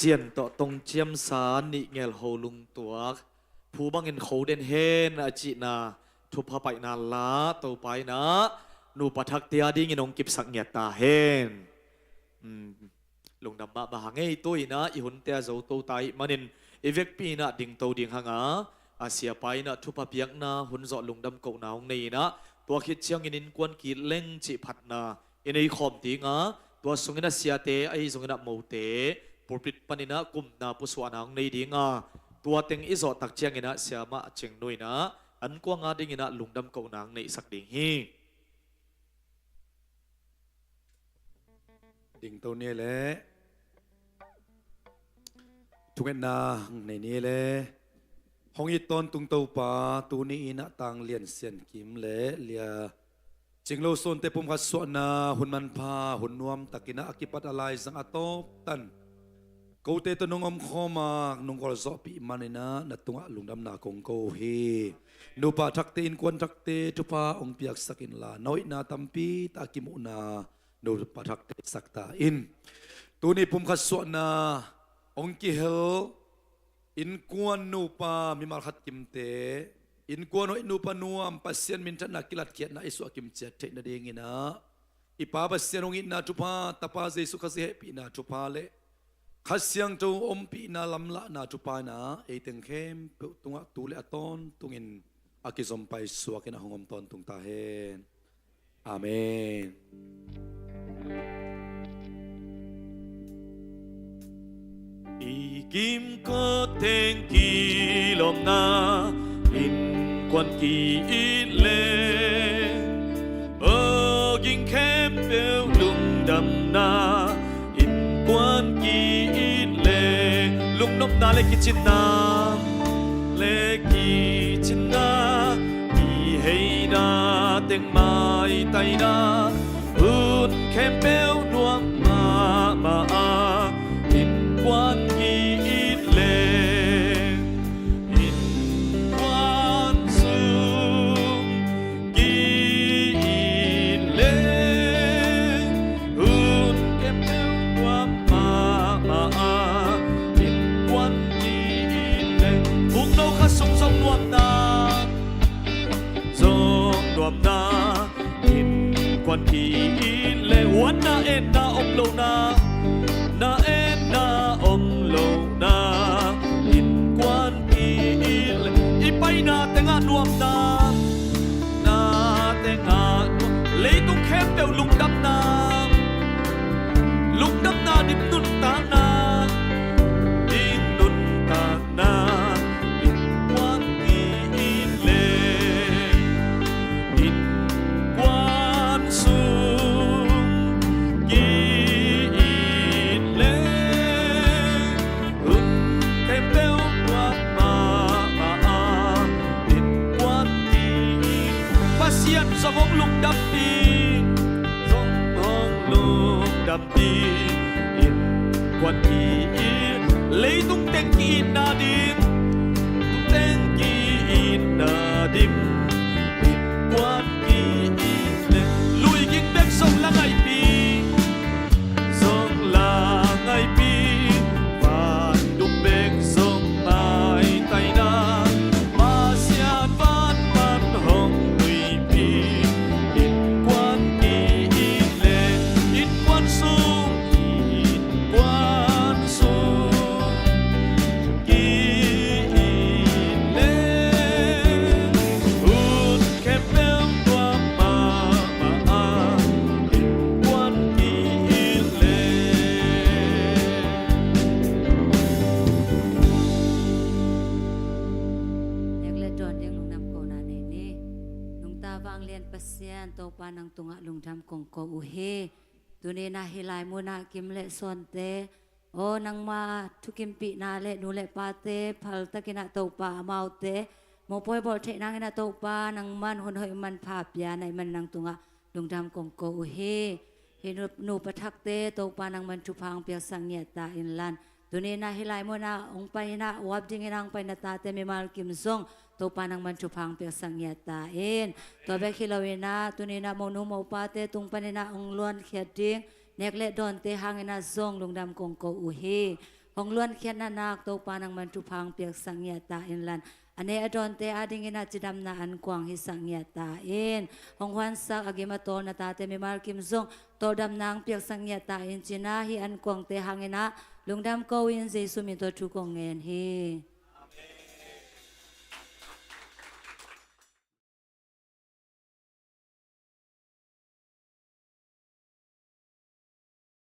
เสียนต่อตรงเจียมสารนิเงลโฮลุงตัวผู้บังเงินเขาเด่นเฮนอาจินาทุพไปนาลาตัวไปนะนูปะทักเตียดิ้งนงกิบสักเงียตาเฮนลุงดำมาบางไงตัวนะอีหุ่นเตียเจ้าตัวไตมันนินอีเวกปีนะดิ่งตัวดิ่งหางอาเซียไปนะทุพเปียกนะหุ่นจอลุงดำเก่าหนาวนี่นะตัวคิดเชียงอินินกวนกีเล่งจิพัดนะอินไอขอมดิ่งตัวสงนะเสียเตไอสงนะโมเตปุริตปนินะกุมนาปุสวานางในดิ่งตัวเต็งอิจอตักเชียงอินะเสียมาเชียงนุยนะอันกวางดิ่งอินะลุงดำเก่านางในสักดิ่งฮีดิ่งตัวนี้แหละทุกนาในนี้แหละห้องอีตอนตุงเตาป่าตัวนี้นะต่างเลียนเสียนกิมเละเลียจิงโลโซนเตปุ่มขัดสวนาหุ่นมันพาหุ่นนวมตะกินะอากิปัตอะไรสังอตบตันกูเตตนงอมข้อมานงกอลซอปีมันนะนัตุงะลุงดำนาคงโกเฮนูปาทักเตนกวนทักเตทุพาองเปียกสักินลาน้อยนาตัมปีตากิมุนานูปาทักเตสักตาอินตัวนี้ปุ่มขัดสวนาองกิเฮลอินกวนนูปามิมาขัดกิมเตอินกวนนูปานัวมปัสเซียนมินทันนักกิลัดเกียรนะอิสุอากิมเจตเทนเดงินะอิปาปัสเซียนองอินนาทุพาตาปาเจสุขเสปีนาทุพาเลขัดเสียงตัวอมปีนาลำละนาทุพานะเอเตงเข้มตุงะตูเลอตอนตุงินอากิสมไปสวากินะหงอมตอนตุงตาเฮนอาเมนIkim ko teng kilom na in quan kỳ le ging kem bêu lung đầm na in quan kỳ le lung nop na le kichin na ki hey na teng mai tai na un kem bêu nuam ma quan kỳ lệ in quan sung kỳ lệ un kem theo qua ma in quan kỳ lệ buông đâu khát sông sông nuam na in quan kỳ lệ uốn na en na ông lâu na en na ông lâu na in quan kỳ lệ ipay na tenga nuam na tenga lấy tung khem đều lung đâm na dim nun ta na in quan kỳ lệ in quan sung kỳ lệ kem bêu qua in quan kỳ pasien song hong lung đâm đi in quan kỳ lấy tung tên kỳ na dim tung tên kỳ na dim in quan kỳ lệ lùi ging bek song la ngai pi song la ngai pi van đục bek song mai tai na ma sian van hong nui pi in quan kỳ lệ in quan sung kỳ lệ un kem bêu qua ma in quan kỳ lệ Yak le don yang lung nam ko na ne ni lung ta wang lian pasien to pa nang tunga lung tham kong ko u he tu ne na hilai mo na kim le son te o nang ma thu kim pi na le nu le pa te phal ta kina to pa mau te mo poi bol the nang na to pa nang man hon hoi man pha pya nai man nang tunga lung tham kong ko u he nu pa thak te to pa nang man chu phang pya sang ye ta in lan tu ne na hilai mo na ong pa na wap ding nang pa na ta te me mal kim song to pa nang man chu phang pya sang ye ta in to be khilawina tu ne na mo nu mo pa te tung pa na ong luan khia ding nek le don te hangena zong lungdam kong ko u he hong luan khian na nak to panang man tu phang piak sangya ta in lan ane adon te ading ina chidam na an kwang hi sangya ta in hong hwan sak agima to na ta te mi mar kim zong to dam nang piak sangya ta in china hi an kwang te hangena lungdam ko in jesu mi to thu kong ngen hi